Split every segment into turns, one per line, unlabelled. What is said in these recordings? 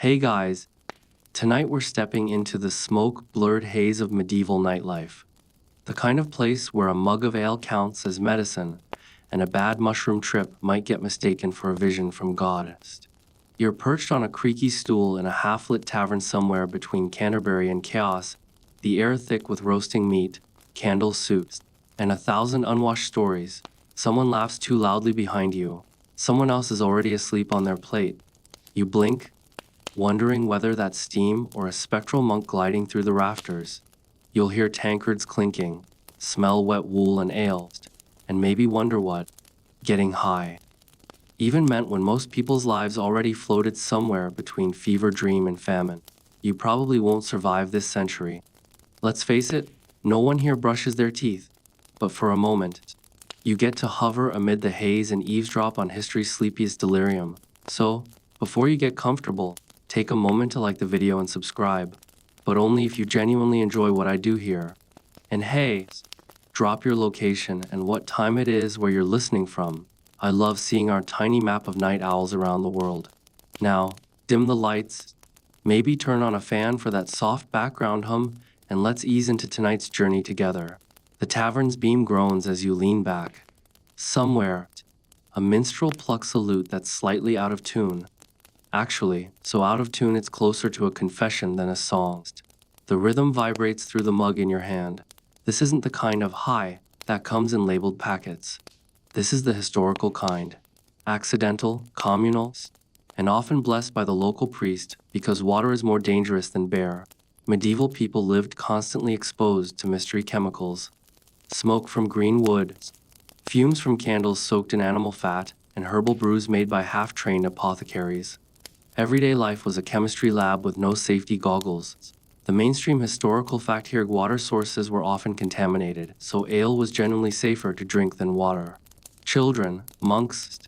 Hey guys, tonight we're stepping into the smoke-blurred haze of medieval nightlife. The kind of place where a mug of ale counts as medicine, and a bad mushroom trip might get mistaken for a vision from God. You're perched on a creaky stool in a half-lit tavern somewhere between Canterbury and Chaos, the air thick with roasting meat, candle suits, and 1,000 unwashed stories. Someone laughs too loudly behind you. Someone else is already asleep on their plate. You blink, wondering whether that's steam or a spectral monk gliding through the rafters. You'll hear tankards clinking, smell wet wool and ale, and maybe wonder what getting high even meant when most people's lives already floated somewhere between fever dream and famine. You probably won't survive this century. Let's face it, no one here brushes their teeth. But for a moment, you get to hover amid the haze and eavesdrop on history's sleepiest delirium. So, before you get comfortable, take a moment to like the video and subscribe, but only if you genuinely enjoy what I do here. And hey, drop your location and what time it is where you're listening from. I love seeing our tiny map of night owls around the world. Now, dim the lights, maybe turn on a fan for that soft background hum, and let's ease into tonight's journey together. The tavern's beam groans as you lean back. Somewhere, a minstrel plucks a lute that's slightly out of tune. Actually, so out of tune it's closer to a confession than a song. The rhythm vibrates through the mug in your hand. This isn't the kind of high that comes in labeled packets. This is the historical kind. Accidental, communal, and often blessed by the local priest because water is more dangerous than bear. Medieval people lived constantly exposed to mystery chemicals. Smoke from green wood, fumes from candles soaked in animal fat, and herbal brews made by half-trained apothecaries. Everyday life was a chemistry lab with no safety goggles. The mainstream historical fact here: water sources were often contaminated, so ale was generally safer to drink than water. Children, monks,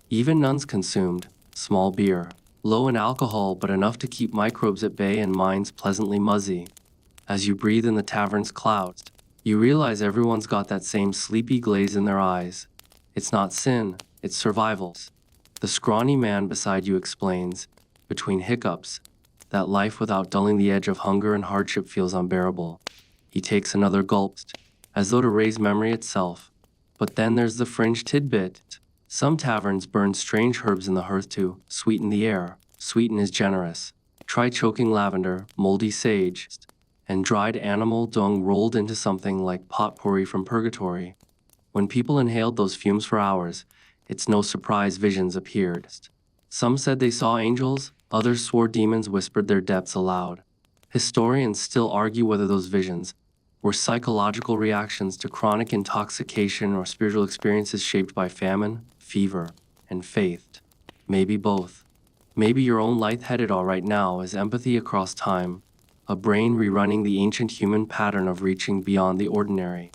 even nuns consumed small beer, low in alcohol but enough to keep microbes at bay and minds pleasantly muzzy. As you breathe in the tavern's clouds, you realize everyone's got that same sleepy glaze in their eyes. It's not sin, it's survival. The scrawny man beside you explains, between hiccups, that life without dulling the edge of hunger and hardship feels unbearable. He takes another gulp, as though to raise memory itself. But then there's the fringe tidbit. Some taverns burn strange herbs in the hearth to sweeten the air. Sweeten is generous. Try choking lavender, moldy sage, and dried animal dung rolled into something like potpourri from purgatory. When people inhaled those fumes for hours, it's no surprise visions appeared. Some said they saw angels, others swore demons whispered their depths aloud. Historians still argue whether those visions were psychological reactions to chronic intoxication or spiritual experiences shaped by famine, fever, and faith. Maybe both. Maybe your own lightheaded all right now is empathy across time, a brain rerunning the ancient human pattern of reaching beyond the ordinary.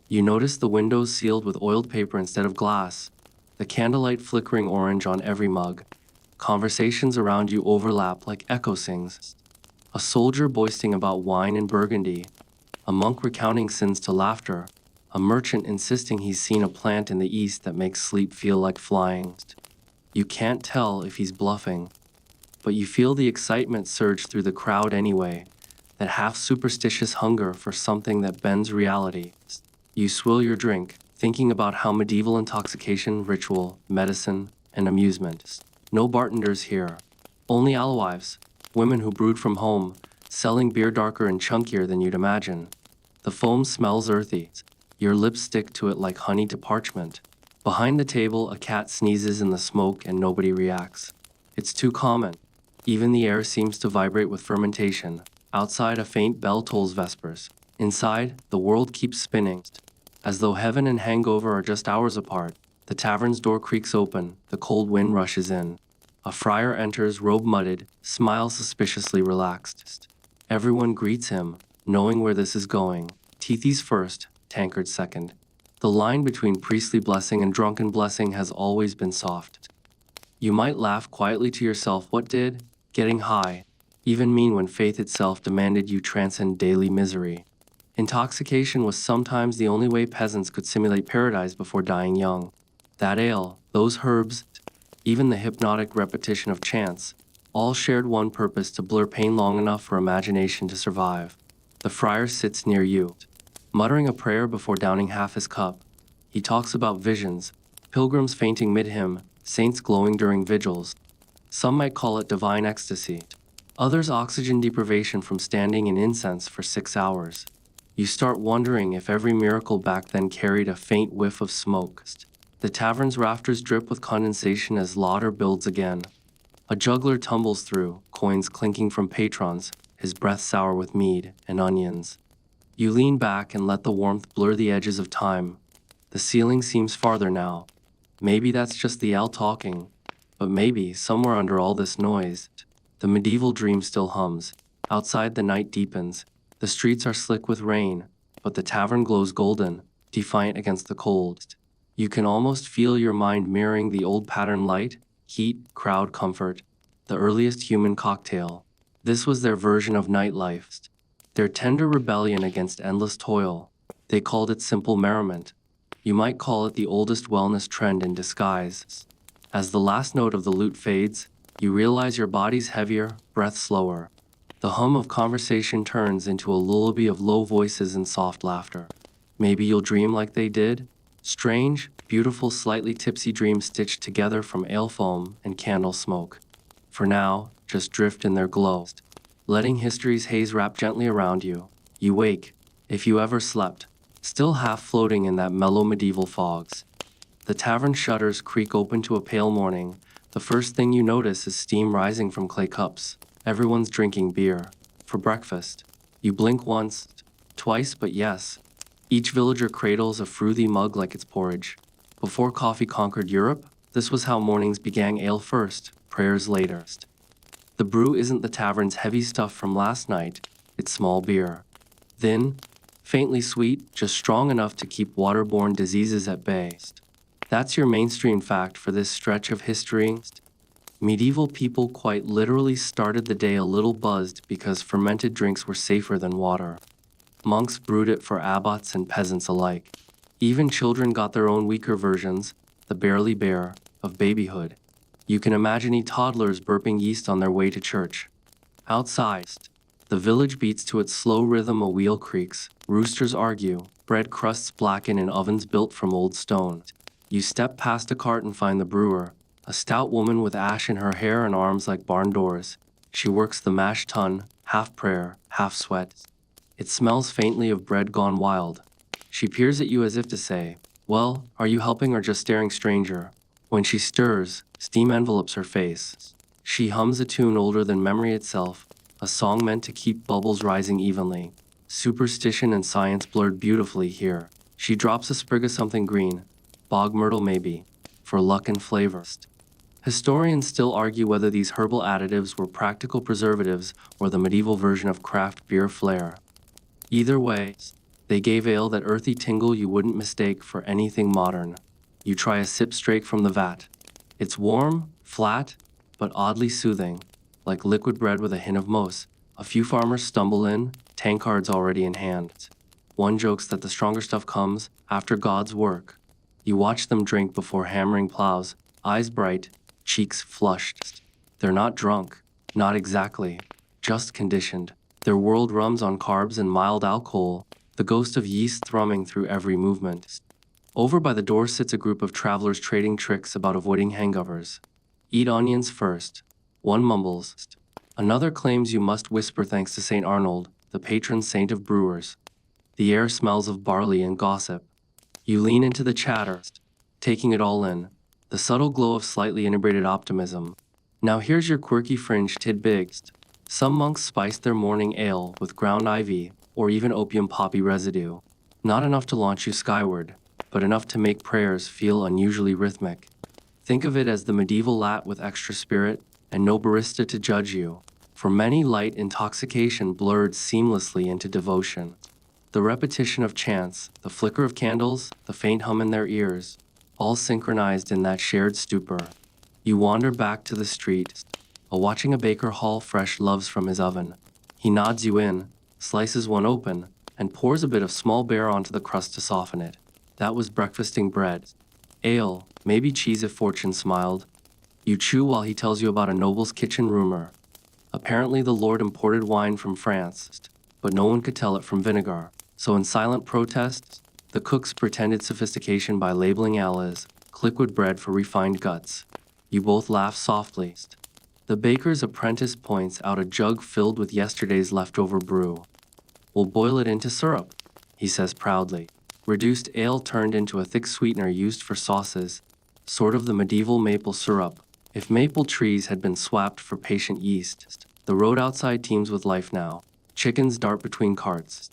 You notice the windows sealed with oiled paper instead of glass, the candlelight flickering orange on every mug. Conversations around you overlap like echo sings. A soldier boasting about wine and Burgundy, a monk recounting sins to laughter, a merchant insisting he's seen a plant in the east that makes sleep feel like flying. You can't tell if he's bluffing, but you feel the excitement surge through the crowd anyway, that half-superstitious hunger for something that bends reality. You swill your drink, thinking about how medieval intoxication, ritual, medicine, and amusement. No bartenders here, only alewives, women who brewed from home, selling beer darker and chunkier than you'd imagine. The foam smells earthy. Your lips stick to it like honey to parchment. Behind the table, a cat sneezes in the smoke and nobody reacts. It's too common. Even the air seems to vibrate with fermentation. Outside, a faint bell tolls vespers. Inside, the world keeps spinning, as though heaven and hangover are just hours apart. The tavern's door creaks open, the cold wind rushes in. A friar enters, robe mudded, smile suspiciously relaxed. Everyone greets him, knowing where this is going. Teethies first, tankard second. The line between priestly blessing and drunken blessing has always been soft. You might laugh quietly to yourself, what did getting high even mean when faith itself demanded you transcend daily misery? Intoxication was sometimes the only way peasants could simulate paradise before dying young. That ale, those herbs, even the hypnotic repetition of chants, All shared one purpose: to blur pain long enough for imagination to survive. The friar sits near you, muttering a prayer before downing half his cup. He talks about visions, pilgrims fainting mid-hymn, saints glowing during vigils. Some might call it divine ecstasy. Others oxygen deprivation from standing in incense for 6 hours. You start wondering if every miracle back then carried a faint whiff of smoke. The tavern's rafters drip with condensation as lauder builds again. A juggler tumbles through, coins clinking from patrons, his breath sour with mead and onions. You lean back and let the warmth blur the edges of time. The ceiling seems farther now. Maybe that's just the owl talking, but maybe, somewhere under all this noise, the medieval dream still hums. Outside the night deepens. The streets are slick with rain, but the tavern glows golden, defiant against the cold. You can almost feel your mind mirroring the old pattern: light, heat, crowd, comfort. The earliest human cocktail. This was their version of nightlife. Their tender rebellion against endless toil. They called it simple merriment. You might call it the oldest wellness trend in disguise. As the last note of the lute fades, you realize your body's heavier, breath slower. The hum of conversation turns into a lullaby of low voices and soft laughter. Maybe you'll dream like they did. Strange, beautiful, slightly tipsy dreams stitched together from ale foam and candle smoke. For now, just drift in their glow, letting history's haze wrap gently around you. You wake, if you ever slept, still half floating in that mellow medieval fogs. The tavern shutters creak open to a pale morning. The first thing you notice is steam rising from clay cups. Everyone's drinking beer. For breakfast. You blink once, twice, but yes. Each villager cradles a frothy mug like it's porridge. Before coffee conquered Europe, this was how mornings began: ale first, prayers later. The brew isn't the tavern's heavy stuff from last night, it's small beer. Thin, faintly sweet, just strong enough to keep waterborne diseases at bay. That's your mainstream fact for this stretch of history. Medieval people quite literally started the day a little buzzed because fermented drinks were safer than water. Monks brewed it for abbots and peasants alike. Even children got their own weaker versions, the barely bare, of babyhood. You can imagine toddlers burping yeast on their way to church. Outside, the village beats to its slow rhythm: a wheel creaks, roosters argue, bread crusts blacken in ovens built from old stone. You step past a cart and find the brewer, a stout woman with ash in her hair and arms like barn doors. She works the mash tun, half prayer, half sweat. It smells faintly of bread gone wild. She peers at you as if to say, "Well, are you helping or just staring, stranger?" When she stirs, steam envelops her face. She hums a tune older than memory itself, a song meant to keep bubbles rising evenly. Superstition and science blurred beautifully here. She drops a sprig of something green, bog myrtle maybe, for luck and flavor. Historians still argue whether these herbal additives were practical preservatives or the medieval version of craft beer flair. Either way, they gave ale that earthy tingle you wouldn't mistake for anything modern. You try a sip straight from the vat. It's warm, flat, but oddly soothing, like liquid bread with a hint of mousse. A few farmers stumble in, tankards already in hand. One jokes that the stronger stuff comes after God's work. You watch them drink before hammering plows, eyes bright, cheeks flushed. They're not drunk, not exactly, just conditioned. Their world runs on carbs and mild alcohol, the ghost of yeast thrumming through every movement. Over by the door sits a group of travelers trading tricks about avoiding hangovers. Eat onions first. One mumbles. Another claims you must whisper thanks to St. Arnold, the patron saint of brewers. The air smells of barley and gossip. You lean into the chatter, taking it all in, the subtle glow of slightly inebriated optimism. Now here's your quirky fringe tidbit. Some monks spiced their morning ale with ground ivy or even opium poppy residue. Not enough to launch you skyward, but enough to make prayers feel unusually rhythmic. Think of it as the medieval lat with extra spirit and no barista to judge you. For many, light intoxication blurred seamlessly into devotion. The repetition of chants, the flicker of candles, the faint hum in their ears, all synchronized in that shared stupor. You wander back to the street, watching a baker haul fresh loaves from his oven. He nods you in, slices one open, and pours a bit of small bear onto the crust to soften it. That was breakfasting bread. Ale, maybe cheese if fortune smiled. You chew while he tells you about a noble's kitchen rumor. Apparently the lord imported wine from France, but no one could tell it from vinegar. So in silent protest, the cooks pretended sophistication by labeling ale as liquid bread for refined guts. You both laugh softly. The baker's apprentice points out a jug filled with yesterday's leftover brew. We'll boil it into syrup, he says proudly. Reduced ale turned into a thick sweetener used for sauces, sort of the medieval maple syrup. If maple trees had been swapped for patient yeast, the road outside teems with life now. Chickens dart between carts.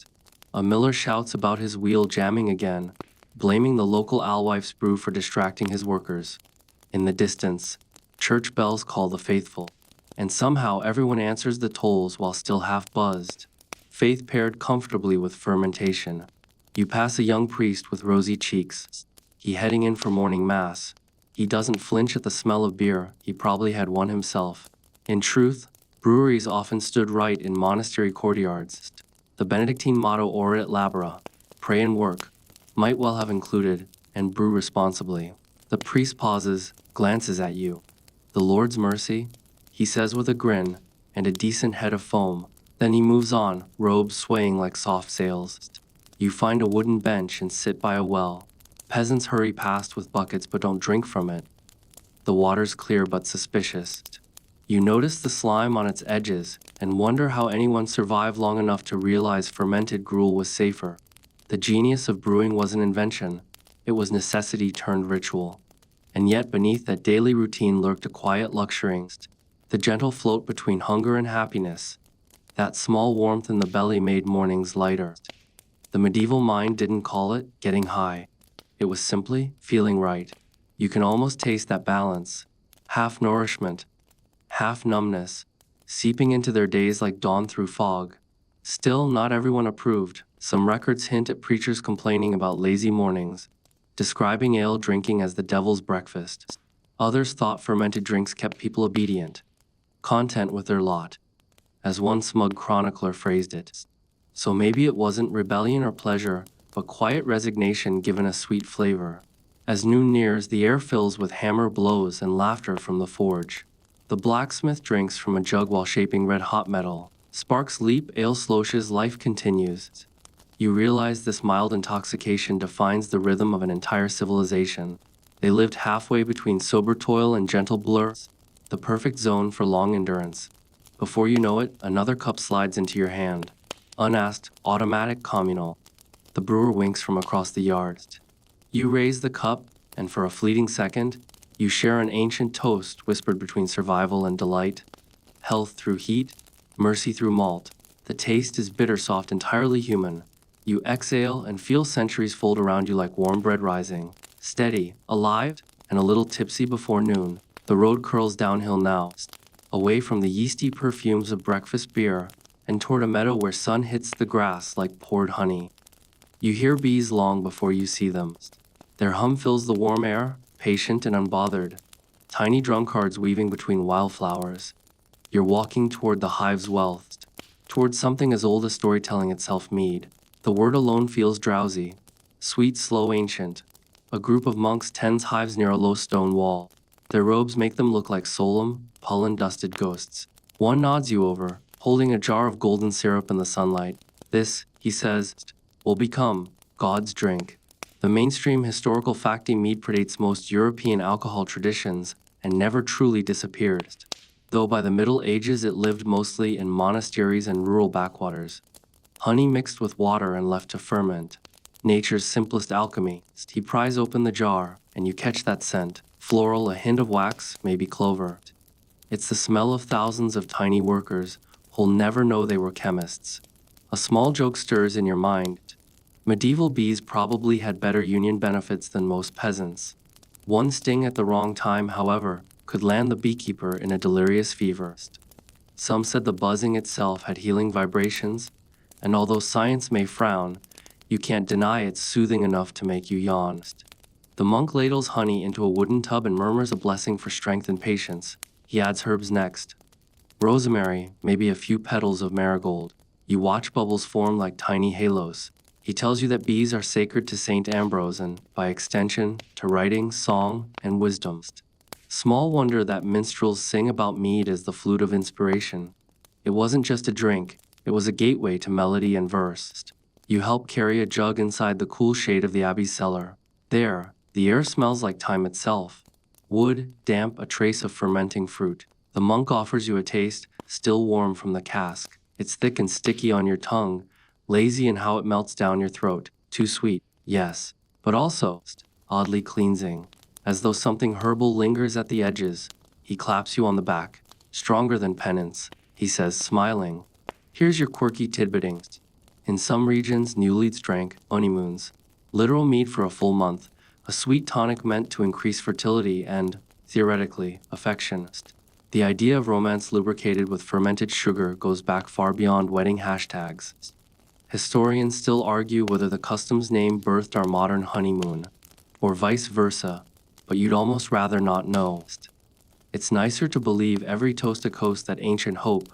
A miller shouts about his wheel jamming again, blaming the local alewife's brew for distracting his workers. In the distance, church bells call the faithful, and somehow everyone answers the tolls while still half buzzed. Faith paired comfortably with fermentation. You pass a young priest with rosy cheeks. He heading in for morning mass. He doesn't flinch at the smell of beer, he probably had one himself. In truth, breweries often stood right in monastery courtyards. The Benedictine motto Ora et labora, pray and work, might well have included, and brew responsibly. The priest pauses, glances at you. The Lord's mercy, he says with a grin, and a decent head of foam. Then he moves on, robes swaying like soft sails. You find a wooden bench and sit by a well. Peasants hurry past with buckets but don't drink from it. The water's clear but suspicious. You notice the slime on its edges and wonder how anyone survived long enough to realize fermented gruel was safer. The genius of brewing was an invention. It was necessity turned ritual. And yet beneath that daily routine lurked a quiet luxury, the gentle float between hunger and happiness. That small warmth in the belly made mornings lighter. The medieval mind didn't call it getting high. It was simply feeling right. You can almost taste that balance. Half nourishment, half numbness, seeping into their days like dawn through fog. Still, not everyone approved. Some records hint at preachers complaining about lazy mornings, describing ale drinking as the devil's breakfast. Others thought fermented drinks kept people obedient, content with their lot, as one smug chronicler phrased it. So maybe it wasn't rebellion or pleasure, but quiet resignation given a sweet flavor. As noon nears, the air fills with hammer blows and laughter from the forge. The blacksmith drinks from a jug while shaping red-hot metal. Sparks leap, ale sloshes, life continues. You realize this mild intoxication defines the rhythm of an entire civilization. They lived halfway between sober toil and gentle blur, the perfect zone for long endurance. Before you know it, another cup slides into your hand. Unasked, automatic, communal. The brewer winks from across the yard. You raise the cup, and for a fleeting second, you share an ancient toast whispered between survival and delight. Health through heat, mercy through malt. The taste is bitter, soft, entirely human. You exhale and feel centuries fold around you like warm bread rising. Steady, alive, and a little tipsy before noon. The road curls downhill now, away from the yeasty perfumes of breakfast beer, and toward a meadow where sun hits the grass like poured honey. You hear bees long before you see them. Their hum fills the warm air, patient and unbothered. Tiny drunkards weaving between wildflowers. You're walking toward the hive's wealth, toward something as old as storytelling itself, Mead. The word alone feels drowsy, sweet, slow, ancient. A group of monks tends hives near a low stone wall. Their robes make them look like solemn, pollen-dusted ghosts. One nods you over, holding a jar of golden syrup in the sunlight. This, he says, will become God's drink. The mainstream historical facty mead predates most European alcohol traditions and never truly disappeared, though by the Middle Ages it lived mostly in monasteries and rural backwaters. Honey mixed with water and left to ferment. Nature's simplest alchemy. You prise open the jar, and you catch that scent. Floral, a hint of wax, maybe clover. It's the smell of thousands of tiny workers who'll never know they were chemists. A small joke stirs in your mind. Medieval bees probably had better union benefits than most peasants. One sting at the wrong time, however, could land the beekeeper in a delirious fever. Some said the buzzing itself had healing vibrations, and although science may frown, you can't deny it's soothing enough to make you yawn. The monk ladles honey into a wooden tub and murmurs a blessing for strength and patience. He adds herbs next. Rosemary, maybe a few petals of marigold. You watch bubbles form like tiny halos. He tells you that bees are sacred to Saint Ambrose and, by extension, to writing, song, and wisdom. Small wonder that minstrels sing about mead as the flute of inspiration. It wasn't just a drink, it was a gateway to melody and verse. You help carry a jug inside the cool shade of the Abbey's cellar. There, the air smells like time itself. Wood, damp, a trace of fermenting fruit. The monk offers you a taste, still warm from the cask. It's thick and sticky on your tongue, lazy in how it melts down your throat. Too sweet, yes, but also oddly cleansing. As though something herbal lingers at the edges, he claps you on the back. Stronger than penance, he says, smiling. Here's your quirky tidbiting. In some regions, new leads drank honeymoons. Literal mead for a full month, a sweet tonic meant to increase fertility and, theoretically, affection. The idea of romance lubricated with fermented sugar goes back far beyond wedding hashtags. Historians still argue whether the custom's name birthed our modern honeymoon, or vice versa, but you'd almost rather not know. It's nicer to believe every toast to coast that ancient hope,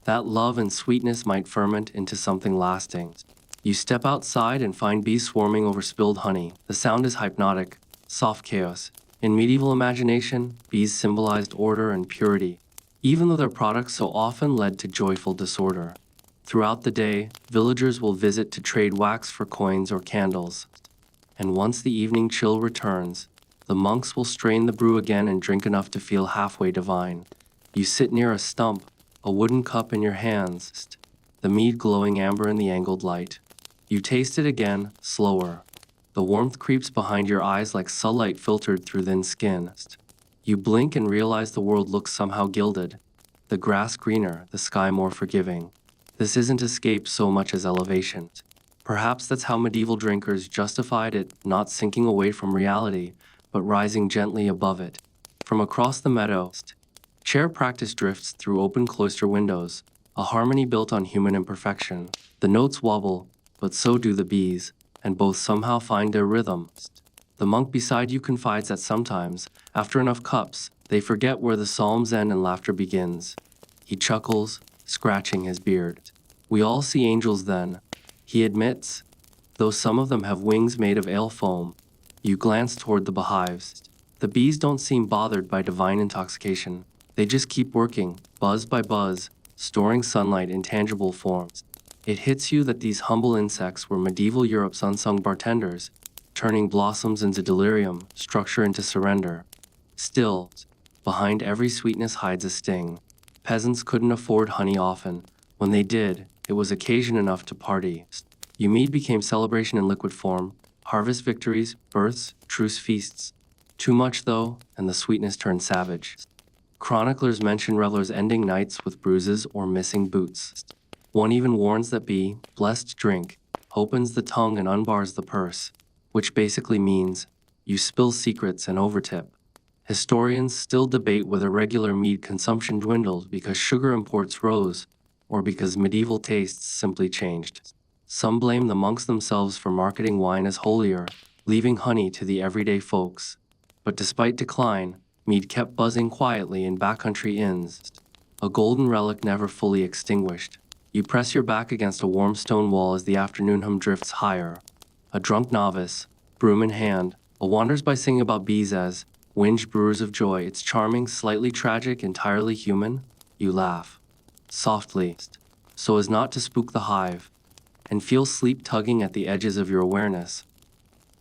that love and sweetness might ferment into something lasting. You step outside and find bees swarming over spilled honey. The sound is hypnotic, soft chaos. In medieval imagination, bees symbolized order and purity, even though their products so often led to joyful disorder. Throughout the day, villagers will visit to trade wax for coins or candles. And once the evening chill returns, the monks will strain the brew again and drink enough to feel halfway divine. You sit near a stump, a wooden cup in your hands, the mead glowing amber in the angled light. You taste it again, slower. The warmth creeps behind your eyes like sunlight filtered through thin skin. You blink and realize the world looks somehow gilded. The grass greener, the sky more forgiving. This isn't escape so much as elevation. Perhaps that's how medieval drinkers justified it, not sinking away from reality, but rising gently above it. From across the meadow, chair practice drifts through open cloister windows, a harmony built on human imperfection. The notes wobble, but so do the bees, and both somehow find their rhythm. The monk beside you confides that sometimes, after enough cups, they forget where the psalms end and laughter begins. He chuckles, scratching his beard. We all see angels then, he admits, though some of them have wings made of ale foam. You glance toward the beehives. The bees don't seem bothered by divine intoxication. They just keep working, buzz by buzz, storing sunlight in tangible forms. It hits you that these humble insects were medieval Europe's unsung bartenders, turning blossoms into delirium, structure into surrender. Still, behind every sweetness hides a sting. Peasants couldn't afford honey often. When they did, it was occasion enough to party. Mead became celebration in liquid form, harvest victories, births, truce feasts. Too much, though, and the sweetness turned savage. Chroniclers mention revelers ending nights with bruises or missing boots. One even warns that blessed drink, opens the tongue and unbars the purse, which basically means you spill secrets and overtip. Historians still debate whether regular mead consumption dwindled because sugar imports rose, or because medieval tastes simply changed. Some blame the monks themselves for marketing wine as holier, leaving honey to the everyday folks. But despite decline, mead kept buzzing quietly in backcountry inns, a golden relic never fully extinguished. You press your back against a warm stone wall as the afternoon hum drifts higher. A drunk novice, broom in hand, wanders by singing about bees as winged brewers of joy. It's charming, slightly tragic, entirely human. You laugh, softly, so as not to spook the hive, and feel sleep tugging at the edges of your awareness.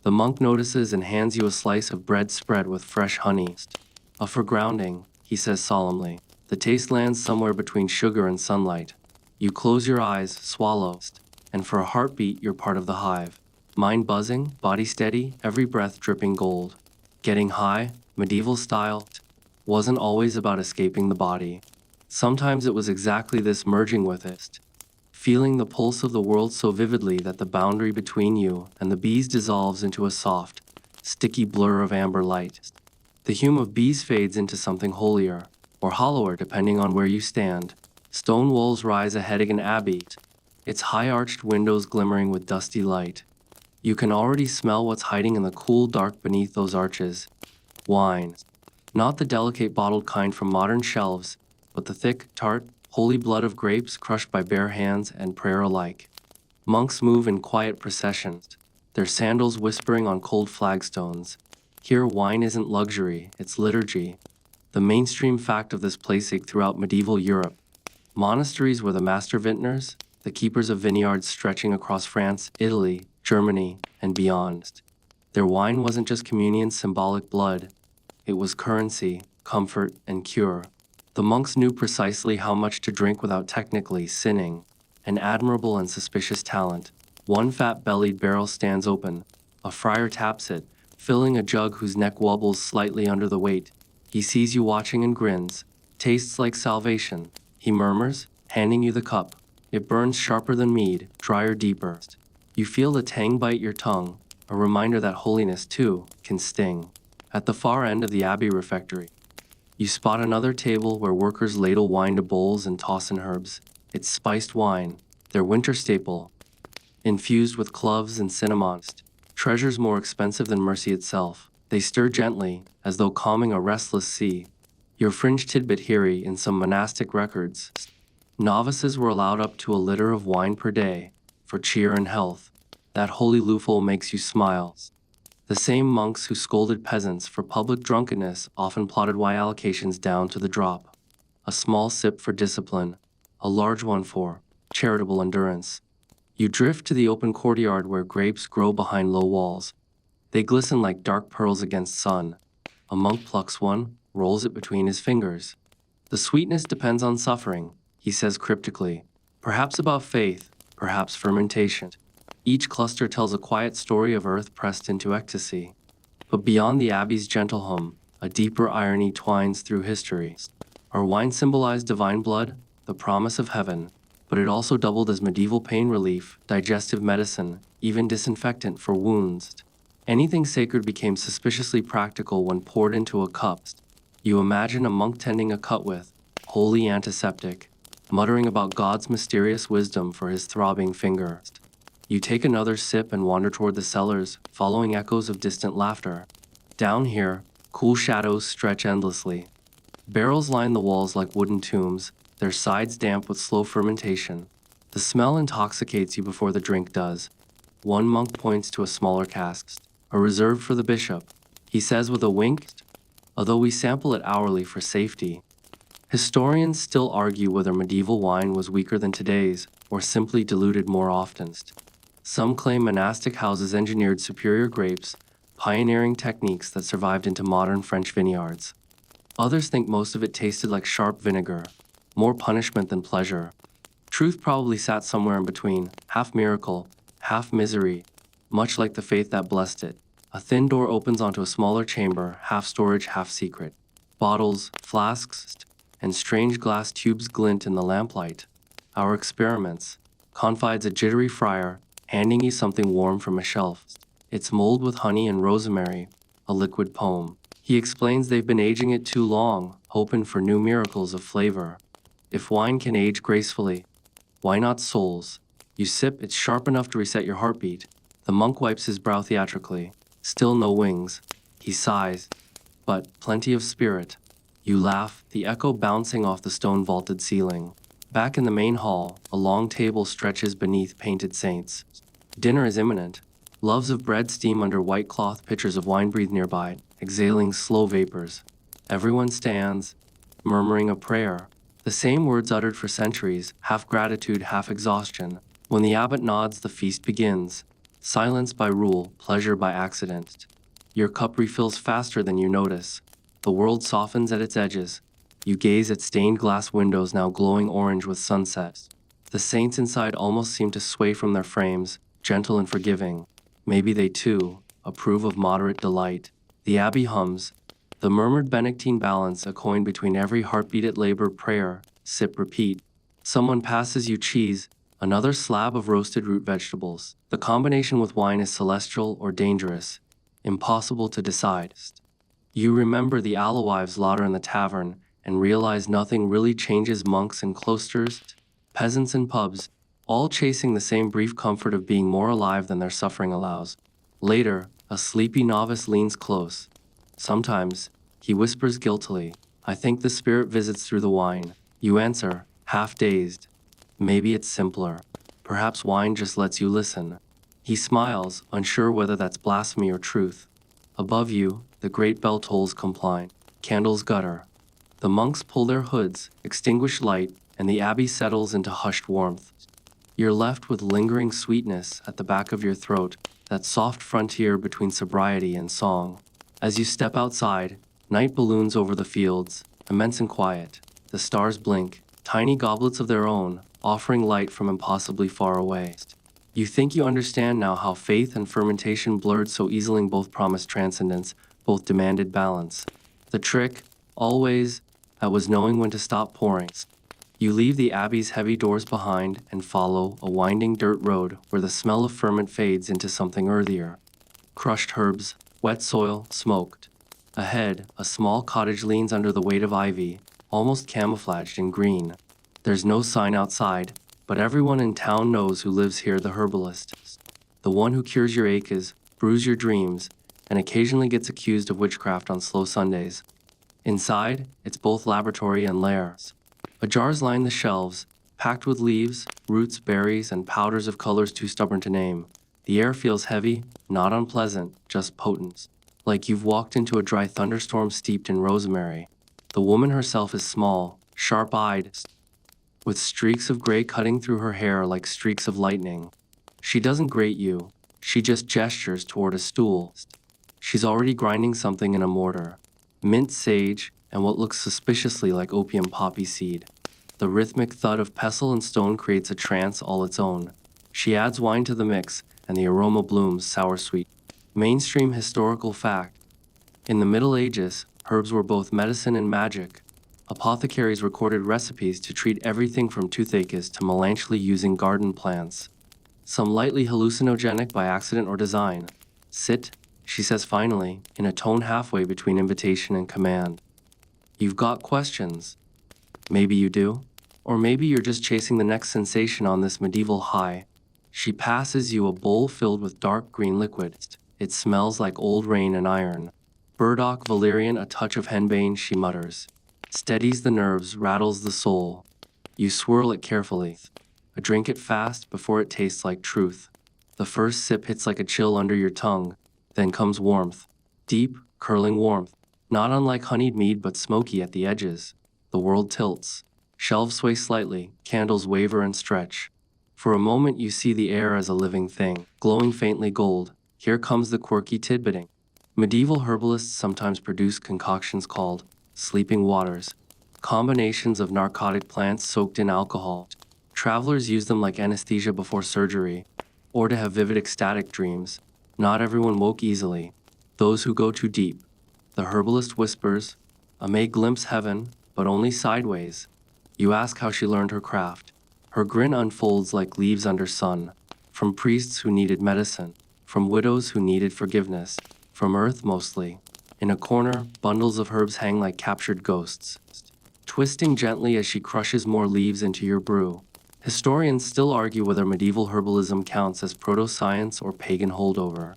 The monk notices and hands you a slice of bread spread with fresh honey. For grounding, he says solemnly. The taste lands somewhere between sugar and sunlight. You close your eyes, swallow, and for a heartbeat you're part of the hive. Mind buzzing, body steady, every breath dripping gold. Getting high, medieval style, wasn't always about escaping the body. Sometimes it was exactly this merging with it. Feeling the pulse of the world so vividly that the boundary between you and the bees dissolves into a soft, sticky blur of amber light. The hum of bees fades into something holier, or hollower depending on where you stand. Stone walls rise ahead of an abbey, its high-arched windows glimmering with dusty light. You can already smell what's hiding in the cool dark beneath those arches. Wine. Not the delicate bottled kind from modern shelves, but the thick, tart, holy blood of grapes crushed by bare hands and prayer alike. Monks move in quiet processions, their sandals whispering on cold flagstones. Here wine isn't luxury, it's liturgy. the mainstream fact of this place throughout medieval Europe. Monasteries were the master vintners, the keepers of vineyards stretching across France, Italy, Germany, and beyond. Their wine wasn't just communion's symbolic blood, it was currency, comfort, and cure. The monks knew precisely how much to drink without technically sinning, an admirable and suspicious talent. One fat-bellied barrel stands open. A friar taps it, filling a jug whose neck wobbles slightly under the weight. He sees you watching and grins. Tastes like salvation, he murmurs, handing you the cup. It burns sharper than mead, drier, deeper. You feel the tang bite your tongue, a reminder that holiness, too, can sting. At the far end of the Abbey refectory, you spot another table where workers ladle wine to bowls and toss in herbs. It's spiced wine, their winter staple, infused with cloves and cinnamon. Treasures more expensive than mercy itself. They stir gently, as though calming a restless sea. Your fringe tidbit here in some monastic records. Novices were allowed up to a liter of wine per day, for cheer and health. That holy loophole makes you smile. The same monks who scolded peasants for public drunkenness often plotted wine allocations down to the drop. A small sip for discipline, a large one for charitable endurance. You drift to the open courtyard where grapes grow behind low walls. They glisten like dark pearls against sun. A monk plucks one, rolls it between his fingers. The sweetness depends on suffering, he says cryptically. Perhaps about faith, perhaps fermentation. Each cluster tells a quiet story of earth pressed into ecstasy. But beyond the Abbey's gentle hum, a deeper irony twines through history. Our wine symbolized divine blood, the promise of heaven, but it also doubled as medieval pain relief, digestive medicine, even disinfectant for wounds. Anything sacred became suspiciously practical when poured into a cup. You imagine a monk tending a cut with, holy antiseptic, muttering about God's mysterious wisdom for his throbbing finger. You take another sip and wander toward the cellars, following echoes of distant laughter. Down here, cool shadows stretch endlessly. Barrels line the walls like wooden tombs, their sides damp with slow fermentation. The smell intoxicates you before the drink does. One monk points to a smaller cask, a reserve for the bishop. He says with a wink, although we sample it hourly for safety. Historians still argue whether medieval wine was weaker than today's, or simply diluted more often. Some claim monastic houses engineered superior grapes, pioneering techniques that survived into modern French vineyards. Others think most of it tasted like sharp vinegar, more punishment than pleasure. Truth probably sat somewhere in between, half miracle, half misery, much like the faith that blessed it. A thin door opens onto a smaller chamber, half storage, half secret. Bottles, flasks, and strange glass tubes glint in the lamplight. Our experiments, confides a jittery friar, handing you something warm from a shelf. It's mulled with honey and rosemary, a liquid poem. He explains they've been aging it too long, hoping for new miracles of flavor. If wine can age gracefully, why not souls? You sip, it's sharp enough to reset your heartbeat. The monk wipes his brow theatrically. Still no wings. He sighs, but plenty of spirit. You laugh, the echo bouncing off the stone-vaulted ceiling. Back in the main hall, a long table stretches beneath painted saints. Dinner is imminent. Loaves of bread steam under white cloth, pitchers of wine breathe nearby, exhaling slow vapors. Everyone stands, murmuring a prayer. The same words uttered for centuries, half gratitude, half exhaustion. When the abbot nods, the feast begins. Silence by rule, pleasure by accident. Your cup refills faster than you notice. The world softens at its edges. You gaze at stained glass windows now glowing orange with sunsets. The saints inside almost seem to sway from their frames, gentle and forgiving. Maybe they too approve of moderate delight. The abbey hums, the murmured Benedictine balance, a coin between every heartbeat at labor, prayer, sip, repeat. Someone passes you cheese, another slab of roasted root vegetables. The combination with wine is celestial or dangerous, impossible to decide. You remember the alewives laughter in the tavern and realize nothing really changes. Monks in cloisters, peasants in pubs, all chasing the same brief comfort of being more alive than their suffering allows. Later, a sleepy novice leans close. Sometimes, he whispers guiltily, I think the spirit visits through the wine. You answer, half dazed. Maybe it's simpler. Perhaps wine just lets you listen. He smiles, unsure whether that's blasphemy or truth. Above you, the great bell tolls compline. Candles gutter. The monks pull their hoods, extinguish light, and the abbey settles into hushed warmth. You're left with lingering sweetness at the back of your throat, that soft frontier between sobriety and song. As you step outside, night balloons over the fields, immense and quiet. The stars blink, tiny goblets of their own, offering light from impossibly far away. You think you understand now how faith and fermentation blurred so easily, both promised transcendence, both demanded balance. The trick, always, that was knowing when to stop pouring. You leave the abbey's heavy doors behind and follow a winding dirt road where the smell of ferment fades into something earthier. Crushed herbs, wet soil, smoked. Ahead, a small cottage leans under the weight of ivy, almost camouflaged in green. There's no sign outside, but everyone in town knows who lives here: the herbalist. The one who cures your aches, brews your dreams, and occasionally gets accused of witchcraft on slow Sundays. Inside, it's both laboratory and lair. Jars line the shelves, packed with leaves, roots, berries, and powders of colors too stubborn to name. The air feels heavy, not unpleasant, just potent. Like you've walked into a dry thunderstorm steeped in rosemary. The woman herself is small, sharp-eyed, with streaks of gray cutting through her hair like streaks of lightning. She doesn't grate you, she just gestures toward a stool. She's already grinding something in a mortar. Mint sage, and what looks suspiciously like opium poppy seed. The rhythmic thud of pestle and stone creates a trance all its own. She adds wine to the mix, and the aroma blooms sour-sweet. Mainstream historical fact. In the Middle Ages, herbs were both medicine and magic. Apothecaries recorded recipes to treat everything from toothaches to melancholy using garden plants. Some lightly hallucinogenic by accident or design. Sit, she says finally, in a tone halfway between invitation and command. You've got questions. Maybe you do. Or maybe you're just chasing the next sensation on this medieval high. She passes you a bowl filled with dark green liquid. It smells like old rain and iron. Burdock, valerian, a touch of henbane, she mutters. Steadies the nerves, rattles the soul. You swirl it carefully. Drink it fast before it tastes like truth. The first sip hits like a chill under your tongue. Then comes warmth. Deep, curling warmth. Not unlike honeyed mead but smoky at the edges. The world tilts. Shelves sway slightly, candles waver and stretch. For a moment you see the air as a living thing, glowing faintly gold. Here comes the quirky tidbiting. Medieval herbalists sometimes produce concoctions called sleeping waters, combinations of narcotic plants soaked in alcohol. Travelers use them like anesthesia before surgery, or to have vivid ecstatic dreams. Not everyone woke easily. Those who go too deep. The herbalist whispers, I may glimpse heaven, but only sideways. You ask how she learned her craft. Her grin unfolds like leaves under sun. From priests who needed medicine, from widows who needed forgiveness, from earth mostly. In a corner, bundles of herbs hang like captured ghosts, twisting gently as she crushes more leaves into your brew. Historians still argue whether medieval herbalism counts as proto-science or pagan holdover.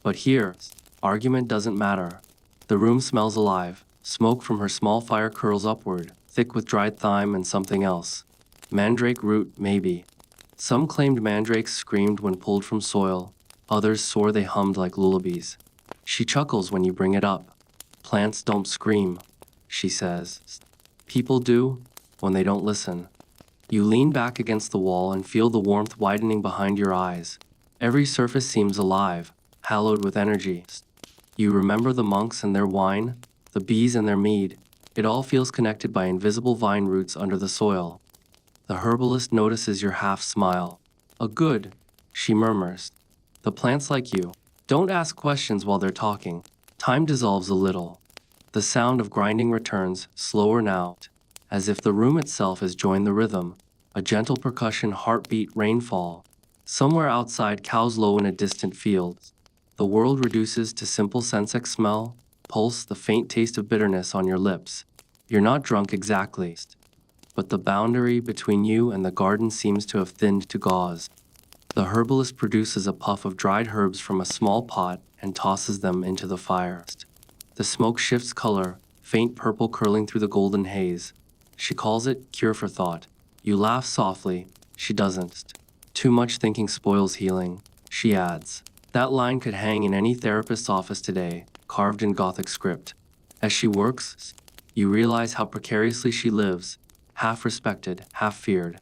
But here, argument doesn't matter. The room smells alive. Smoke from her small fire curls upward, thick with dried thyme and something else. Mandrake root, maybe. Some claimed mandrakes screamed when pulled from soil. Others swore they hummed like lullabies. She chuckles when you bring it up. Plants don't scream, she says. People do, when they don't listen. You lean back against the wall and feel the warmth widening behind your eyes. Every surface seems alive, hallowed with energy. You remember the monks and their wine, the bees and their mead. It all feels connected by invisible vine roots under the soil. The herbalist notices your half smile. A good, she murmurs. The plants like you. Don't ask questions while they're talking. Time dissolves a little. The sound of grinding returns, slower now, as if the room itself has joined the rhythm. A gentle percussion, heartbeat, rainfall. Somewhere outside, cows low in a distant field. The world reduces to simple sensex smell, pulse, the faint taste of bitterness on your lips. You're not drunk exactly, but the boundary between you and the garden seems to have thinned to gauze. The herbalist produces a puff of dried herbs from a small pot and tosses them into the fire. The smoke shifts color, faint purple curling through the golden haze. She calls it cure for thought. You laugh softly. She doesn't. Too much thinking spoils healing, she adds. That line could hang in any therapist's office today, carved in Gothic script. As she works, You realize how precariously she lives, half respected, half feared.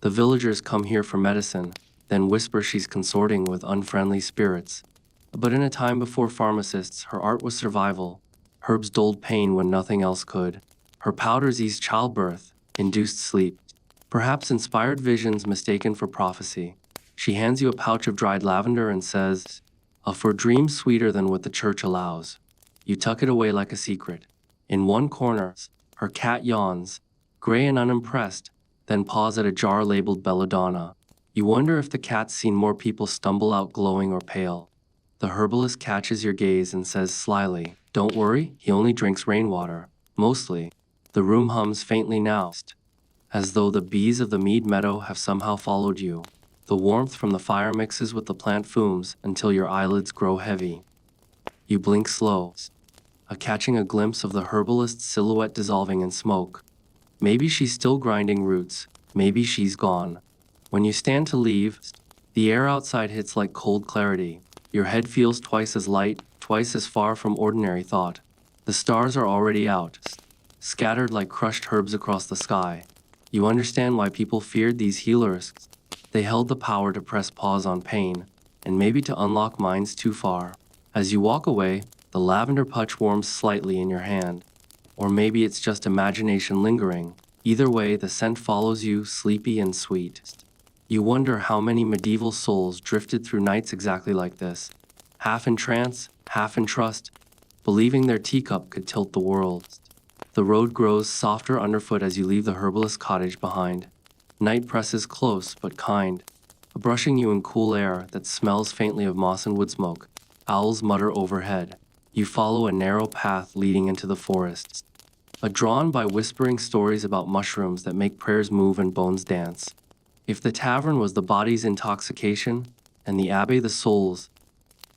The villagers come here for medicine, then whisper she's consorting with unfriendly spirits. But in a time before pharmacists, her art was survival. Herbs dulled pain when nothing else could. Her powders eased childbirth, induced sleep. Perhaps inspired visions mistaken for prophecy. She hands you a pouch of dried lavender and says, for dreams sweeter than what the church allows." You tuck it away like a secret. In one corner, her cat yawns, gray and unimpressed, then paws at a jar labeled belladonna. You wonder if the cat's seen more people stumble out glowing or pale. The herbalist catches your gaze and says slyly, "Don't worry, he only drinks rainwater. Mostly." The room hums faintly now, as though the bees of the Mead meadow have somehow followed you. The warmth from the fire mixes with the plant fumes until your eyelids grow heavy. You blink slow, catching a glimpse of the herbalist's silhouette dissolving in smoke. Maybe she's still grinding roots, maybe she's gone. When you stand to leave, the air outside hits like cold clarity. Your head feels twice as light, twice as far from ordinary thought. The stars are already out, scattered like crushed herbs across the sky. You understand why people feared these healers. They held the power to press pause on pain, and maybe to unlock minds too far. As you walk away, the lavender touch warms slightly in your hand. Or maybe it's just imagination lingering. Either way, the scent follows you, sleepy and sweet. You wonder how many medieval souls drifted through nights exactly like this, half in trance, half in trust, believing their teacup could tilt the world. The road grows softer underfoot as you leave the herbalist's cottage behind. Night presses close but kind, brushing you in cool air that smells faintly of moss and wood smoke. Owls mutter overhead. You follow a narrow path leading into the forest, drawn by whispering stories about mushrooms that make prayers move and bones dance. If the tavern was the body's intoxication, and the Abbey the soul's,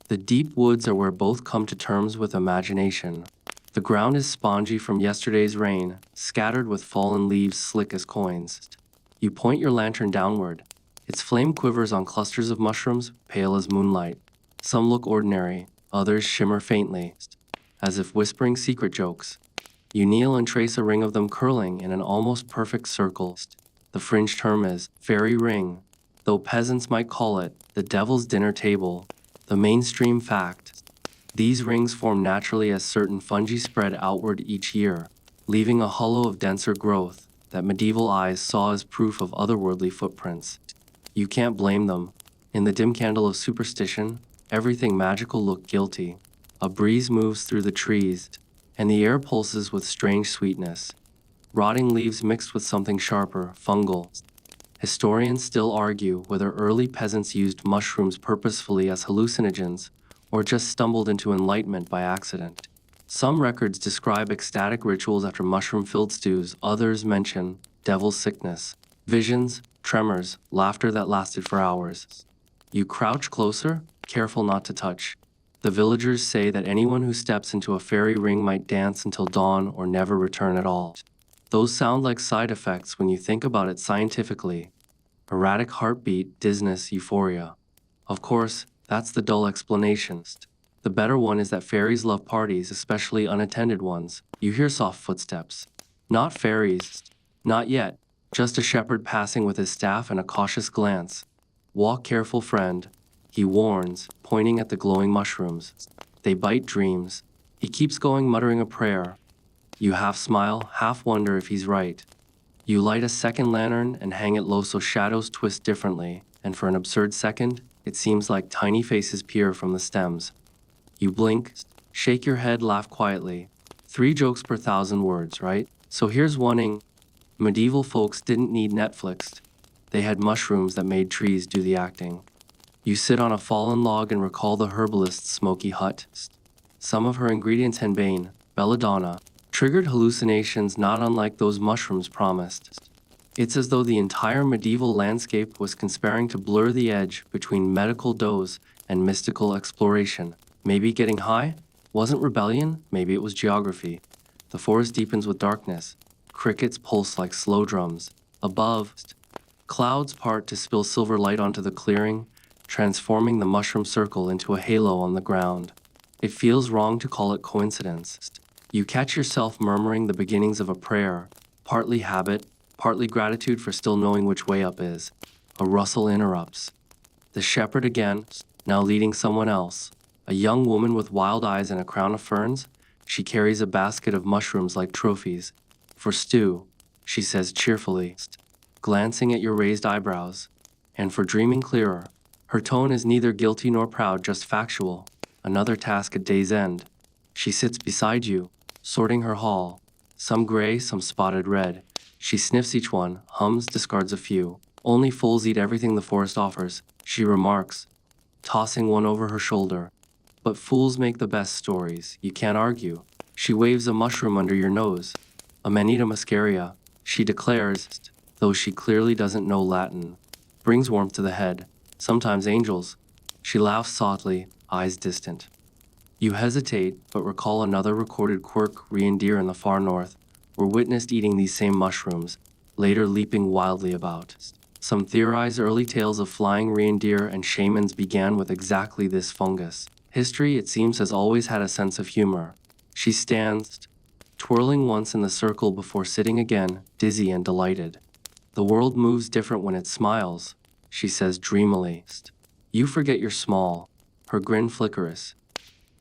the deep woods are where both come to terms with imagination. The ground is spongy from yesterday's rain, scattered with fallen leaves slick as coins. You point your lantern downward. Its flame quivers on clusters of mushrooms, pale as moonlight. Some look ordinary, others shimmer faintly, as if whispering secret jokes. You kneel and trace a ring of them curling in an almost perfect circle. The fringe term is fairy ring, though peasants might call it the devil's dinner table. The mainstream fact: these rings form naturally as certain fungi spread outward each year, leaving a hollow of denser growth that medieval eyes saw as proof of otherworldly footprints. You can't blame them. In the dim candle of superstition, everything magical looked guilty. A breeze moves through the trees, and the air pulses with strange sweetness. Rotting leaves mixed with something sharper, fungal. Historians still argue whether early peasants used mushrooms purposefully as hallucinogens, or just stumbled into enlightenment by accident. Some records describe ecstatic rituals after mushroom-filled stews, others mention devil's sickness, visions, tremors, laughter that lasted for hours. You crouch closer, careful not to touch. The villagers say that anyone who steps into a fairy ring might dance until dawn or never return at all. Those sound like side effects when you think about it scientifically. Erratic heartbeat, dizziness, euphoria. Of course, that's the dull explanation. The better one is that fairies love parties, especially unattended ones. You hear soft footsteps. Not fairies. Not yet. Just a shepherd passing with his staff and a cautious glance. "Walk careful, friend," he warns, pointing at the glowing mushrooms. "They bite dreams." He keeps going, muttering a prayer. You half smile, half wonder if he's right. You light a second lantern and hang it low so shadows twist differently, and for an absurd second, it seems like tiny faces peer from the stems. You blink, shake your head, laugh quietly. 3 jokes per 1,000 words, right? So here's one. Medieval folks didn't need Netflix. They had mushrooms that made trees do the acting. You sit on a fallen log and recall the herbalist's smoky hut. Some of her ingredients, henbane, belladonna, triggered hallucinations not unlike those mushrooms promised. It's as though the entire medieval landscape was conspiring to blur the edge between medical dose and mystical exploration. Maybe getting high wasn't rebellion, maybe it was geography. The forest deepens with darkness. Crickets pulse like slow drums. Above, clouds part to spill silver light onto the clearing, transforming the mushroom circle into a halo on the ground. It feels wrong to call it coincidence. You catch yourself murmuring the beginnings of a prayer, partly habit, partly gratitude for still knowing which way up is. A rustle interrupts. The shepherd again, now leading someone else. A young woman with wild eyes and a crown of ferns. She carries a basket of mushrooms like trophies. For stew, she says cheerfully, glancing at your raised eyebrows. And for dreaming clearer, her tone is neither guilty nor proud, just factual. Another task at day's end. She sits beside you, sorting her haul. Some gray, some spotted red. She sniffs each one, hums, discards a few. Only fools eat everything the forest offers, she remarks, tossing one over her shoulder. But fools make the best stories, you can't argue. She waves a mushroom under your nose. Amanita muscaria, she declares, though she clearly doesn't know Latin. Brings warmth to the head, sometimes angels. She laughs softly, eyes distant. You hesitate, but recall another recorded quirk, reindeer in the far north, were witnessed eating these same mushrooms, later leaping wildly about. Some theorize early tales of flying reindeer and shamans began with exactly this fungus. History, it seems, has always had a sense of humor. She stands, twirling once in the circle before sitting again, dizzy and delighted. The world moves different when it smiles, she says dreamily. You forget you're small. Her grin flickers.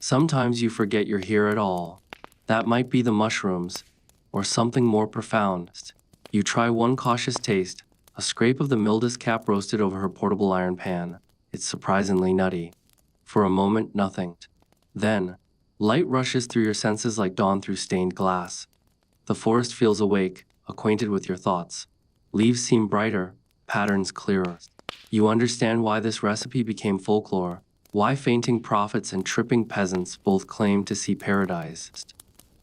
Sometimes you forget you're here at all. That might be the mushrooms, or something more profound. You try one cautious taste, a scrape of the mildest cap roasted over her portable iron pan. It's surprisingly nutty. For a moment, nothing. Then, light rushes through your senses like dawn through stained glass. The forest feels awake, acquainted with your thoughts. Leaves seem brighter, patterns clearer. You understand why this recipe became folklore, why fainting prophets and tripping peasants both claim to see paradise.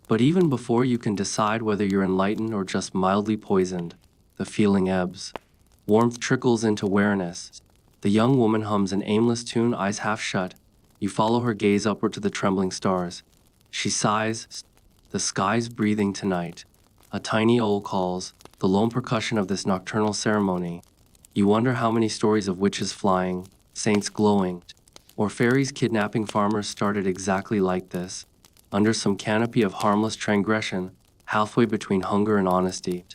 But even before you can decide whether you're enlightened or just mildly poisoned, the feeling ebbs. Warmth trickles into awareness. The young woman hums an aimless tune, eyes half shut. You follow her gaze upward to the trembling stars. She sighs. The sky's breathing tonight. A tiny owl calls, the lone percussion of this nocturnal ceremony. You wonder how many stories of witches flying, saints glowing, or fairies kidnapping farmers started exactly like this, under some canopy of harmless transgression, halfway between hunger and honesty.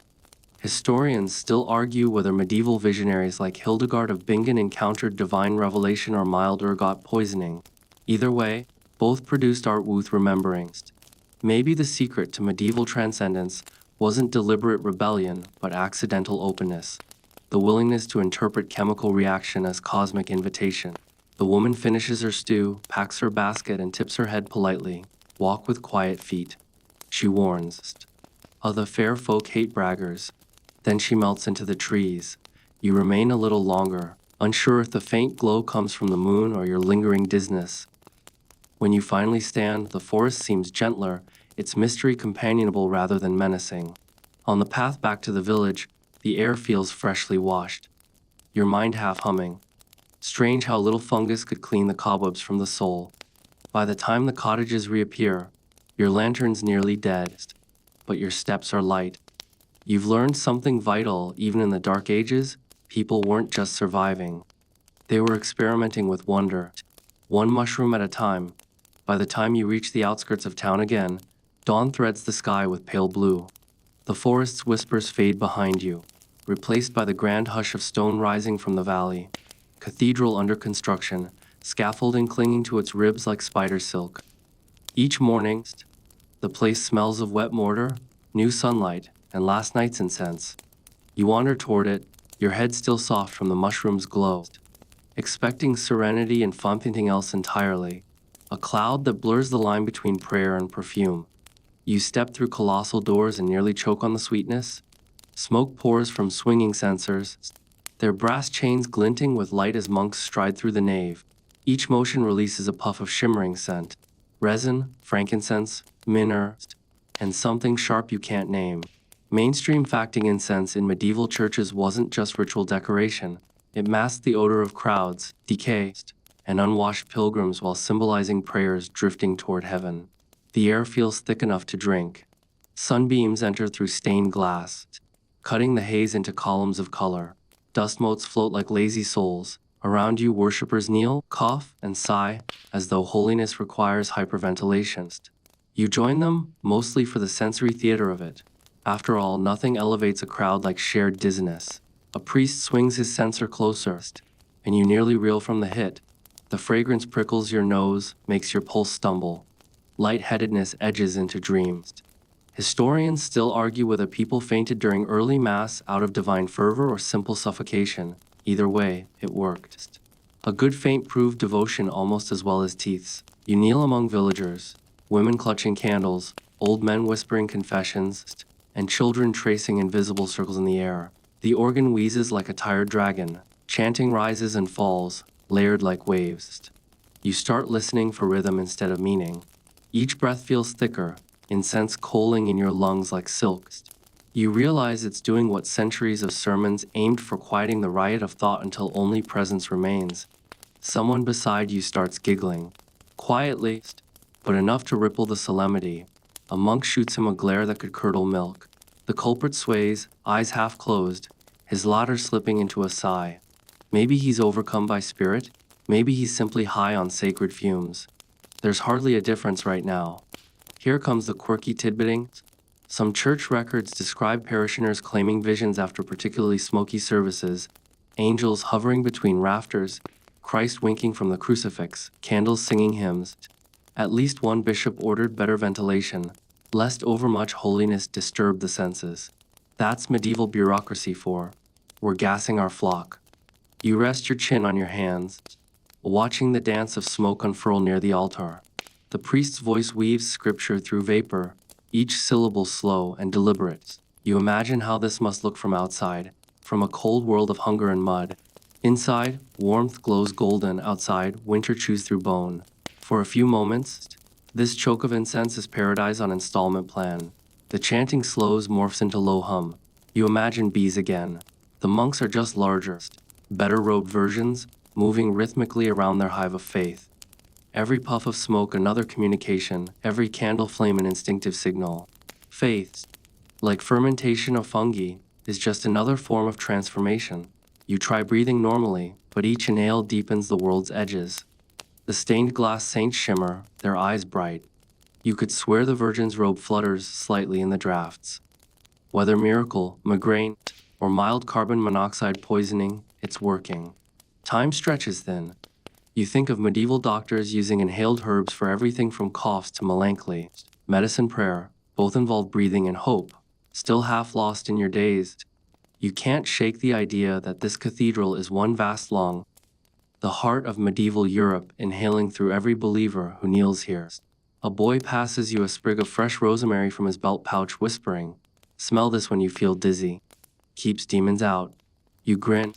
Historians still argue whether medieval visionaries like Hildegard of Bingen encountered divine revelation or mild ergot poisoning. Either way, both produced art worth remembering. Maybe the secret to medieval transcendence wasn't deliberate rebellion, but accidental openness. The willingness to interpret chemical reaction as cosmic invitation. The woman finishes her stew, packs her basket, and tips her head politely. Walk with quiet feet. She warns. Other fair folk hate braggers. Then she melts into the trees. You remain a little longer, unsure if the faint glow comes from the moon or your lingering dizziness. When you finally stand, the forest seems gentler, its mystery companionable rather than menacing. On the path back to the village, the air feels freshly washed. Your mind half humming. Strange how little fungus could clean the cobwebs from the soul. By the time the cottages reappear, your lantern's nearly dead, but your steps are light. You've learned something vital. Even in the dark ages, people weren't just surviving. They were experimenting with wonder, one mushroom at a time. By the time you reach the outskirts of town again, dawn threads the sky with pale blue. The forest's whispers fade behind you, replaced by the grand hush of stone rising from the valley. Cathedral under construction, scaffolding clinging to its ribs like spider silk. Each morning, the place smells of wet mortar, new sunlight, and last night's incense. You wander toward it, your head still soft from the mushroom's glow, expecting serenity and something else entirely, a cloud that blurs the line between prayer and perfume. You step through colossal doors and nearly choke on the sweetness. Smoke pours from swinging censers, their brass chains glinting with light as monks stride through the nave. Each motion releases a puff of shimmering scent, resin, frankincense, myrrh, and something sharp you can't name. Mainstream facting incense in medieval churches wasn't just ritual decoration. It masked the odor of crowds, decay, and unwashed pilgrims while symbolizing prayers drifting toward heaven. The air feels thick enough to drink. Sunbeams enter through stained glass, cutting the haze into columns of color. Dust motes float like lazy souls. Around you, worshippers kneel, cough, and sigh, as though holiness requires hyperventilation. You join them, mostly for the sensory theater of it. After all, nothing elevates a crowd like shared dizziness. A priest swings his censer closer, and you nearly reel from the hit. The fragrance prickles your nose, makes your pulse stumble. Lightheadedness edges into dreams. Historians still argue whether people fainted during early Mass out of divine fervor or simple suffocation. Either way, it worked. A good feint proved devotion almost as well as teeths. You kneel among villagers, women clutching candles, old men whispering confessions, and children tracing invisible circles in the air. The organ wheezes like a tired dragon. Chanting rises and falls, layered like waves. You start listening for rhythm instead of meaning. Each breath feels thicker, incense coaling in your lungs like silk. You realize it's doing what centuries of sermons aimed for, quieting the riot of thought until only presence remains. Someone beside you starts giggling. Quietly, but enough to ripple the solemnity. A monk shoots him a glare that could curdle milk. The culprit sways, eyes half closed, his laughter slipping into a sigh. Maybe he's overcome by spirit, maybe he's simply high on sacred fumes. There's hardly a difference right now. Here comes the quirky tidbitting. Some church records describe parishioners claiming visions after particularly smoky services, angels hovering between rafters, Christ winking from the crucifix, candles singing hymns. At least one bishop ordered better ventilation, lest overmuch holiness disturb the senses. That's medieval bureaucracy for, we're gassing our flock. You rest your chin on your hands, watching the dance of smoke unfurl near the altar. The priest's voice weaves scripture through vapor, each syllable slow and deliberate. You imagine how this must look from outside, from a cold world of hunger and mud. Inside, warmth glows golden. Outside, winter chews through bone. For a few moments, this choke of incense is paradise on installment plan. The chanting slows, morphs into low hum. You imagine bees again. The monks are just larger, better robed versions, moving rhythmically around their hive of faith. Every puff of smoke another communication, every candle flame an instinctive signal. Faith, like fermentation of fungi, is just another form of transformation. You try breathing normally, but each inhale deepens the world's edges. The stained glass saints shimmer, their eyes bright. You could swear the Virgin's robe flutters slightly in the drafts. Whether miracle, migraine, or mild carbon monoxide poisoning, it's working. Time stretches then. You think of medieval doctors using inhaled herbs for everything from coughs to melancholy. Medicine, prayer, both involve breathing and hope. Still half lost in your daze, you can't shake the idea that this cathedral is one vast lung, the heart of medieval Europe, inhaling through every believer who kneels here. A boy passes you a sprig of fresh rosemary from his belt pouch, whispering, "Smell this when you feel dizzy. Keeps demons out." You grin,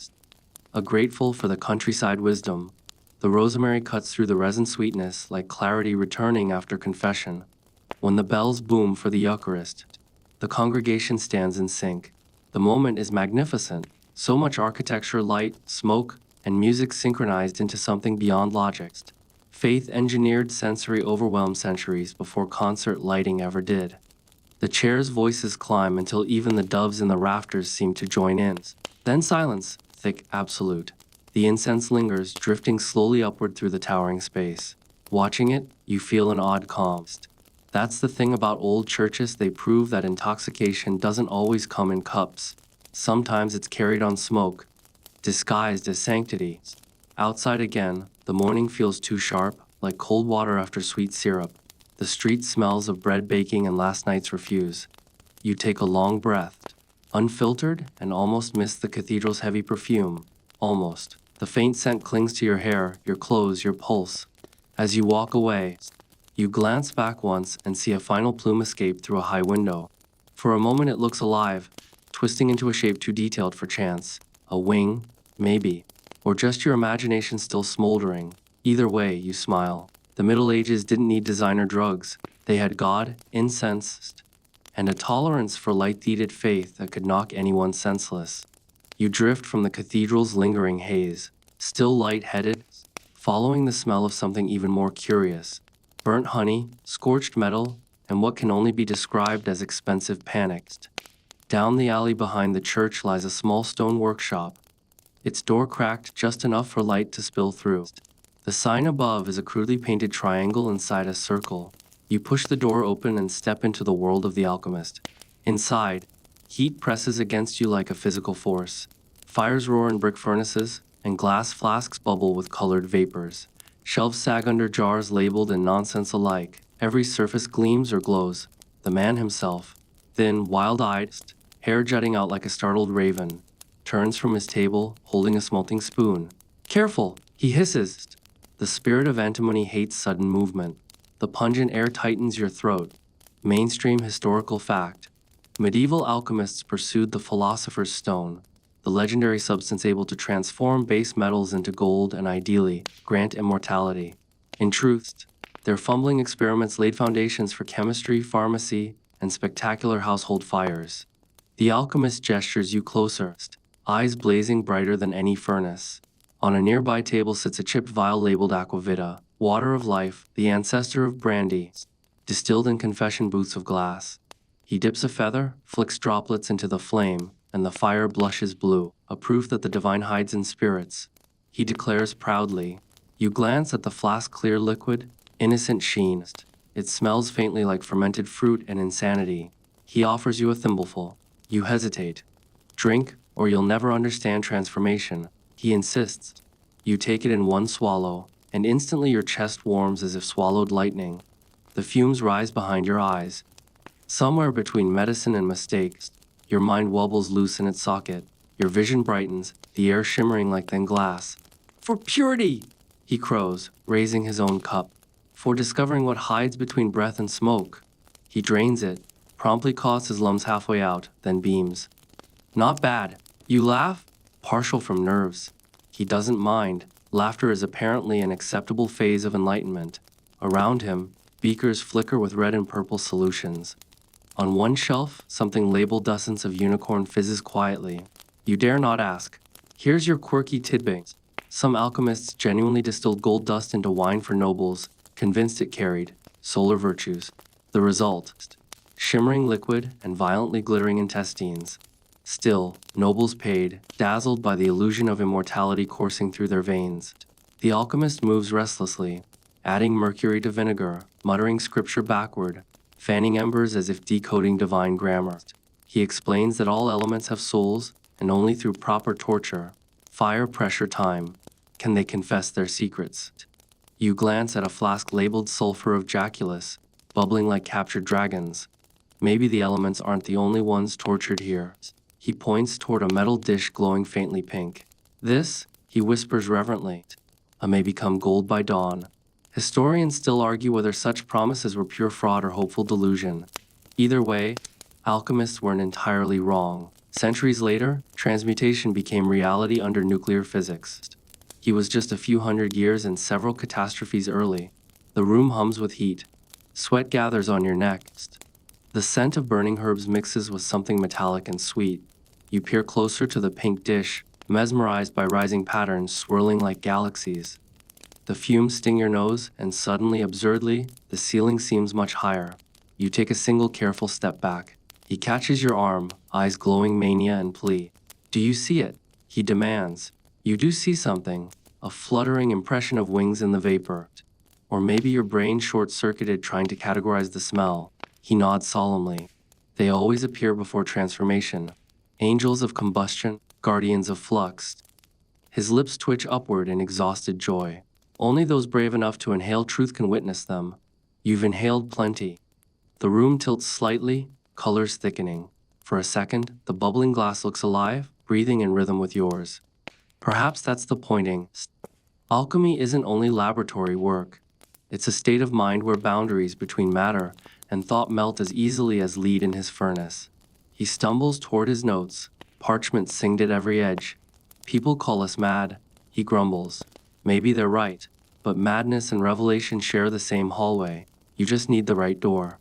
grateful for the countryside wisdom. The rosemary cuts through the resin sweetness like clarity returning after confession. When the bells boom for the Eucharist, the congregation stands in sync. The moment is magnificent. So much architecture, light, smoke, and music synchronized into something beyond logic. Faith engineered sensory overwhelm centuries before concert lighting ever did. The chair's voices climb until even the doves in the rafters seem to join in. Then silence, thick, absolute. The incense lingers, drifting slowly upward through the towering space. Watching it, you feel an odd calm. That's the thing about old churches, they prove that intoxication doesn't always come in cups. Sometimes it's carried on smoke, disguised as sanctity. Outside again, the morning feels too sharp, like cold water after sweet syrup. The street smells of bread baking and last night's refuse. You take a long breath, unfiltered, and almost miss the cathedral's heavy perfume. Almost. The faint scent clings to your hair, your clothes, your pulse. As you walk away, you glance back once and see a final plume escape through a high window. For a moment it looks alive, twisting into a shape too detailed for chance. A wing, maybe. Or just your imagination still smoldering. Either way, you smile. The Middle Ages didn't need designer drugs. They had God, incense, and a tolerance for light-heated faith that could knock anyone senseless. You drift from the cathedral's lingering haze, still light-headed, following the smell of something even more curious. Burnt honey, scorched metal, and what can only be described as expensive panics. Down the alley behind the church lies a small stone workshop, its door cracked just enough for light to spill through. The sign above is a crudely painted triangle inside a circle. You push the door open and step into the world of the alchemist. Inside, heat presses against you like a physical force. Fires roar in brick furnaces, and glass flasks bubble with colored vapors. Shelves sag under jars labeled and nonsense alike. Every surface gleams or glows. The man himself, thin, wild-eyed, hair jutting out like a startled raven, turns from his table, holding a smelting spoon. "Careful!" he hisses. The spirit of antimony hates sudden movement. The pungent air tightens your throat. Mainstream historical fact. Medieval alchemists pursued the philosopher's stone, the legendary substance able to transform base metals into gold and ideally grant immortality. In truth, their fumbling experiments laid foundations for chemistry, pharmacy, and spectacular household fires. The alchemist gestures you closer, eyes blazing brighter than any furnace. On a nearby table sits a chipped vial labeled aquavita, water of life, the ancestor of brandy, distilled in confession booths of glass. He dips a feather, flicks droplets into the flame, and the fire blushes blue, a proof that the divine hides in spirits. He declares proudly. You glance at the flask-clear liquid, innocent sheen. It smells faintly like fermented fruit and insanity. He offers you a thimbleful. You hesitate. Drink, or you'll never understand transformation. He insists. You take it in one swallow, and instantly your chest warms as if swallowed lightning. The fumes rise behind your eyes. Somewhere between medicine and mistakes, your mind wobbles loose in its socket. Your vision brightens, the air shimmering like thin glass. "For purity!" he crows, raising his own cup. For discovering what hides between breath and smoke. He drains it, promptly coughs his lungs halfway out, then beams. "Not bad." You laugh, partial from nerves. He doesn't mind. Laughter is apparently an acceptable phase of enlightenment. Around him, beakers flicker with red and purple solutions. On one shelf, something labeled Essence of Unicorn fizzes quietly. You dare not ask. Here's your quirky tidbit. Some alchemists genuinely distilled gold dust into wine for nobles, convinced it carried solar virtues. The result: shimmering liquid and violently glittering intestines. Still, nobles paid, dazzled by the illusion of immortality coursing through their veins. The alchemist moves restlessly, adding mercury to vinegar, muttering scripture backward, fanning embers as if decoding divine grammar. He explains that all elements have souls, and only through proper torture, fire, pressure, time, can they confess their secrets. You glance at a flask labeled sulfur of Jaculus, bubbling like captured dragons. Maybe the elements aren't the only ones tortured here. He points toward a metal dish glowing faintly pink. This, he whispers reverently, may become gold by dawn. Historians still argue whether such promises were pure fraud or hopeful delusion. Either way, alchemists weren't entirely wrong. Centuries later, transmutation became reality under nuclear physics. He was just a few hundred years and several catastrophes early. The room hums with heat. Sweat gathers on your neck. The scent of burning herbs mixes with something metallic and sweet. You peer closer to the pink dish, mesmerized by rising patterns swirling like galaxies. The fumes sting your nose, and suddenly, absurdly, the ceiling seems much higher. You take a single careful step back. He catches your arm, eyes glowing mania and plea. "Do you see it?" he demands. You do see something, a fluttering impression of wings in the vapor. Or maybe your brain short-circuited trying to categorize the smell. He nods solemnly. They always appear before transformation. Angels of combustion, guardians of flux. His lips twitch upward in exhausted joy. Only those brave enough to inhale truth can witness them. You've inhaled plenty. The room tilts slightly, colors thickening. For a second, the bubbling glass looks alive, breathing in rhythm with yours. Perhaps that's the pointing. Alchemy isn't only laboratory work. It's a state of mind where boundaries between matter and thought melt as easily as lead in his furnace. He stumbles toward his notes, parchment singed at every edge. "People call us mad," he grumbles. Maybe they're right, but madness and revelation share the same hallway. You just need the right door.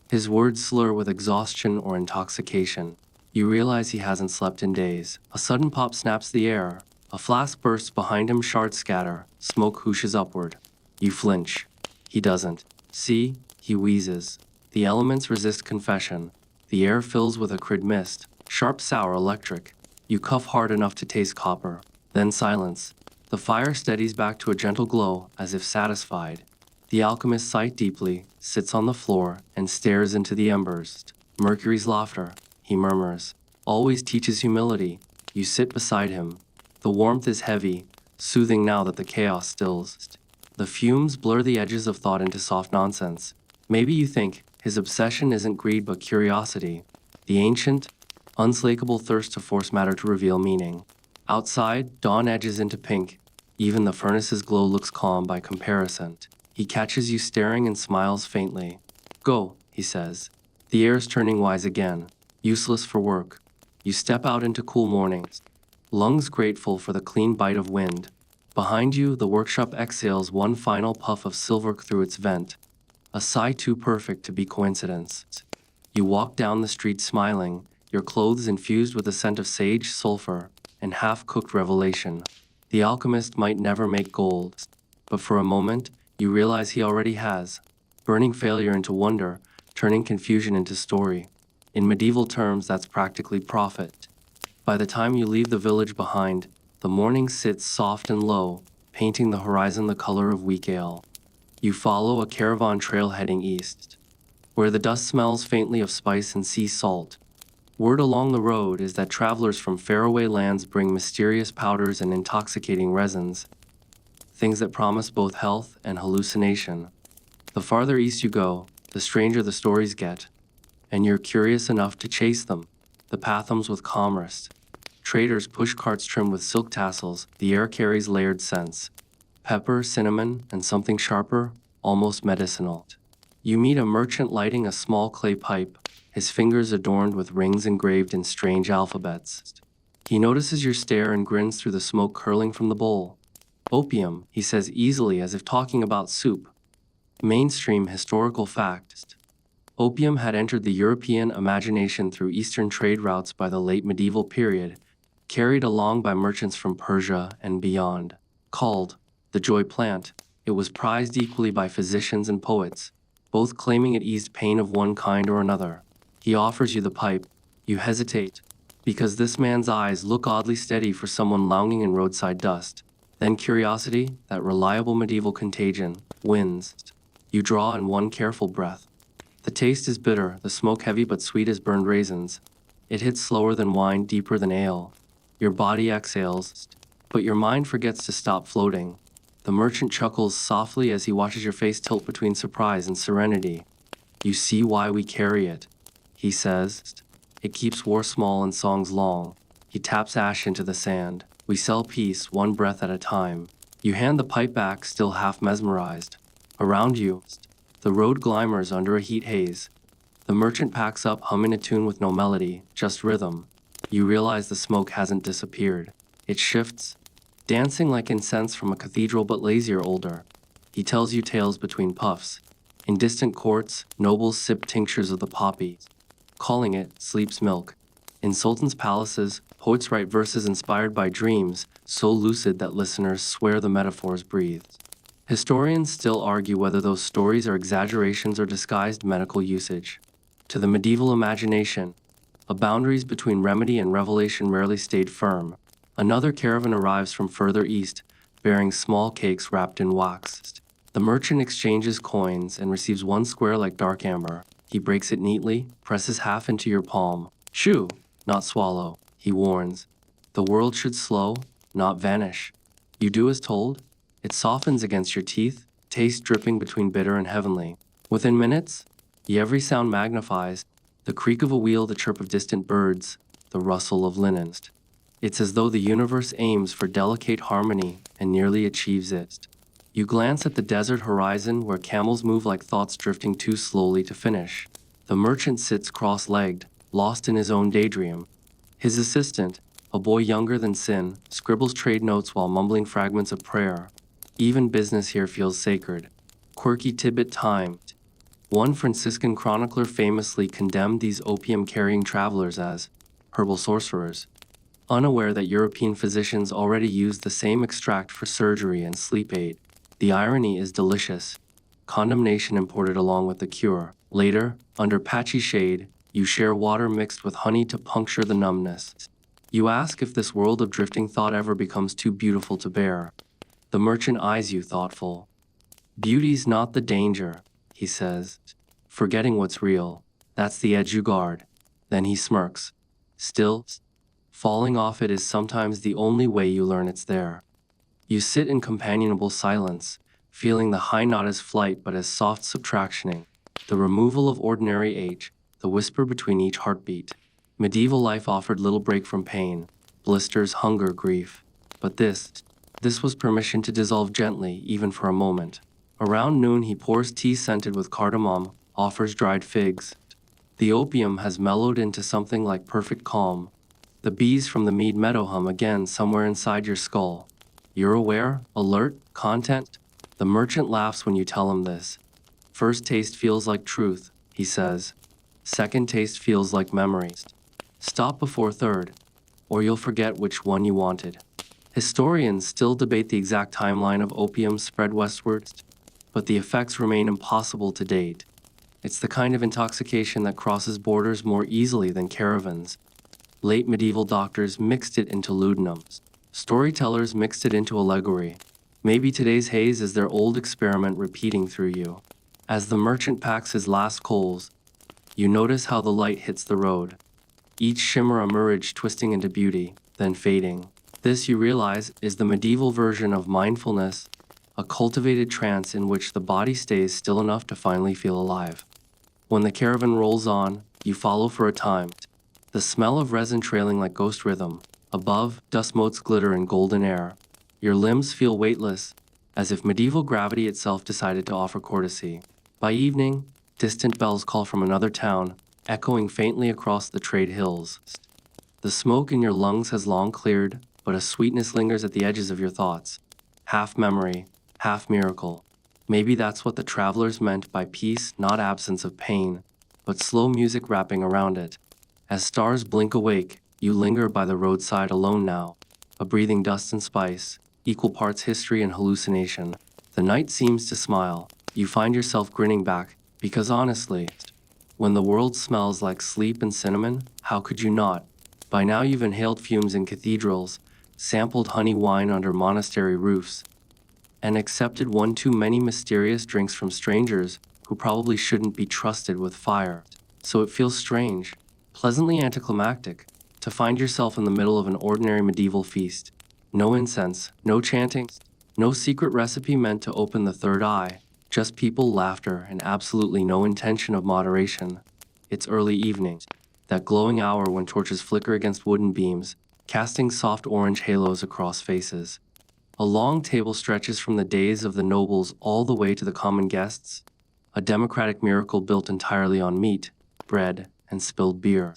His words slur with exhaustion or intoxication. You realize he hasn't slept in days. A sudden pop snaps the air. A flask bursts behind him, shards scatter. Smoke whooshes upward. You flinch. He doesn't. "See," he wheezes. The elements resist confession. The air fills with acrid mist, sharp, sour, electric. You cuff hard enough to taste copper. Then silence. The fire steadies back to a gentle glow, as if satisfied. The alchemist sighs deeply, sits on the floor, and stares into the embers. Mercury's laughter, he murmurs, always teaches humility. You sit beside him. The warmth is heavy, soothing now that the chaos stills. The fumes blur the edges of thought into soft nonsense. Maybe you think his obsession isn't greed but curiosity, the ancient, unslakable thirst to force matter to reveal meaning. Outside, dawn edges into pink. Even the furnace's glow looks calm by comparison. He catches you staring and smiles faintly. Go, he says. The air is turning wise again, useless for work. You step out into cool mornings, lungs grateful for the clean bite of wind. Behind you, the workshop exhales one final puff of silver through its vent, a sigh too perfect to be coincidence. You walk down the street smiling, your clothes infused with a scent of sage, sulfur, and half-cooked revelation. The alchemist might never make gold, but for a moment, you realize he already has, burning failure into wonder, turning confusion into story. In medieval terms, that's practically profit. By the time you leave the village behind, the morning sits soft and low, painting the horizon the color of weak ale. You follow a caravan trail heading east, where the dust smells faintly of spice and sea salt. Word along the road is that travelers from faraway lands bring mysterious powders and intoxicating resins, things that promise both health and hallucination. The farther east you go, the stranger the stories get, and you're curious enough to chase them. The path hums with commerce. Traders push carts trimmed with silk tassels. The air carries layered scents. Pepper, cinnamon, and something sharper, almost medicinal. You meet a merchant lighting a small clay pipe, his fingers adorned with rings engraved in strange alphabets. He notices your stare and grins through the smoke curling from the bowl. Opium, he says easily as if talking about soup. Mainstream historical fact. Opium had entered the European imagination through Eastern trade routes by the late medieval period, carried along by merchants from Persia and beyond. Called the joy plant, it was prized equally by physicians and poets, both claiming it eased pain of one kind or another. He offers you the pipe. You hesitate, because this man's eyes look oddly steady for someone lounging in roadside dust. Then curiosity, that reliable medieval contagion, wins. You draw in one careful breath. The taste is bitter, the smoke heavy but sweet as burned raisins. It hits slower than wine, deeper than ale. Your body exhales, but your mind forgets to stop floating. The merchant chuckles softly as he watches your face tilt between surprise and serenity. You see why we carry it, he says. It keeps war small and songs long. He taps ash into the sand. We sell peace, one breath at a time. You hand the pipe back, still half mesmerized. Around you, the road glimmers under a heat haze. The merchant packs up, humming a tune with no melody, just rhythm. You realize the smoke hasn't disappeared. It shifts, dancing like incense from a cathedral but lazier older. He tells you tales between puffs. In distant courts, nobles sip tinctures of the poppy, calling it sleep's milk. In sultans' palaces, poets write verses inspired by dreams, so lucid that listeners swear the metaphors breathe. Historians still argue whether those stories are exaggerations or disguised medical usage. To the medieval imagination, the boundaries between remedy and revelation rarely stayed firm. Another caravan arrives from further east, bearing small cakes wrapped in wax. The merchant exchanges coins and receives one square like dark amber. He breaks it neatly, presses half into your palm. Chew, not swallow, he warns. The world should slow, not vanish. You do as told. It softens against your teeth, taste dripping between bitter and heavenly. Within minutes, every sound magnifies, the creak of a wheel, the chirp of distant birds, the rustle of linens. It's as though the universe aims for delicate harmony and nearly achieves it. You glance at the desert horizon where camels move like thoughts drifting too slowly to finish. The merchant sits cross-legged, lost in his own daydream. His assistant, a boy younger than Sin, scribbles trade notes while mumbling fragments of prayer. Even business here feels sacred. Quirky tidbit time. One Franciscan chronicler famously condemned these opium-carrying travelers as herbal sorcerers, unaware that European physicians already used the same extract for surgery and sleep aid. The irony is delicious. Condemnation imported along with the cure. Later, under patchy shade, you share water mixed with honey to puncture the numbness. You ask if this world of drifting thought ever becomes too beautiful to bear. The merchant eyes you thoughtful. Beauty's not the danger, he says. Forgetting what's real, that's the edge you guard. Then he smirks. Still, falling off it is sometimes the only way you learn it's there. You sit in companionable silence, feeling the high not as flight but as soft subtractioning, the removal of ordinary age, the whisper between each heartbeat. Medieval life offered little break from pain, blisters, hunger, grief. But this was permission to dissolve gently, even for a moment. Around noon he pours tea scented with cardamom, offers dried figs. The opium has mellowed into something like perfect calm. The bees from the Mead meadow hum again somewhere inside your skull. You're aware, alert, content. The merchant laughs when you tell him this. First taste feels like truth, he says. Second taste feels like memory. Stop before third, or you'll forget which one you wanted. Historians still debate the exact timeline of opium's spread westward, but the effects remain impossible to date. It's the kind of intoxication that crosses borders more easily than caravans. Late medieval doctors mixed it into laudanums. Storytellers mixed it into allegory. Maybe today's haze is their old experiment repeating through you. As the merchant packs his last coals, you notice how the light hits the road. Each shimmer a mirage twisting into beauty, then fading. This, you realize, is the medieval version of mindfulness, a cultivated trance in which the body stays still enough to finally feel alive. When the caravan rolls on, you follow for a time. The smell of resin trailing like ghost rhythm. Above, dust motes glitter in golden air. Your limbs feel weightless, as if medieval gravity itself decided to offer courtesy. By evening, distant bells call from another town, echoing faintly across the trade hills. The smoke in your lungs has long cleared, but a sweetness lingers at the edges of your thoughts. Half memory, half miracle. Maybe that's what the travelers meant by peace, not absence of pain, but slow music wrapping around it. As stars blink awake, you linger by the roadside alone now, a breathing dust and spice, equal parts history and hallucination. The night seems to smile. You find yourself grinning back, because honestly, when the world smells like sleep and cinnamon, how could you not? By now you've inhaled fumes in cathedrals, sampled honey wine under monastery roofs, and accepted one too many mysterious drinks from strangers who probably shouldn't be trusted with fire. So it feels strange, pleasantly anticlimactic, to find yourself in the middle of an ordinary medieval feast. No incense, no chanting, no secret recipe meant to open the third eye, just people, laughter, and absolutely no intention of moderation. It's early evening, that glowing hour when torches flicker against wooden beams, casting soft orange halos across faces. A long table stretches from the days of the nobles all the way to the common guests, a democratic miracle built entirely on meat, bread, and spilled beer.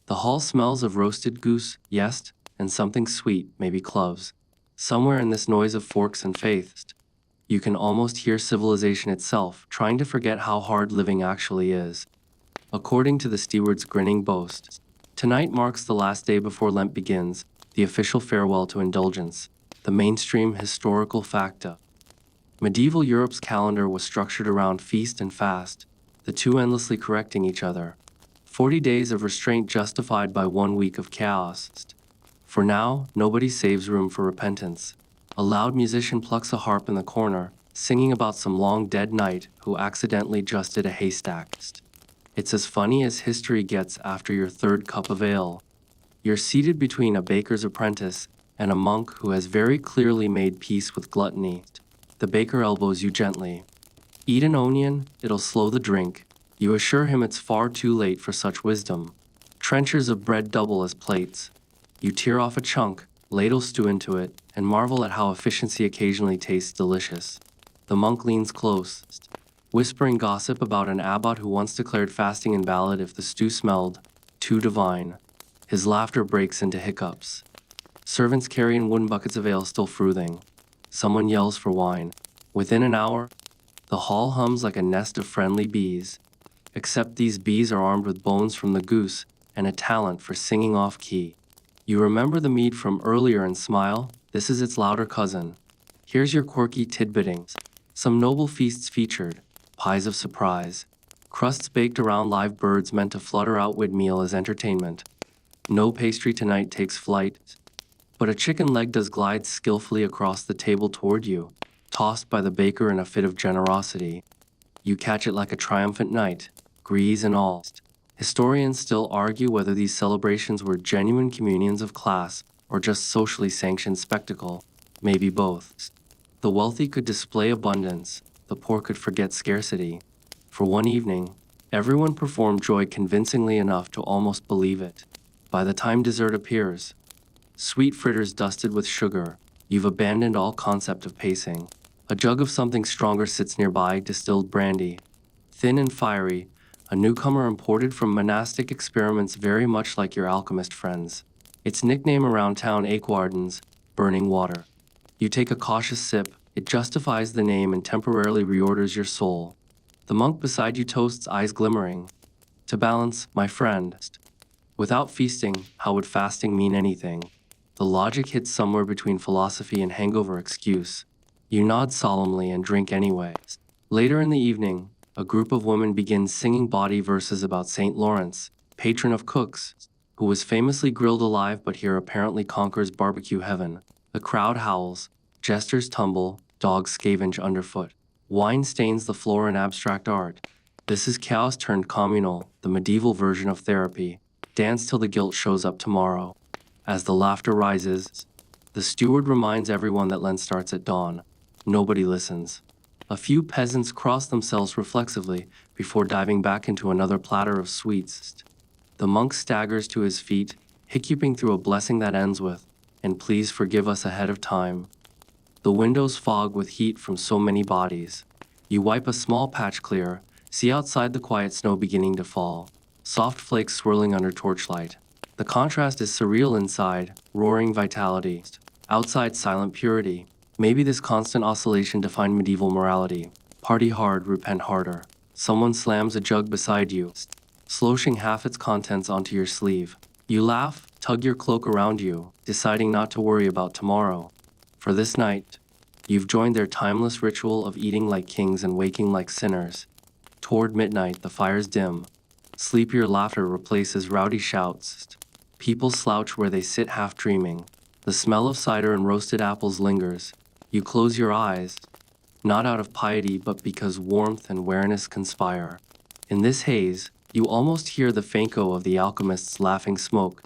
The hall smells of roasted goose, yeast, and something sweet, maybe cloves. Somewhere in this noise of forks and faith, you can almost hear civilization itself trying to forget how hard living actually is. According to the steward's grinning boast, tonight marks the last day before Lent begins, the official farewell to indulgence, the mainstream historical facta. Medieval Europe's calendar was structured around feast and fast, the two endlessly correcting each other. 40 days of restraint justified by 1 week of chaos. For now, nobody saves room for repentance. A loud musician plucks a harp in the corner, singing about some long dead knight who accidentally just did a haystack. It's as funny as history gets after your third cup of ale. You're seated between a baker's apprentice and a monk who has very clearly made peace with gluttony. The baker elbows you gently. Eat an onion, it'll slow the drink. You assure him it's far too late for such wisdom. Trenchers of bread double as plates. You tear off a chunk, ladle stew into it, and marvel at how efficiency occasionally tastes delicious. The monk leans close, whispering gossip about an abbot who once declared fasting invalid if the stew smelled too divine. His laughter breaks into hiccups. Servants carry in wooden buckets of ale still frothing. Someone yells for wine. Within an hour, the hall hums like a nest of friendly bees. Except these bees are armed with bones from the goose and a talent for singing off-key. You remember the mead from earlier and smile? This is its louder cousin. Here's your quirky tidbitting. Some noble feasts featured. Pies of surprise. Crusts baked around live birds meant to flutter out mid-meal as entertainment. No pastry tonight takes flight, but a chicken leg does glide skillfully across the table toward you. tossed by the baker in a fit of generosity. You catch it like a triumphant knight, grease and all. Historians still argue whether these celebrations were genuine communions of class or just socially sanctioned spectacle. Maybe both. The wealthy could display abundance, the poor could forget scarcity. For one evening, everyone performed joy convincingly enough to almost believe it. By the time dessert appears, sweet fritters dusted with sugar, you've abandoned all concept of pacing. A jug of something stronger sits nearby, distilled brandy. Thin and fiery, a newcomer imported from monastic experiments very much like your alchemist friends. Its nickname around town Aquardens, burning water. You take a cautious sip, it justifies the name and temporarily reorders your soul. The monk beside you toasts, eyes glimmering. To balance, my friend. Without feasting, how would fasting mean anything? The logic hits somewhere between philosophy and hangover excuse. You nod solemnly and drink anyway. Later in the evening, a group of women begins singing bawdy verses about St. Lawrence, patron of cooks, who was famously grilled alive but here apparently conquers barbecue heaven. The crowd howls, jesters tumble, dogs scavenge underfoot. Wine stains the floor in abstract art. This is chaos turned communal, the medieval version of therapy. Dance till the guilt shows up tomorrow. As the laughter rises, the steward reminds everyone that Lent starts at dawn. Nobody listens. A few peasants cross themselves reflexively before diving back into another platter of sweets. The monk staggers to his feet, hiccuping through a blessing that ends with, "And please forgive us ahead of time." The windows fog with heat from so many bodies. You wipe a small patch clear, see outside the quiet snow beginning to fall, soft flakes swirling under torchlight. The contrast is surreal inside, roaring vitality. Outside, silent purity. Maybe this constant oscillation defined medieval morality. Party hard, repent harder. Someone slams a jug beside you, sloshing half its contents onto your sleeve. You laugh, tug your cloak around you, deciding not to worry about tomorrow. For this night, you've joined their timeless ritual of eating like kings and waking like sinners. Toward midnight, the fires dim. Sleepier laughter replaces rowdy shouts. People slouch where they sit half dreaming. The smell of cider and roasted apples lingers. You close your eyes, not out of piety but because warmth and wareness conspire. In this haze, you almost hear the faint echo of the alchemist's laughing smoke,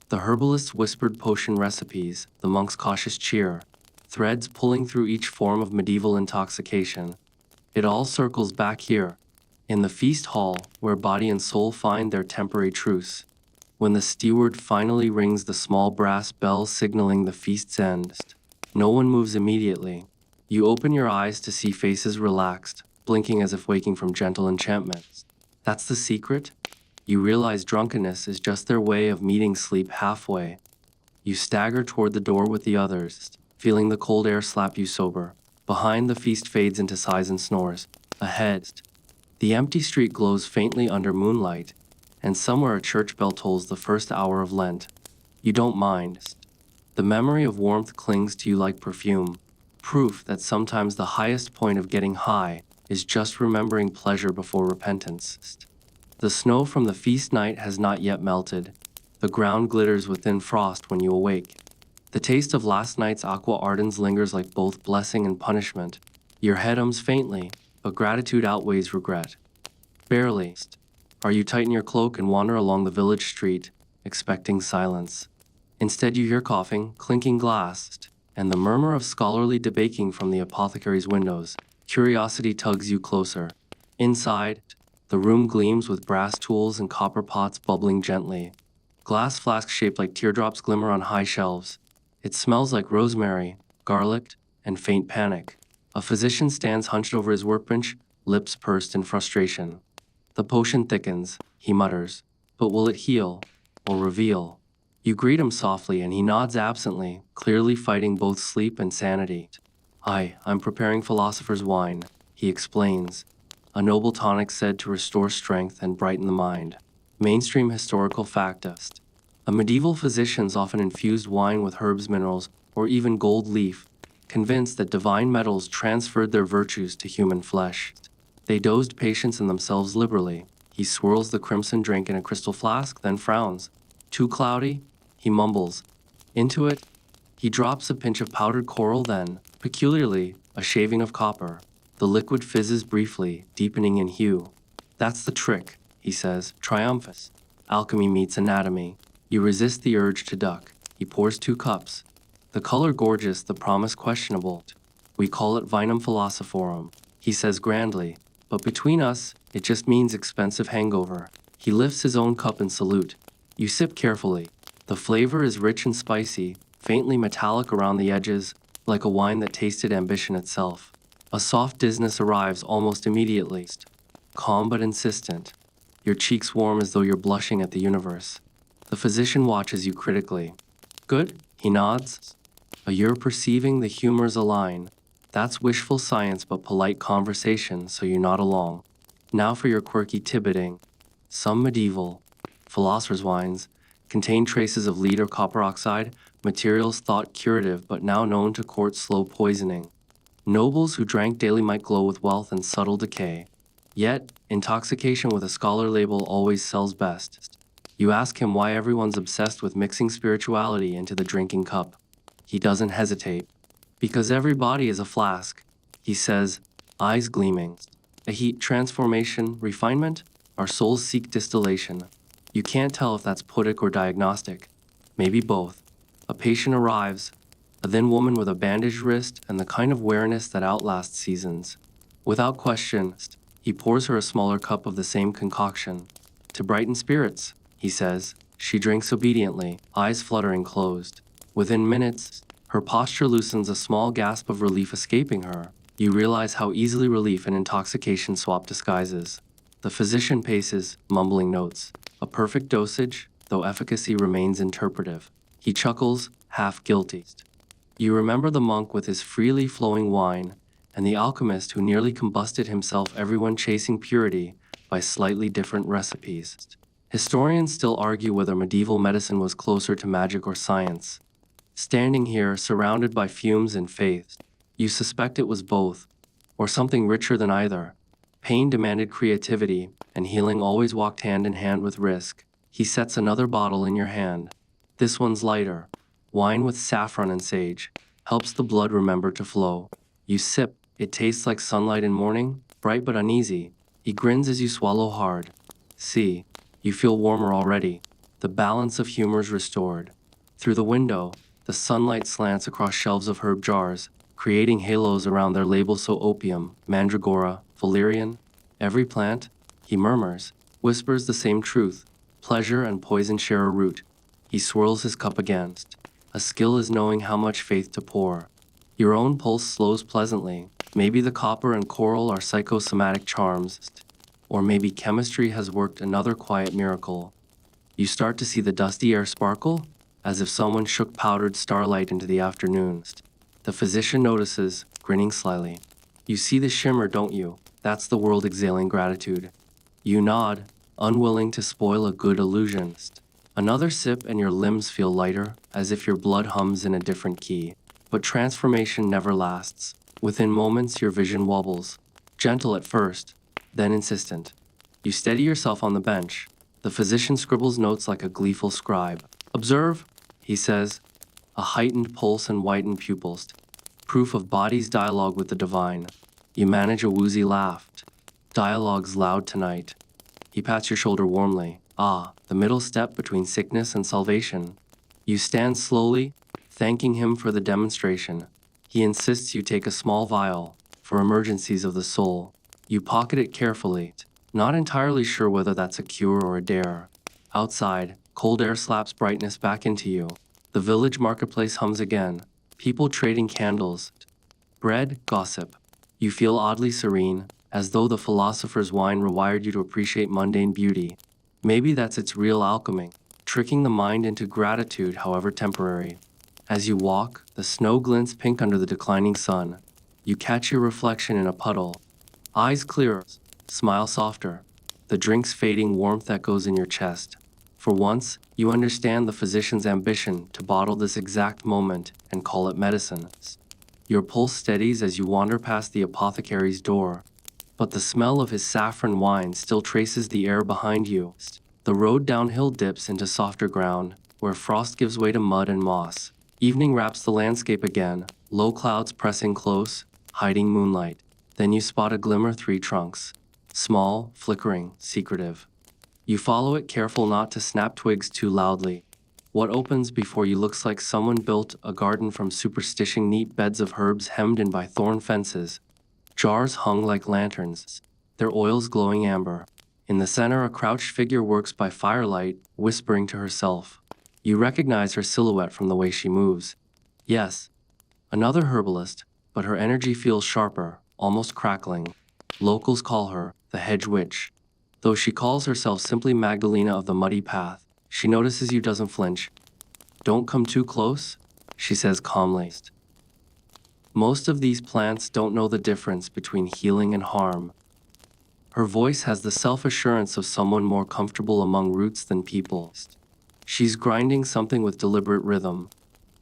the herbalist's whispered potion recipes, the monk's cautious cheer, threads pulling through each form of medieval intoxication. It all circles back here, in the feast hall where body and soul find their temporary truce. When the steward finally rings the small brass bell signaling the feast's end, no one moves immediately. You open your eyes to see faces relaxed, blinking as if waking from gentle enchantment. That's the secret? You realize drunkenness is just their way of meeting sleep halfway. You stagger toward the door with the others, feeling the cold air slap you sober. Behind, the feast fades into sighs and snores. Ahead, the empty street glows faintly under moonlight, and somewhere a church bell tolls the first hour of Lent. You don't mind. The memory of warmth clings to you like perfume, proof that sometimes the highest point of getting high is just remembering pleasure before repentance. The snow from the feast night has not yet melted. The ground glitters with thin frost when you awake. The taste of last night's aqua ardens lingers like both blessing and punishment. Your head hums faintly, but gratitude outweighs regret. Barely. Are you tighten your cloak and wander along the village street, expecting silence. Instead you hear coughing, clinking glass, and the murmur of scholarly debating from the apothecary's windows. Curiosity tugs you closer. Inside, the room gleams with brass tools and copper pots bubbling gently. Glass flasks shaped like teardrops glimmer on high shelves. It smells like rosemary, garlic, and faint panic. A physician stands hunched over his workbench, lips pursed in frustration. The potion thickens, he mutters. But will it heal, or reveal? You greet him softly and he nods absently, clearly fighting both sleep and sanity. I'm preparing philosopher's wine, he explains. A noble tonic said to restore strength and brighten the mind. Mainstream historical factist. A medieval physicians often infused wine with herbs, minerals, or even gold leaf, convinced that divine metals transferred their virtues to human flesh. They dosed patients and themselves liberally. He swirls the crimson drink in a crystal flask, then frowns. Too cloudy? He mumbles. Into it? He drops a pinch of powdered coral, then, peculiarly, a shaving of copper. The liquid fizzes briefly, deepening in hue. That's the trick, he says, triumphant. Alchemy meets anatomy. You resist the urge to duck. He pours 2 cups. The color gorgeous, the promise questionable. We call it vinum philosophorum, he says grandly, but between us, it just means expensive hangover. He lifts his own cup in salute. You sip carefully. The flavor is rich and spicy, faintly metallic around the edges, like a wine that tasted ambition itself. A soft dizziness arrives almost immediately. Calm but insistent. Your cheeks warm as though you're blushing at the universe. The physician watches you critically. Good, he nods. You're perceiving the humors align. That's wishful science but polite conversation, so you nod along. Now for your quirky tidbiting. Some medieval philosophers' wines contain traces of lead or copper oxide, materials thought curative but now known to court slow poisoning. Nobles who drank daily might glow with wealth and subtle decay. Yet, intoxication with a scholar label always sells best. You ask him why everyone's obsessed with mixing spirituality into the drinking cup. He doesn't hesitate. Because every body is a flask, he says, eyes gleaming. A heat, transformation, refinement? Our souls seek distillation. You can't tell if that's poetic or diagnostic. Maybe both. A patient arrives, a thin woman with a bandaged wrist and the kind of weariness that outlasts seasons. Without question, he pours her a smaller cup of the same concoction. To brighten spirits, he says. She drinks obediently, eyes fluttering closed. Within minutes, her posture loosens, a small gasp of relief escaping her. You realize how easily relief and intoxication swap disguises. The physician paces, mumbling notes. A perfect dosage, though efficacy remains interpretive. He chuckles, half guilty. You remember the monk with his freely flowing wine, and the alchemist who nearly combusted himself, everyone chasing purity by slightly different recipes. Historians still argue whether medieval medicine was closer to magic or science. Standing here, surrounded by fumes and faith, you suspect it was both, or something richer than either. Pain demanded creativity, and healing always walked hand in hand with risk. He sets another bottle in your hand. This one's lighter. Wine with saffron and sage. Helps the blood remember to flow. You sip. It tastes like sunlight in morning, bright but uneasy. He grins as you swallow hard. See, you feel warmer already. The balance of humor's restored. Through the window, the sunlight slants across shelves of herb jars, creating halos around their labels so opium, mandragora, valerian. Every plant, he murmurs, whispers the same truth. Pleasure and poison share a root. He swirls his cup again. A skill is knowing how much faith to pour. Your own pulse slows pleasantly. Maybe the copper and coral are psychosomatic charms, or maybe chemistry has worked another quiet miracle. You start to see the dusty air sparkle, as if someone shook powdered starlight into the afternoon. The physician notices, grinning slyly. You see the shimmer, don't you? That's the world exhaling gratitude. You nod, unwilling to spoil a good illusion. Another sip and your limbs feel lighter, as if your blood hums in a different key. But transformation never lasts. Within moments, your vision wobbles. Gentle at first, then insistent. You steady yourself on the bench. The physician scribbles notes like a gleeful scribe. Observe, he says, a heightened pulse and whitened pupils. Proof of body's dialogue with the divine. You manage a woozy laugh. Dialogue's loud tonight. He pats your shoulder warmly. Ah, the middle step between sickness and salvation. You stand slowly, thanking him for the demonstration. He insists you take a small vial, for emergencies of the soul. You pocket it carefully, not entirely sure whether that's a cure or a dare. Outside, cold air slaps brightness back into you. The village marketplace hums again. People trading candles. Bread, gossip. You feel oddly serene, as though the philosopher's wine rewired you to appreciate mundane beauty. Maybe that's its real alchemy, tricking the mind into gratitude, however temporary. As you walk, the snow glints pink under the declining sun. You catch your reflection in a puddle. Eyes clear, smile softer. The drink's fading warmth echoes in your chest. For once, you understand the physician's ambition to bottle this exact moment and call it medicine. Your pulse steadies as you wander past the apothecary's door. But the smell of his saffron wine still traces the air behind you. The road downhill dips into softer ground, where frost gives way to mud and moss. Evening wraps the landscape again, low clouds pressing close. hiding moonlight. Then you spot a glimmer 3 trunks. Small, flickering, secretive. You follow it, careful not to snap twigs too loudly. What opens before you looks like someone built a garden from superstition, neat beds of herbs hemmed in by thorn fences. Jars hung like lanterns, their oils glowing amber. In the center, a crouched figure works by firelight, whispering to herself. You recognize her silhouette from the way she moves. Yes, another herbalist, but her energy feels sharper, almost crackling. Locals call her the Hedge Witch. Though she calls herself simply Magdalena of the Muddy Path, she notices you, doesn't flinch. Don't come too close, she says calmly. Most of these plants don't know the difference between healing and harm. Her voice has the self-assurance of someone more comfortable among roots than people. She's grinding something with deliberate rhythm.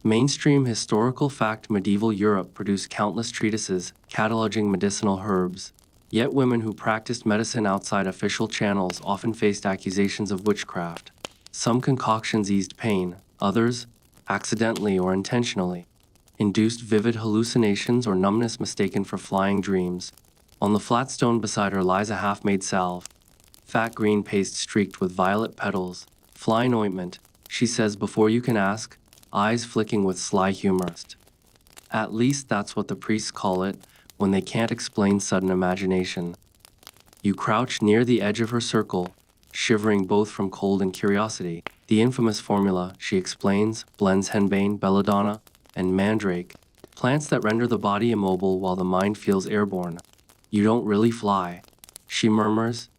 Mainstream historical fact: medieval Europe produced countless treatises cataloging medicinal herbs. Yet women who practiced medicine outside official channels often faced accusations of witchcraft. Some concoctions eased pain, others, accidentally or intentionally, induced vivid hallucinations or numbness mistaken for flying dreams. On the flat stone beside her lies a half-made salve. Fat green paste streaked with violet petals. Flying ointment, she says before you can ask, eyes flicking with sly humor. At least that's what the priests call it when they can't explain sudden imagination. You crouch near the edge of her circle, shivering both from cold and curiosity. The infamous formula, she explains, blends henbane, belladonna, and mandrake, plants that render the body immobile while the mind feels airborne. You don't really fly, she murmurs.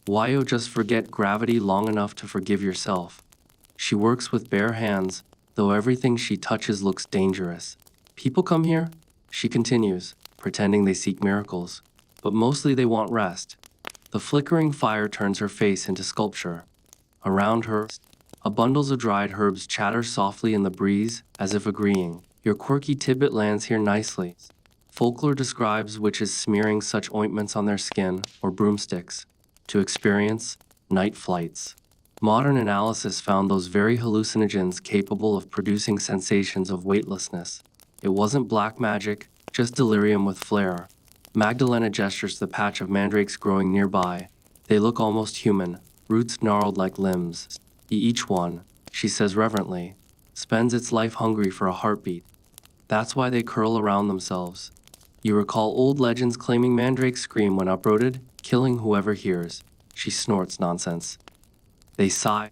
Why just forget gravity long enough to forgive yourself? She works with bare hands, though everything she touches looks dangerous. People come here, she continues, pretending they seek miracles, but mostly they want rest. The flickering fire turns her face into sculpture. Around her, bundles of dried herbs chatter softly in the breeze, as if agreeing, your quirky tidbit lands here nicely. Folklore describes witches smearing such ointments on their skin, or broomsticks, to experience night flights. Modern analysis found those very hallucinogens capable of producing sensations of weightlessness. It wasn't black magic, just delirium with flair. Magdalena gestures to the patch of mandrakes growing nearby. They look almost human, roots gnarled like limbs. Each one, she says reverently, spends its life hungry for a heartbeat. That's why they curl around themselves. You recall old legends claiming mandrakes scream when uprooted, killing whoever hears. She snorts nonsense. They sigh.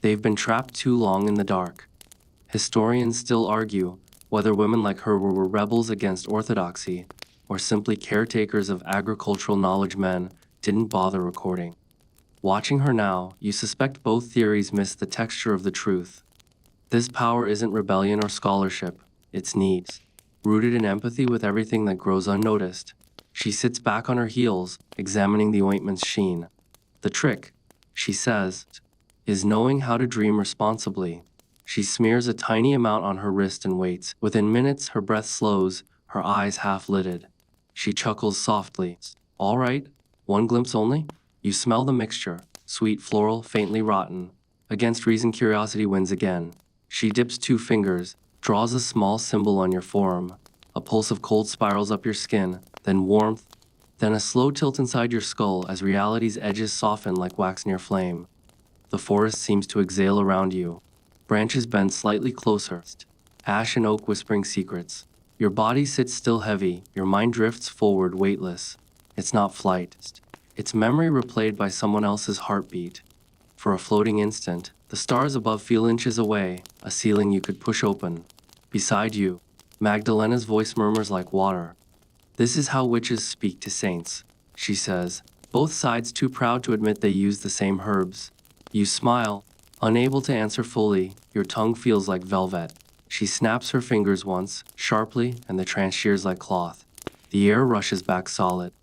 They've been trapped too long in the dark. Historians still argue whether women like her were rebels against orthodoxy or simply caretakers of agricultural knowledge men didn't bother recording. Watching her now, you suspect both theories miss the texture of the truth. This power isn't rebellion or scholarship, it's needs. Rooted in empathy with everything that grows unnoticed. She sits back on her heels, examining the ointment's sheen. The trick, she says, is knowing how to dream responsibly. She smears a tiny amount on her wrist and waits. Within minutes, her breath slows, her eyes half-lidded. She chuckles softly. All right, one glimpse only? You smell the mixture, sweet, floral, faintly rotten. Against reason, curiosity wins again. She dips 2 fingers, draws a small symbol on your forearm. A pulse of cold spirals up your skin, then warmth, then a slow tilt inside your skull as reality's edges soften like wax near flame. The forest seems to exhale around you. Branches bend slightly closer, ash and oak whispering secrets. Your body sits still heavy, your mind drifts forward weightless. It's not flight. It's memory replayed by someone else's heartbeat. For a floating instant, the stars above feel inches away, a ceiling you could push open. Beside you, Magdalena's voice murmurs like water. This is how witches speak to saints, she says, both sides too proud to admit they use the same herbs. You smile, unable to answer fully, your tongue feels like velvet. She snaps her fingers once, sharply, and the trance shears like cloth. The air rushes back solid.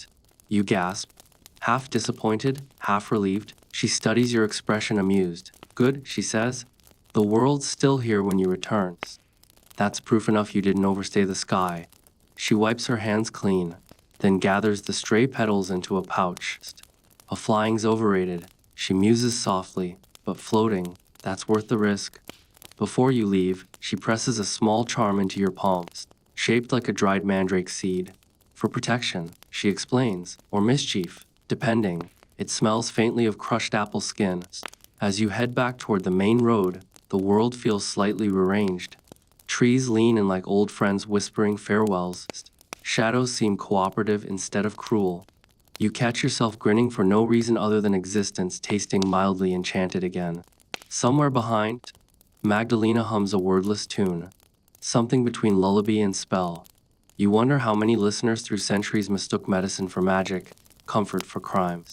You gasp. Half disappointed, half relieved, she studies your expression, amused. Good, she says. The world's still here when you return. That's proof enough you didn't overstay the sky. She wipes her hands clean, then gathers the stray petals into a pouch. A flying's overrated, she muses softly, but floating, that's worth the risk. Before you leave, she presses a small charm into your palms. shaped like a dried mandrake seed. For protection, she explains, or mischief, depending. It smells faintly of crushed apple skin. As you head back toward the main road, the world feels slightly rearranged. Trees lean in like old friends whispering farewells. Shadows seem cooperative instead of cruel. You catch yourself grinning for no reason other than existence tasting mildly enchanted again. Somewhere behind, Magdalena hums a wordless tune, something between lullaby and spell. You wonder how many listeners through centuries mistook medicine for magic, comfort for crime.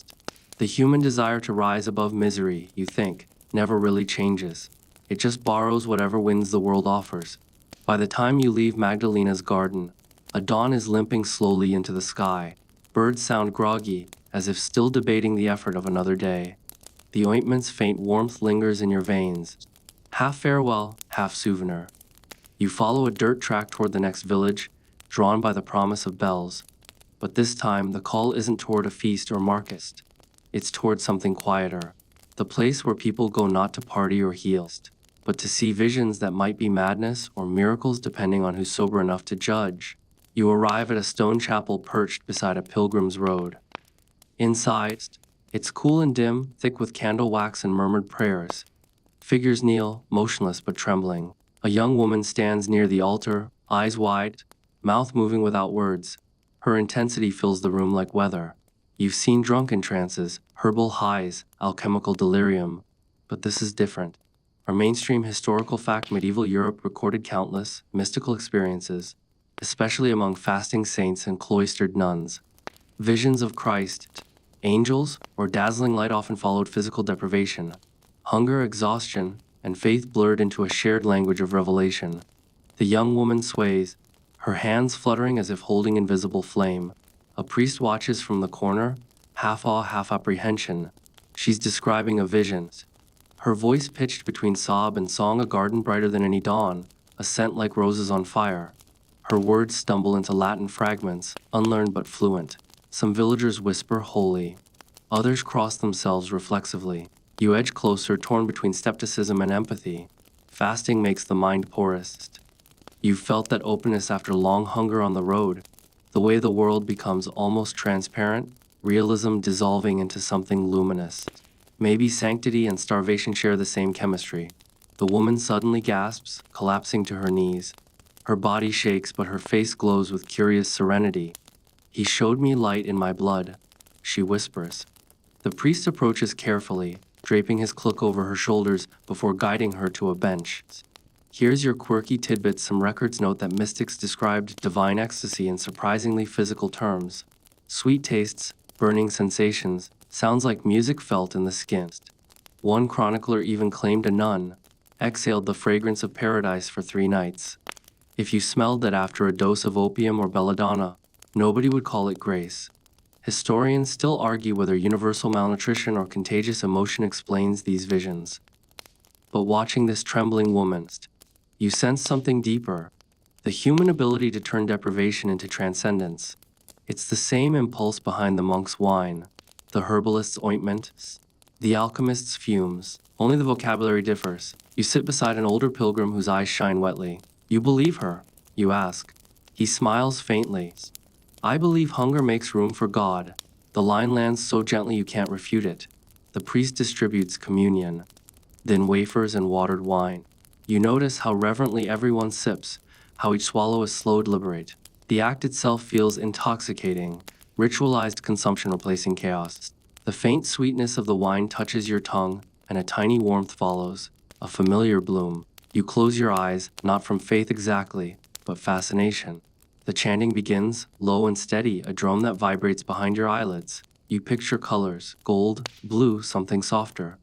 The human desire to rise above misery, you think, never really changes. It just borrows whatever winds the world offers. By the time you leave Magdalena's garden, a dawn is limping slowly into the sky. Birds sound groggy, as if still debating the effort of another day. The ointment's faint warmth lingers in your veins. Half farewell, half souvenir. You follow a dirt track toward the next village, drawn by the promise of bells. But this time, the call isn't toward a feast or market. It's toward something quieter. The place where people go not to party or heal, but to see visions that might be madness or miracles depending on who's sober enough to judge. You arrive at a stone chapel perched beside a pilgrim's road. Inside, it's cool and dim, thick with candle wax and murmured prayers. Figures kneel, motionless but trembling. A young woman stands near the altar, eyes wide, mouth moving without words. Her intensity fills the room like weather. You've seen drunken trances, herbal highs, alchemical delirium. But this is different. Our mainstream historical fact, medieval Europe recorded countless mystical experiences, especially among fasting saints and cloistered nuns. Visions of Christ, angels, or dazzling light often followed physical deprivation. Hunger, exhaustion, and faith blurred into a shared language of revelation. The young woman sways, her hands fluttering as if holding invisible flame. A priest watches from the corner, half awe, half apprehension. She's describing a vision. Her voice pitched between sob and song, a garden brighter than any dawn, a scent like roses on fire. Her words stumble into Latin fragments, unlearned but fluent. Some villagers whisper holy. Others cross themselves reflexively. You edge closer, torn between skepticism and empathy. Fasting makes the mind porous. You felt that openness after long hunger on the road. The way the world becomes almost transparent, realism dissolving into something luminous. Maybe sanctity and starvation share the same chemistry. The woman suddenly gasps, collapsing to her knees. Her body shakes, but her face glows with curious serenity. He showed me light in my blood, she whispers. The priest approaches carefully, draping his cloak over her shoulders before guiding her to a bench. Here's your quirky tidbit. Some records note that mystics described divine ecstasy in surprisingly physical terms. Sweet tastes, burning sensations, sounds like music felt in the skin. One chronicler even claimed a nun exhaled the fragrance of paradise for 3 nights. If you smelled that after a dose of opium or belladonna, nobody would call it grace. Historians still argue whether universal malnutrition or contagious emotion explains these visions. But watching this trembling woman, you sense something deeper, the human ability to turn deprivation into transcendence. It's the same impulse behind the monk's wine, the herbalist's ointment, the alchemist's fumes, only the vocabulary differs. You sit beside an older pilgrim whose eyes shine wetly. You believe her? You ask. He smiles faintly. I believe hunger makes room for God. The line lands so gently you can't refute it. The priest distributes communion, then wafers and watered wine. You notice how reverently everyone sips, how each swallow is slow, deliberate. The act itself feels intoxicating, ritualized consumption replacing chaos. The faint sweetness of the wine touches your tongue, and a tiny warmth follows, a familiar bloom. You close your eyes, not from faith exactly, but fascination. The chanting begins, low and steady, a drone that vibrates behind your eyelids. You picture colors, gold, blue, something softer.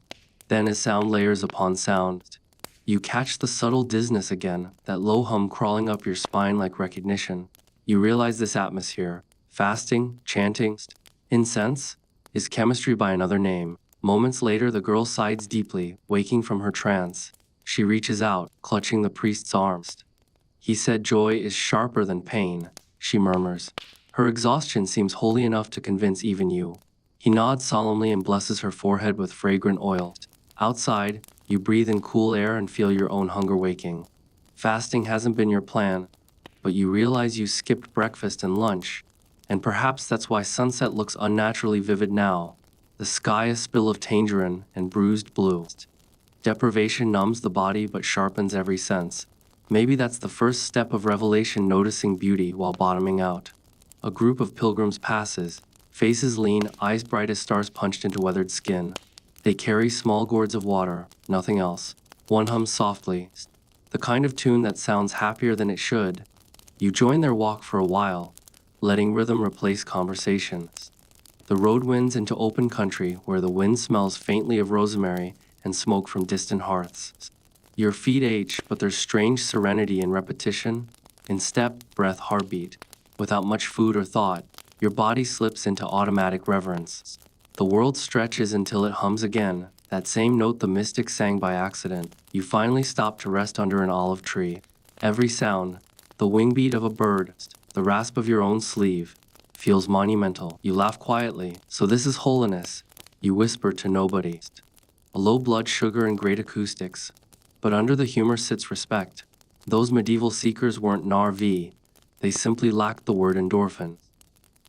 Then as sound layers upon sound, you catch the subtle dizziness again, that low hum crawling up your spine like recognition. You realize this atmosphere, fasting, chanting, incense, is chemistry by another name. Moments later, the girl sighs deeply, waking from her trance. She reaches out, clutching the priest's arms. He said joy is sharper than pain, she murmurs. Her exhaustion seems holy enough to convince even you. He nods solemnly and blesses her forehead with fragrant oil. Outside, you breathe in cool air and feel your own hunger waking. Fasting hasn't been your plan, but but you realize you skipped breakfast and lunch. And perhaps that's why sunset looks unnaturally vivid now. The sky a spill of tangerine and bruised blue. Deprivation numbs the body but sharpens every sense. Maybe that's the first step of revelation, noticing beauty while bottoming out. A group of pilgrims passes, faces lean, eyes bright as stars punched into weathered skin. They carry small gourds of water, nothing else. One hums softly, the kind of tune that sounds happier than it should. You join their walk for a while, letting rhythm replace conversation. The road winds into open country where the wind smells faintly of rosemary and smoke from distant hearths. Your feet ache, but there's strange serenity in repetition, in step, breath, heartbeat. Without much food or thought, your body slips into automatic reverence. The world stretches until it hums again, that same note the mystic sang by accident. You finally stop to rest under an olive tree. Every sound, the wingbeat of a bird, the rasp of your own sleeve, feels monumental. You laugh quietly. So this is holiness, you whisper to nobody. A low blood sugar and great acoustics. But under the humor sits respect. Those medieval seekers weren't Narvi. They simply lacked the word endorphin.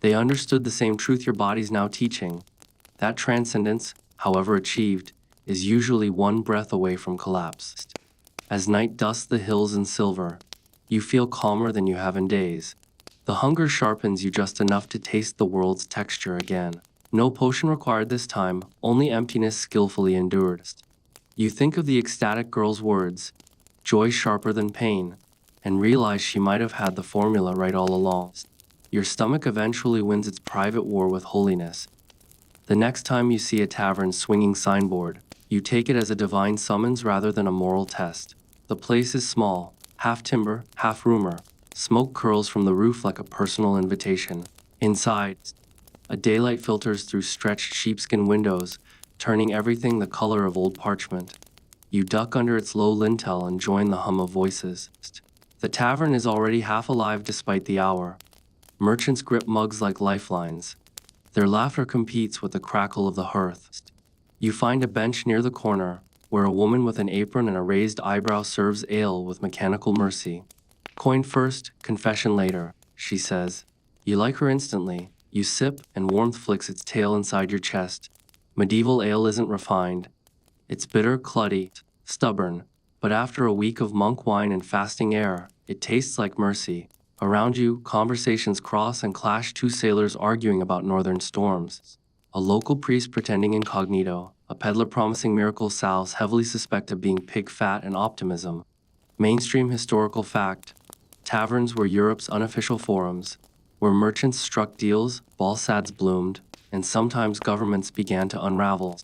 They understood the same truth your body's now teaching. That transcendence, however achieved, is usually one breath away from collapse. As night dusts the hills in silver, you feel calmer than you have in days. The hunger sharpens you just enough to taste the world's texture again. No potion required this time, only emptiness skillfully endured. You think of the ecstatic girl's words, joy sharper than pain, and realize she might have had the formula right all along. Your stomach eventually wins its private war with holiness. The next time you see a tavern swinging signboard, you take it as a divine summons rather than a moral test. The place is small, half timber, half rumor. Smoke curls from the roof like a personal invitation. Inside, a daylight filters through stretched sheepskin windows, turning everything the color of old parchment. You duck under its low lintel and join the hum of voices. The tavern is already half alive despite the hour. Merchants grip mugs like lifelines. Their laughter competes with the crackle of the hearth. You find a bench near the corner, where a woman with an apron and a raised eyebrow serves ale with mechanical mercy. Coin first, confession later, she says. You like her instantly. You sip, and warmth flicks its tail inside your chest. Medieval ale isn't refined. It's bitter, cluddy, stubborn, but after a week of monk wine and fasting air, it tastes like mercy. Around you, conversations cross and clash, two sailors arguing about northern storms. A local priest pretending incognito, a peddler promising miracle salves heavily suspect of being pig fat and optimism. Mainstream historical fact. Taverns were Europe's unofficial forums, where merchants struck deals, balsads bloomed, and sometimes governments began to unravel.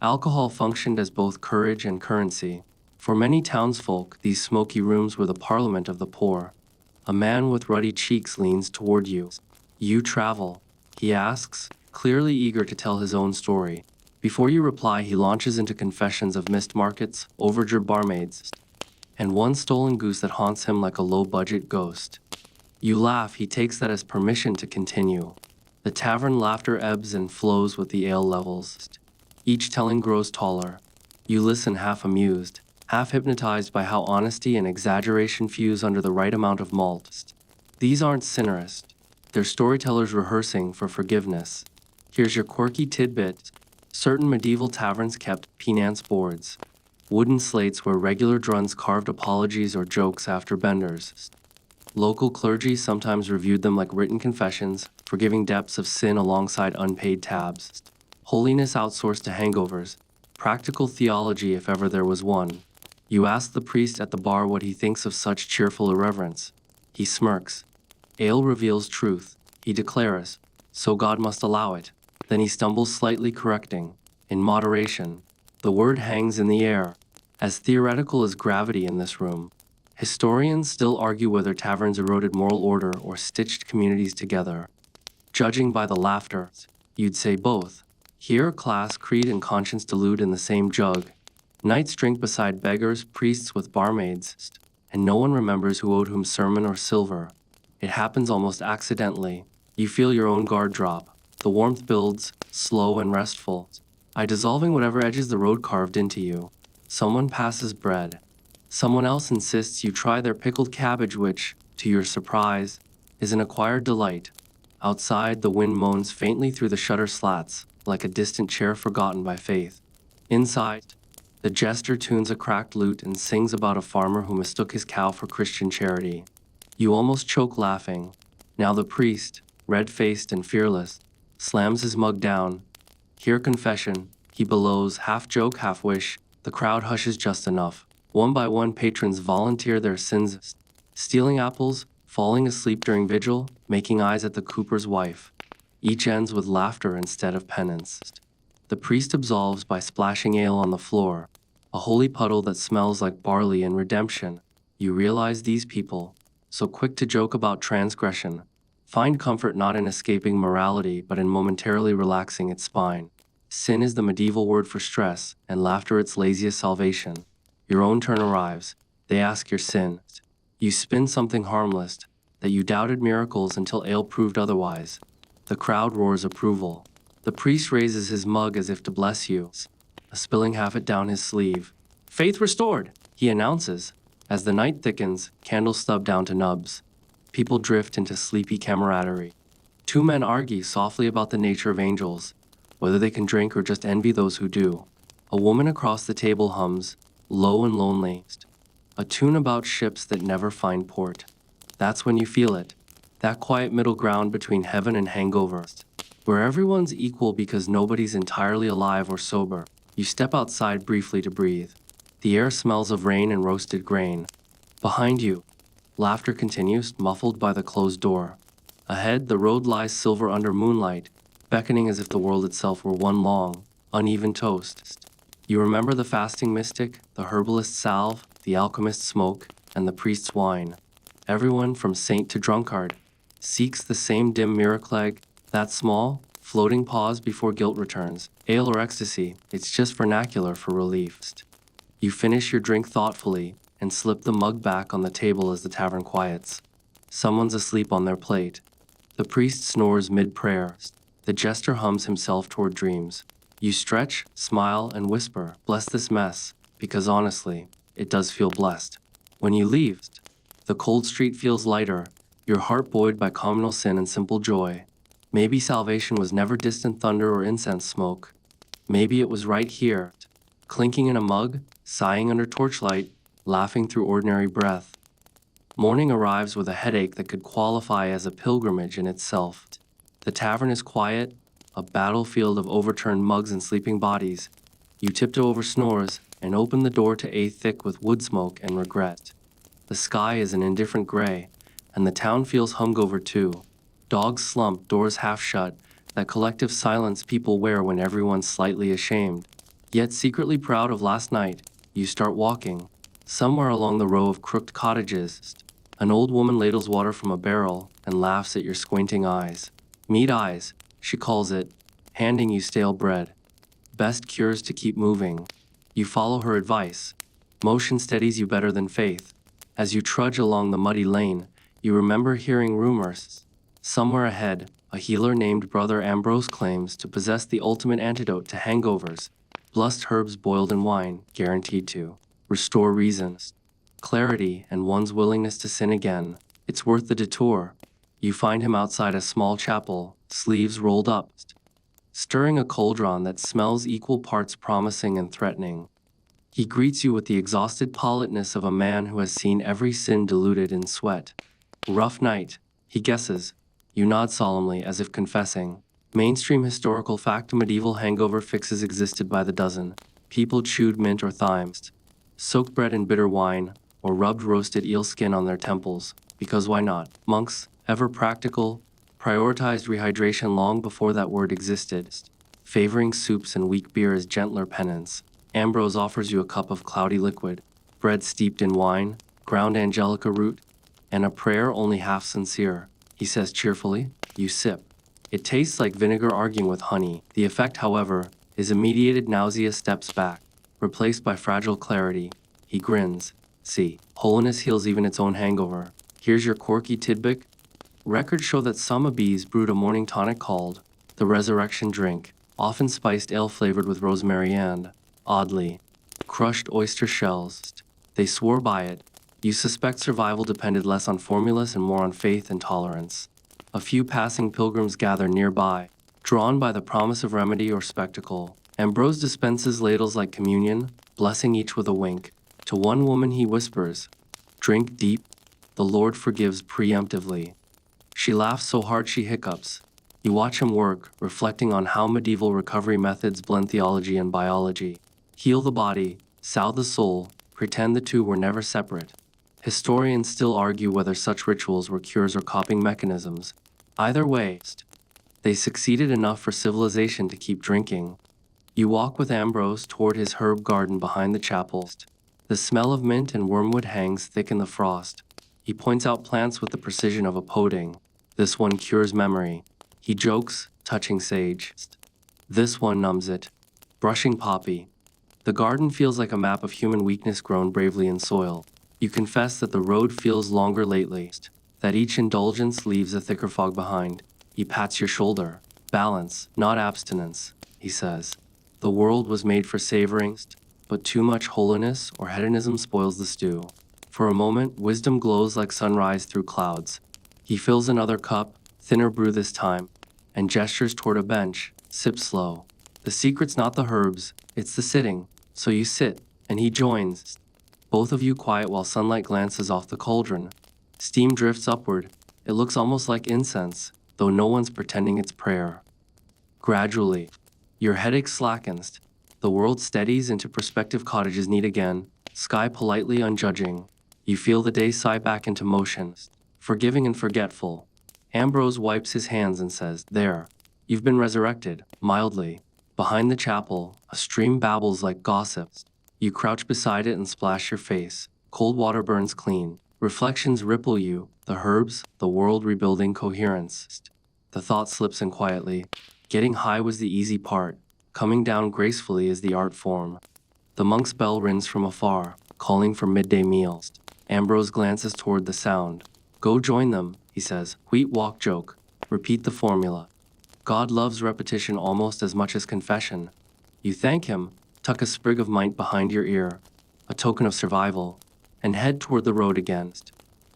Alcohol functioned as both courage and currency. For many townsfolk, these smoky rooms were the parliament of the poor. A man with ruddy cheeks leans toward you. You travel, he asks, clearly eager to tell his own story. Before you reply, he launches into confessions of missed markets, overjured barmaids, and one stolen goose that haunts him like a low-budget ghost. You laugh, he takes that as permission to continue. The tavern laughter ebbs and flows with the ale levels. Each telling grows taller. You listen half amused, half hypnotized by how honesty and exaggeration fuse under the right amount of malt. These aren't sinners. They're storytellers rehearsing for forgiveness. Here's your quirky tidbit. Certain medieval taverns kept penance boards, wooden slates where regular druns carved apologies or jokes after benders. Local clergy sometimes reviewed them like written confessions, forgiving depths of sin alongside unpaid tabs. Holiness outsourced to hangovers, practical theology if ever there was one. You ask the priest at the bar what he thinks of such cheerful irreverence. He smirks. Ale reveals truth, he declares, so God must allow it. Then he stumbles slightly, correcting, in moderation. The word hangs in the air, as theoretical as gravity in this room. Historians still argue whether taverns eroded moral order or stitched communities together. Judging by the laughter, you'd say both. Here, class, creed, and conscience dilute in the same jug. Knights drink beside beggars, priests with barmaids, and no one remembers who owed whom sermon or silver. It happens almost accidentally. You feel your own guard drop. The warmth builds, slow and restful, dissolving whatever edges the road carved into you. Someone passes bread. Someone else insists you try their pickled cabbage, which, to your surprise, is an acquired delight. Outside, the wind moans faintly through the shutter slats, like a distant chair forgotten by faith. Inside, the jester tunes a cracked lute and sings about a farmer who mistook his cow for Christian charity. You almost choke laughing. Now the priest, red-faced and fearless, slams his mug down. Hear confession, he bellows, half joke, half wish. The crowd hushes just enough. One by one, patrons volunteer their sins, stealing apples, falling asleep during vigil, making eyes at the cooper's wife. Each ends with laughter instead of penance. The priest absolves by splashing ale on the floor, a holy puddle that smells like barley and redemption. You realize these people, so quick to joke about transgression, find comfort not in escaping morality but in momentarily relaxing its spine. Sin is the medieval word for stress, and laughter its laziest salvation. Your own turn arrives. They ask your sin. You spin something harmless, that you doubted miracles until ale proved otherwise. The crowd roars approval. The priest raises his mug as if to bless you, spilling half it down his sleeve. Faith restored, he announces. As the night thickens, candles stub down to nubs. People drift into sleepy camaraderie. Two men argue softly about the nature of angels, whether they can drink or just envy those who do. A woman across the table hums, low and lonely, a tune about ships that never find port. That's when you feel it, that quiet middle ground between heaven and hangovers, where everyone's equal because nobody's entirely alive or sober. You step outside briefly to breathe. The air smells of rain and roasted grain. Behind you, laughter continues, muffled by the closed door. Ahead, the road lies silver under moonlight, beckoning as if the world itself were one long, uneven toast. You remember the fasting mystic, the herbalist salve, the alchemist smoke, and the priest's wine. Everyone, from saint to drunkard, seeks the same dim miracle egg, that small, floating pause before guilt returns. Ale or ecstasy, it's just vernacular for relief. You finish your drink thoughtfully and slip the mug back on the table as the tavern quiets. Someone's asleep on their plate. The priest snores mid-prayer. The jester hums himself toward dreams. You stretch, smile, and whisper, bless this mess, because honestly, it does feel blessed. When you leave, the cold street feels lighter, your heart buoyed by communal sin and simple joy. Maybe salvation was never distant thunder or incense smoke. Maybe it was right here, clinking in a mug, sighing under torchlight, laughing through ordinary breath. Morning arrives with a headache that could qualify as a pilgrimage in itself. The tavern is quiet, a battlefield of overturned mugs and sleeping bodies. You tiptoe over snores and open the door to a thick with wood smoke and regret. The sky is an indifferent gray, and the town feels hungover too. Dogs slump, doors half shut, that collective silence people wear when everyone's slightly ashamed. Yet secretly proud of last night, you start walking. Somewhere along the row of crooked cottages, an old woman ladles water from a barrel and laughs at your squinting eyes. Mead eyes, she calls it, handing you stale bread. Best cures to keep moving. You follow her advice. Motion steadies you better than faith. As you trudge along the muddy lane, you remember hearing rumors. Somewhere ahead, a healer named Brother Ambrose claims to possess the ultimate antidote to hangovers. Blessed herbs boiled in wine, guaranteed to restore reason, clarity, and one's willingness to sin again. It's worth the detour. You find him outside a small chapel, sleeves rolled up, stirring a cauldron that smells equal parts promising and threatening. He greets you with the exhausted politeness of a man who has seen every sin diluted in sweat. Rough night, he guesses. You nod solemnly as if confessing. Mainstream historical fact: medieval hangover fixes existed by the dozen. People chewed mint or thymes, soaked bread in bitter wine, or rubbed roasted eel skin on their temples, because why not? Monks, ever practical, prioritized rehydration long before that word existed, favoring soups and weak beer as gentler penance. Ambrose offers you a cup of cloudy liquid, bread steeped in wine, ground angelica root, and a prayer only half sincere. He says cheerfully. You sip. It tastes like vinegar arguing with honey. The effect, however, is immediate nausea steps back, replaced by fragile clarity. He grins. See, holiness heals even its own hangover. Here's your quirky tidbit. Records show that some abbeys brewed a morning tonic called the resurrection drink, often spiced ale flavored with rosemary and, oddly, crushed oyster shells. They swore by it, You suspect survival depended less on formulas and more on faith and tolerance. A few passing pilgrims gather nearby, drawn by the promise of remedy or spectacle. Ambrose dispenses ladles like communion, blessing each with a wink. To one woman he whispers, "Drink deep, the Lord forgives preemptively." She laughs so hard she hiccups. You watch him work, reflecting on how medieval recovery methods blend theology and biology. Heal the body, salve the soul, pretend the two were never separate. Historians still argue whether such rituals were cures or coping mechanisms. Either way, they succeeded enough for civilization to keep drinking. You walk with Ambrose toward his herb garden behind the chapel. The smell of mint and wormwood hangs thick in the frost. He points out plants with the precision of a poding. This one cures memory. He jokes, touching sage. This one numbs it. Brushing poppy. The garden feels like a map of human weakness grown bravely in soil. You confess that the road feels longer lately, that each indulgence leaves a thicker fog behind. He pats your shoulder. Balance, not abstinence, he says. The world was made for savoring, but too much holiness or hedonism spoils the stew. For a moment, wisdom glows like sunrise through clouds. He fills another cup, thinner brew this time, and gestures toward a bench, sips slow. The secret's not the herbs, it's the sitting. So you sit, and he joins. Both of you quiet while sunlight glances off the cauldron. Steam drifts upward. It looks almost like incense, though no one's pretending it's prayer. Gradually, your headache slackens. The world steadies into prospective cottages neat again, sky politely unjudging. You feel the day sigh back into motion, forgiving and forgetful. Ambrose wipes his hands and says, "There, you've been resurrected," mildly. Behind the chapel, a stream babbles like gossip. You crouch beside it and splash your face. Cold water burns clean. Reflections ripple you, the herbs, the world rebuilding coherence. The thought slips in quietly. Getting high was the easy part. Coming down gracefully is the art form. The monk's bell rings from afar, calling for midday meals. Ambrose glances toward the sound. "Go join them," he says. Wheat walk joke. Repeat the formula. God loves repetition almost as much as confession. You thank him, tuck a sprig of mint behind your ear, a token of survival, and head toward the road again.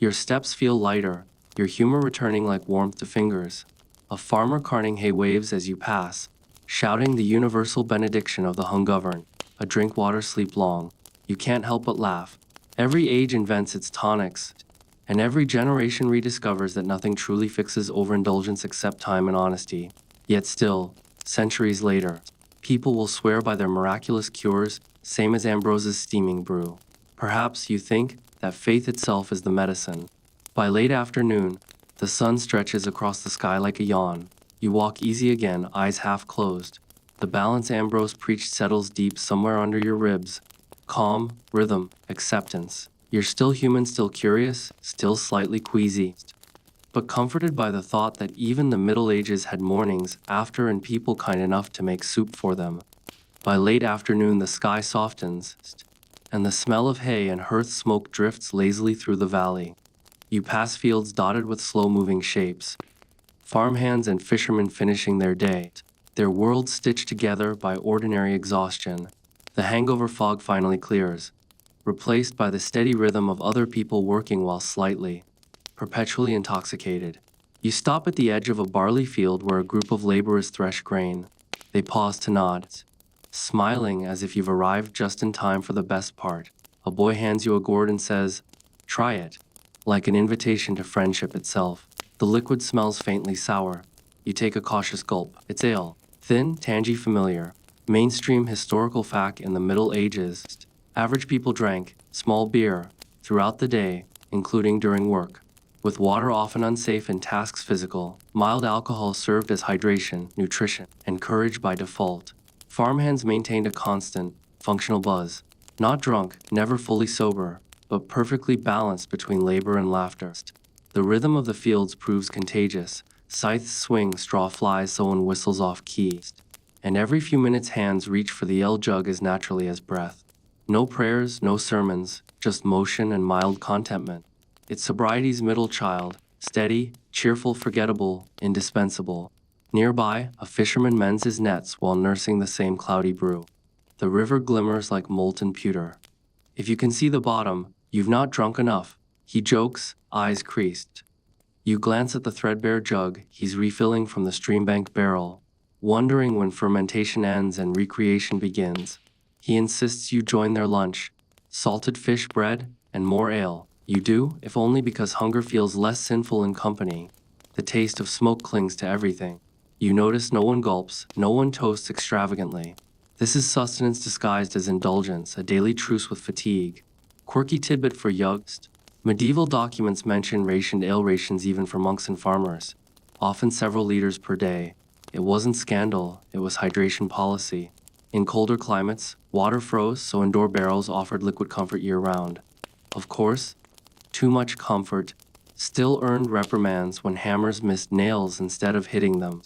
Your steps feel lighter, your humor returning like warmth to fingers. A farmer carting hay waves as you pass, shouting the universal benediction of the hungovern. A drink water, sleep long. You can't help but laugh. Every age invents its tonics, and every generation rediscovers that nothing truly fixes overindulgence except time and honesty. Yet still, centuries later, people will swear by their miraculous cures, same as Ambrose's steaming brew. Perhaps you think that faith itself is the medicine. By late afternoon, the sun stretches across the sky like a yawn. You walk easy again, eyes half closed. The balance Ambrose preached settles deep somewhere under your ribs. Calm, rhythm, acceptance. You're still human, still curious, still slightly queasy, but comforted by the thought that even the Middle Ages had mornings after and people kind enough to make soup for them. By late afternoon, the sky softens, and the smell of hay and hearth smoke drifts lazily through the valley. You pass fields dotted with slow-moving shapes, farmhands and fishermen finishing their day, their worlds stitched together by ordinary exhaustion. The hangover fog finally clears, replaced by the steady rhythm of other people working while slightly, perpetually intoxicated. You stop at the edge of a barley field where a group of laborers thresh grain. They pause to nod, smiling as if you've arrived just in time for the best part. A boy hands you a gourd and says, "Try it," like an invitation to friendship itself. The liquid smells faintly sour. You take a cautious gulp. It's ale. Thin, tangy, familiar. Mainstream historical fact in the Middle Ages. Average people drank small beer throughout the day, including during work, with water often unsafe in tasks physical. Mild alcohol served as hydration, nutrition, and courage by default. Farmhands maintained a constant, functional buzz. Not drunk, never fully sober, but perfectly balanced between labor and laughter. The rhythm of the fields proves contagious. Scythes swing, straw flies, someone whistles off key. And every few minutes hands reach for the ale jug as naturally as breath. No prayers, no sermons, just motion and mild contentment. It's sobriety's middle child, steady, cheerful, forgettable, indispensable. Nearby, a fisherman mends his nets while nursing the same cloudy brew. The river glimmers like molten pewter. If you can see the bottom, "You've not drunk enough," he jokes, eyes creased. You glance at the threadbare jug he's refilling from the streambank barrel, wondering when fermentation ends and recreation begins. He insists you join their lunch, salted fish bread, and more ale. You do, if only because hunger feels less sinful in company. The taste of smoke clings to everything. You notice no one gulps, no one toasts extravagantly. This is sustenance disguised as indulgence, a daily truce with fatigue. Quirky tidbit for youngst. Medieval documents mention rationed ale rations even for monks and farmers, often several liters per day. It wasn't scandal, it was hydration policy. In colder climates, water froze, so indoor barrels offered liquid comfort year-round. Of course, too much comfort still earned reprimands when hammers missed nails instead of hitting them.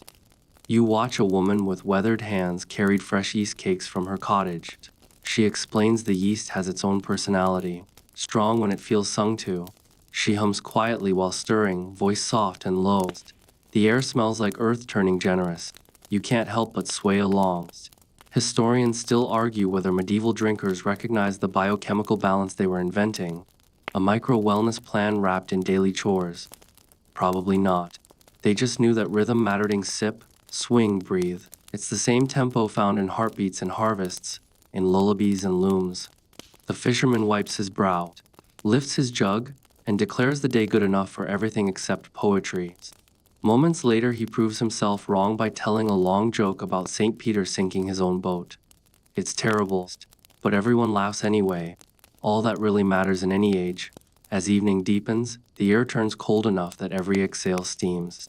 You watch a woman with weathered hands carry fresh yeast cakes from her cottage. She explains the yeast has its own personality, strong when it feels sung to. She hums quietly while stirring, voice soft and low. The air smells like earth turning generous. You can't help but sway along. Historians still argue whether medieval drinkers recognized the biochemical balance they were inventing. A micro-wellness plan wrapped in daily chores. Probably not. They just knew that rhythm mattered in sip, swing, breathe. It's the same tempo found in heartbeats and harvests, in lullabies and looms. The fisherman wipes his brow, lifts his jug, and declares the day good enough for everything except poetry. Moments later, he proves himself wrong by telling a long joke about St. Peter sinking his own boat. It's terrible, but everyone laughs anyway. All that really matters in any age. As evening deepens, the air turns cold enough that every exhale steams.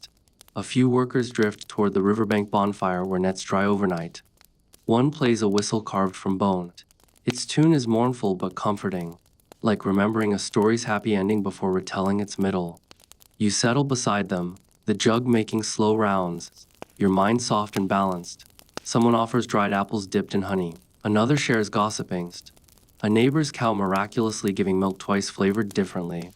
A few workers drift toward the riverbank bonfire where nets dry overnight. One plays a whistle carved from bone. Its tune is mournful but comforting, like remembering a story's happy ending before retelling its middle. You settle beside them, the jug making slow rounds, your mind soft and balanced. Someone offers dried apples dipped in honey. Another shares gossiping. A neighbor's cow miraculously giving milk twice flavored differently.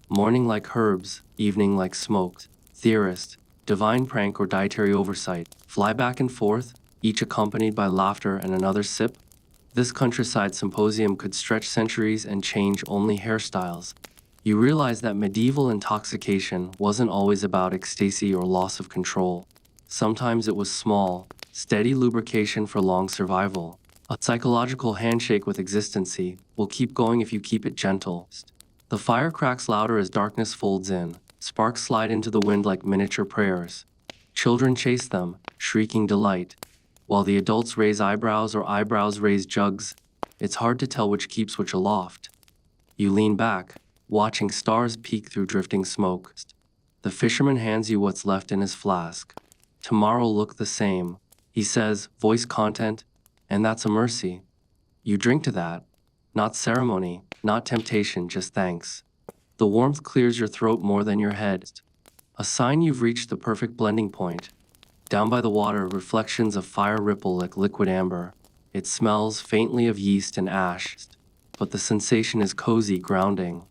Morning like herbs, evening like smoke. Theorist, divine prank or dietary oversight. Fly back and forth, each accompanied by laughter and another sip. This countryside symposium could stretch centuries and change only hairstyles. You realize that medieval intoxication wasn't always about ecstasy or loss of control. Sometimes it was small, steady lubrication for long survival. A psychological handshake with existency will keep going if you keep it gentle. The fire cracks louder as darkness folds in. Sparks slide into the wind like miniature prayers. Children chase them, shrieking delight, while the adults raise eyebrows or eyebrows raise jugs. It's hard to tell which keeps which aloft. You lean back, watching stars peek through drifting smoke. The fisherman hands you what's left in his flask. Tomorrow'll look the same, he says, voice content, and that's a mercy. You drink to that. Not ceremony, not temptation, just thanks. The warmth clears your throat more than your head. A sign you've reached the perfect blending point. Down by the water, reflections of fire ripple like liquid amber. It smells faintly of yeast and ash, but the sensation is cozy, grounding.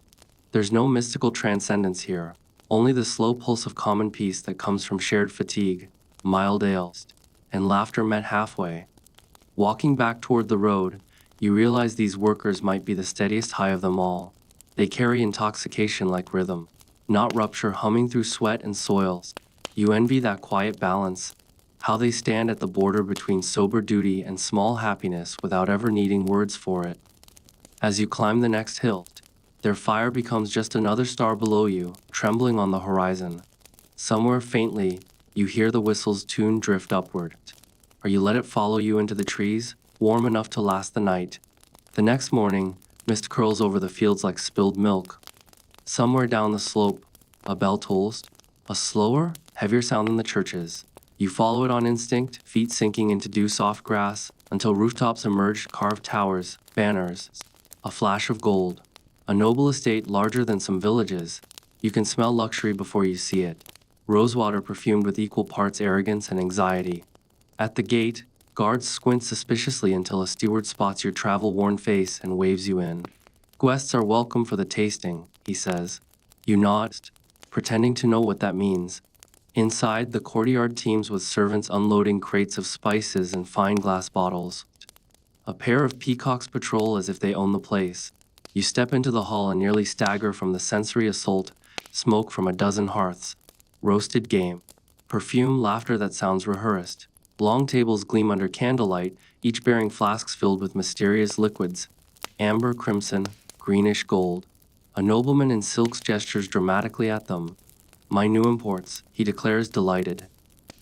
There's no mystical transcendence here, only the slow pulse of common peace that comes from shared fatigue, mild ale, and laughter met halfway. Walking back toward the road, you realize these workers might be the steadiest high of them all. They carry intoxication like rhythm, not rupture, humming through sweat and soil. You envy that quiet balance, how they stand at the border between sober duty and small happiness without ever needing words for it. As you climb the next hill, their fire becomes just another star below you, trembling on the horizon. Somewhere faintly, you hear the whistle's tune drift upward. Or you let it follow you into the trees, warm enough to last the night. The next morning, mist curls over the fields like spilled milk. Somewhere down the slope, a bell tolls, a slower, heavier sound than the churches. You follow it on instinct, feet sinking into dew-soft grass, until rooftops emerge, carved towers, banners, a flash of gold. A noble estate larger than some villages. You can smell luxury before you see it. Rosewater perfumed with equal parts arrogance and anxiety. At the gate, guards squint suspiciously until a steward spots your travel-worn face and waves you in. Guests are welcome for the tasting, he says. You nod, pretending to know what that means. Inside, the courtyard teems with servants unloading crates of spices and fine glass bottles. A pair of peacocks patrol as if they own the place. You step into the hall and nearly stagger from the sensory assault, smoke from a dozen hearths, roasted game, perfume, laughter that sounds rehearsed. Long tables gleam under candlelight, each bearing flasks filled with mysterious liquids, amber, crimson, greenish gold. A nobleman in silks gestures dramatically at them. My new imports, he declares, delighted.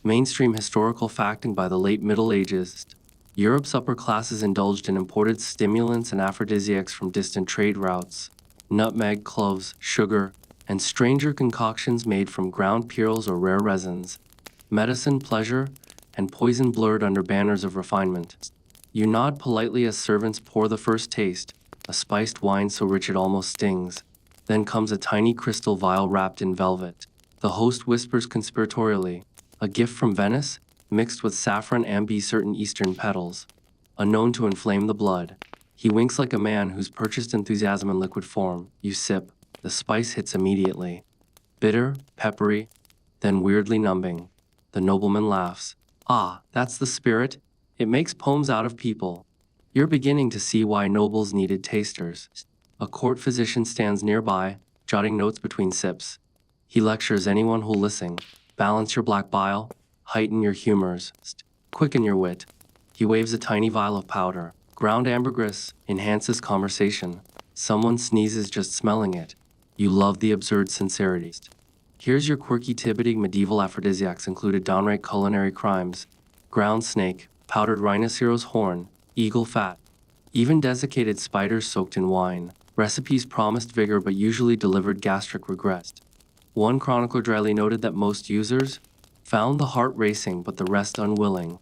Mainstream historical facting by the late Middle Ages. Europe's upper classes indulged in imported stimulants and aphrodisiacs from distant trade routes. Nutmeg, cloves, sugar, and stranger concoctions made from ground pearls or rare resins. Medicine, pleasure, and poison blurred under banners of refinement. You nod politely as servants pour the first taste, a spiced wine so rich it almost stings. Then comes a tiny crystal vial wrapped in velvet. The host whispers conspiratorially, a gift from Venice, mixed with saffron and certain eastern petals, unknown to inflame the blood. He winks like a man who's purchased enthusiasm in liquid form. You sip. The spice hits immediately. Bitter, peppery, then weirdly numbing. The nobleman laughs. Ah, that's the spirit. It makes poems out of people. You're beginning to see why nobles needed tasters. A court physician stands nearby, jotting notes between sips. He lectures anyone who'll listen. Balance your black bile, heighten your humors, quicken your wit. He waves a tiny vial of powder. Ground ambergris enhances conversation. Someone sneezes just smelling it. You love the absurd sincerity. Here's your quirky Tibetan medieval aphrodisiacs included downright culinary crimes. Ground snake, powdered rhinoceros horn, eagle fat. Even desiccated spiders soaked in wine. Recipes promised vigor but usually delivered gastric regret. One chronicler dryly noted that most users found the heart racing but the rest unwilling.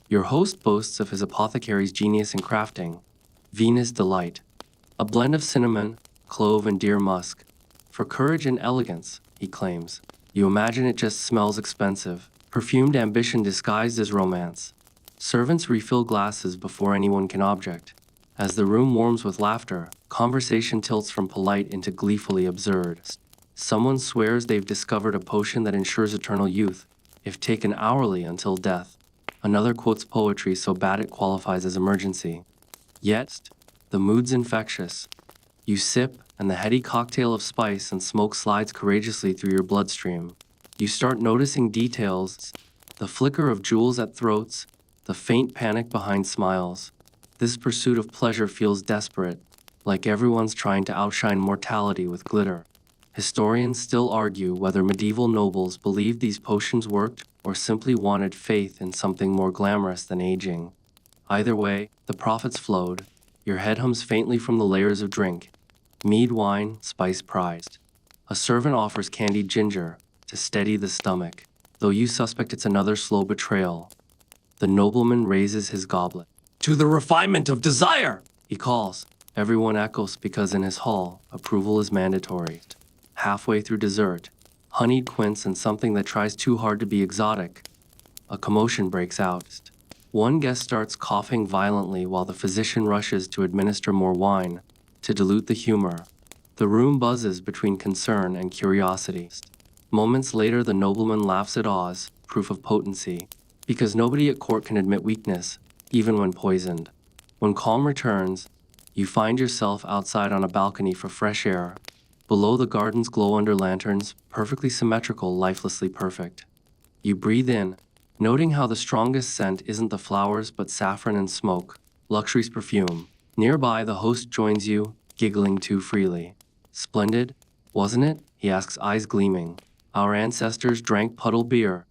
Your host boasts of his apothecary's genius in crafting. Venus delight. A blend of cinnamon, clove, and deer musk. For courage and elegance, he claims. You imagine it just smells expensive. Perfumed ambition disguised as romance. Servants refill glasses before anyone can object. As the room warms with laughter, conversation tilts from polite into gleefully absurd. Someone swears they've discovered a potion that ensures eternal youth, if taken hourly until death. Another quotes poetry so bad it qualifies as emergency. Yet, the mood's infectious. You sip, and the heady cocktail of spice and smoke slides courageously through your bloodstream. You start noticing details, the flicker of jewels at throats, the faint panic behind smiles. This pursuit of pleasure feels desperate, like everyone's trying to outshine mortality with glitter. Historians still argue whether medieval nobles believed these potions worked or simply wanted faith in something more glamorous than aging. Either way, the profits flowed. Your head hums faintly from the layers of drink. Mead wine, spice prized. A servant offers candied ginger to steady the stomach, though you suspect it's another slow betrayal. The nobleman raises his goblet. To the refinement of desire, he calls. Everyone echoes because in his hall, approval is mandatory. Halfway through dessert, honeyed quince and something that tries too hard to be exotic. A commotion breaks out. One guest starts coughing violently while the physician rushes to administer more wine to dilute the humor. The room buzzes between concern and curiosity. Moments later, the nobleman laughs at Oz, proof of potency, because nobody at court can admit weakness, even when poisoned. When calm returns, you find yourself outside on a balcony for fresh air. Below, the gardens glow under lanterns, perfectly symmetrical, lifelessly perfect. You breathe in, noting how the strongest scent isn't the flowers but saffron and smoke, luxury's perfume. Nearby, the host joins you, giggling too freely. Splendid, wasn't it? He asks, eyes gleaming. Our ancestors drank puddle beer.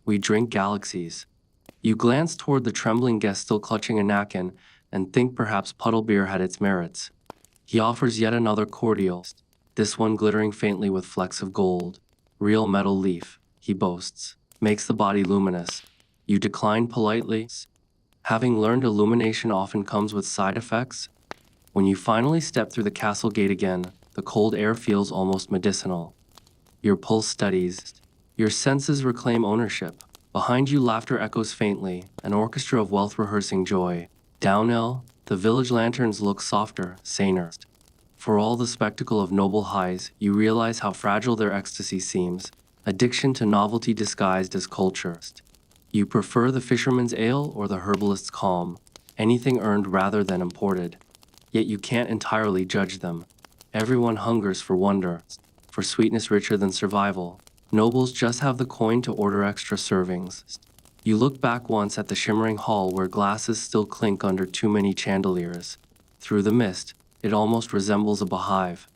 We drink galaxies. You glance toward the trembling guest still clutching a napkin and think perhaps puddle beer had its merits. He offers yet another cordial, this one glittering faintly with flecks of gold. Real metal leaf, he boasts, makes the body luminous. You decline politely. Having learned illumination often comes with side effects, when you finally step through the castle gate again, the cold air feels almost medicinal. Your pulse steadies. Your senses reclaim ownership. Behind you, laughter echoes faintly, an orchestra of wealth rehearsing joy. Downhill, the village lanterns look softer, saner. For all the spectacle of noble highs, you realize how fragile their ecstasy seems, addiction to novelty disguised as culture. You prefer the fisherman's ale or the herbalist's calm, anything earned rather than imported. yet you can't entirely judge them. Everyone hungers for wonder, for sweetness richer than survival. Nobles just have the coin to order extra servings. You look back once at the shimmering hall where glasses still clink under too many chandeliers. Through the mist, it almost resembles a beehive.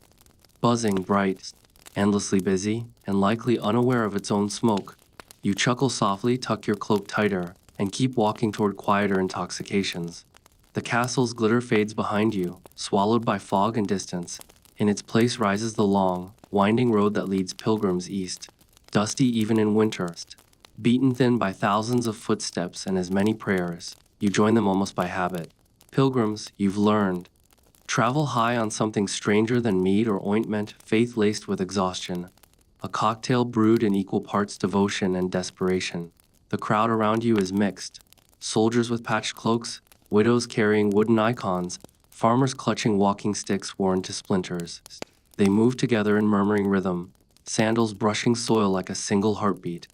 Buzzing, bright, endlessly busy, and likely unaware of its own smoke. You chuckle softly, tuck your cloak tighter, and keep walking toward quieter intoxications. The castle's glitter fades behind you, swallowed by fog and distance. In its place rises the long, winding road that leads pilgrims east, dusty even in winter. Beaten thin by thousands of footsteps and as many prayers, you join them almost by habit. Pilgrims, you've learned. Travel high on something stranger than mead or ointment, faith laced with exhaustion. A cocktail brewed in equal parts devotion and desperation. The crowd around you is mixed. Soldiers with patched cloaks, widows carrying wooden icons, farmers clutching walking sticks worn to splinters. They move together in murmuring rhythm, sandals brushing soil like a single heartbeat.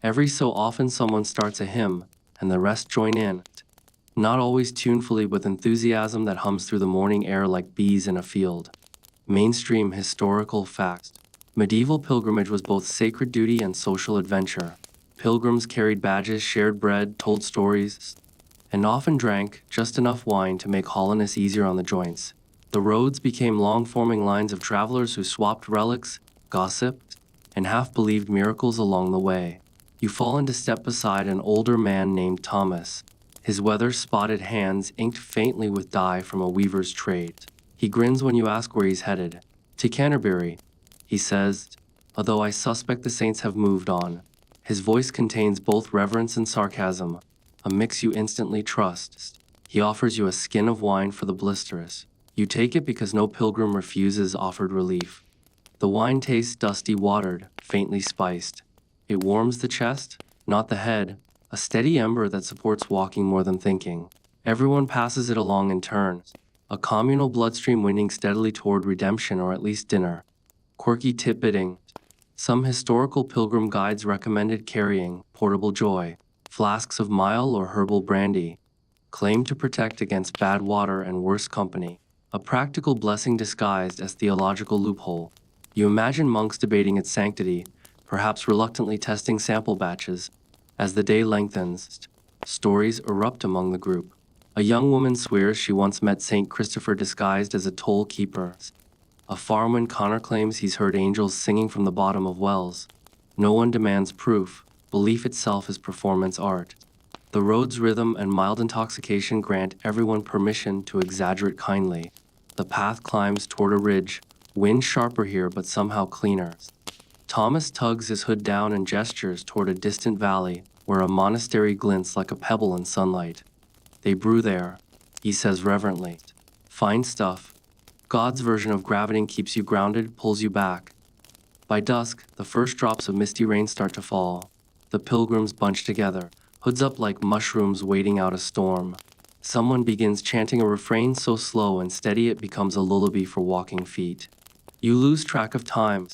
Every so often someone starts a hymn, and the rest join in. Not always tunefully, with enthusiasm that hums through the morning air like bees in a field. Mainstream historical fact. Medieval pilgrimage was both sacred duty and social adventure. Pilgrims carried badges, shared bread, told stories, and often drank just enough wine to make hollowness easier on the joints. The roads became long-forming lines of travelers who swapped relics, gossiped, and half-believed miracles along the way. You fall into step beside an older man named Thomas, his weather-spotted hands inked faintly with dye from a weaver's trade. He grins when you ask where he's headed. To Canterbury, he says, although I suspect the saints have moved on. His voice contains both reverence and sarcasm, a mix you instantly trust. He offers you a skin of wine for the blisters. You take it because no pilgrim refuses offered relief. The wine tastes dusty, watered, faintly spiced. It warms the chest, not the head, a steady ember that supports walking more than thinking. Everyone passes it along in turn, a communal bloodstream winding steadily toward redemption or at least dinner. Quirky tidbiting. Some historical pilgrim guides recommended carrying portable joy, flasks of mild or herbal brandy, claimed to protect against bad water and worse company. A practical blessing disguised as theological loophole. You imagine monks debating its sanctity, perhaps reluctantly testing sample batches. As the day lengthens, stories erupt among the group. A young woman swears she once met St. Christopher disguised as a toll keeper. A farmman Connor claims he's heard angels singing from the bottom of wells. No one demands proof. Belief itself is performance art. The road's rhythm and mild intoxication grant everyone permission to exaggerate kindly. The path climbs toward a ridge, wind sharper here but somehow cleaner. Thomas tugs his hood down and gestures toward a distant valley where a monastery glints like a pebble in sunlight. They brew there, he says reverently. Fine stuff. God's version of gravity keeps you grounded, pulls you back. By dusk, the first drops of misty rain start to fall. The pilgrims bunch together, hoods up like mushrooms waiting out a storm. Someone begins chanting a refrain so slow and steady it becomes a lullaby for walking feet. You lose track of time.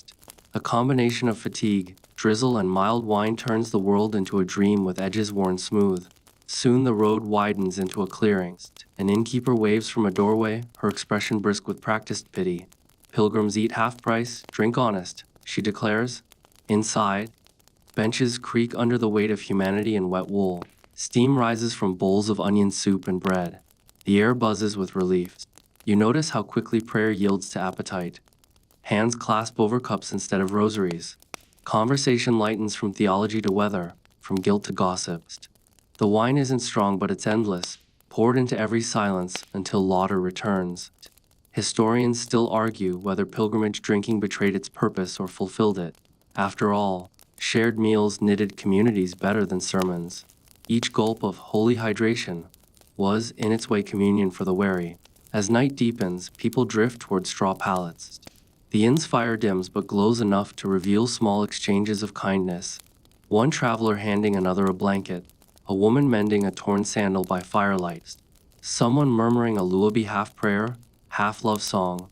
A combination of fatigue, drizzle, and mild wine turns the world into a dream with edges worn smooth. Soon the road widens into a clearing. An innkeeper waves from a doorway, her expression brisk with practiced pity. Pilgrims eat half price, drink honest, she declares. Inside, benches creak under the weight of humanity and wet wool. Steam rises from bowls of onion soup and bread. The air buzzes with relief. You notice how quickly prayer yields to appetite. Hands clasp over cups instead of rosaries. Conversation lightens from theology to weather, from guilt to gossip. The wine isn't strong, but it's endless, poured into every silence until laughter returns. Historians still argue whether pilgrimage drinking betrayed its purpose or fulfilled it. After all, shared meals knitted communities better than sermons. Each gulp of holy hydration was, in its way, communion for the wary. As night deepens, people drift toward straw pallets. The inn's fire dims but glows enough to reveal small exchanges of kindness. One traveler handing another a blanket, a woman mending a torn sandal by firelight, someone murmuring a lullaby half prayer, half love song.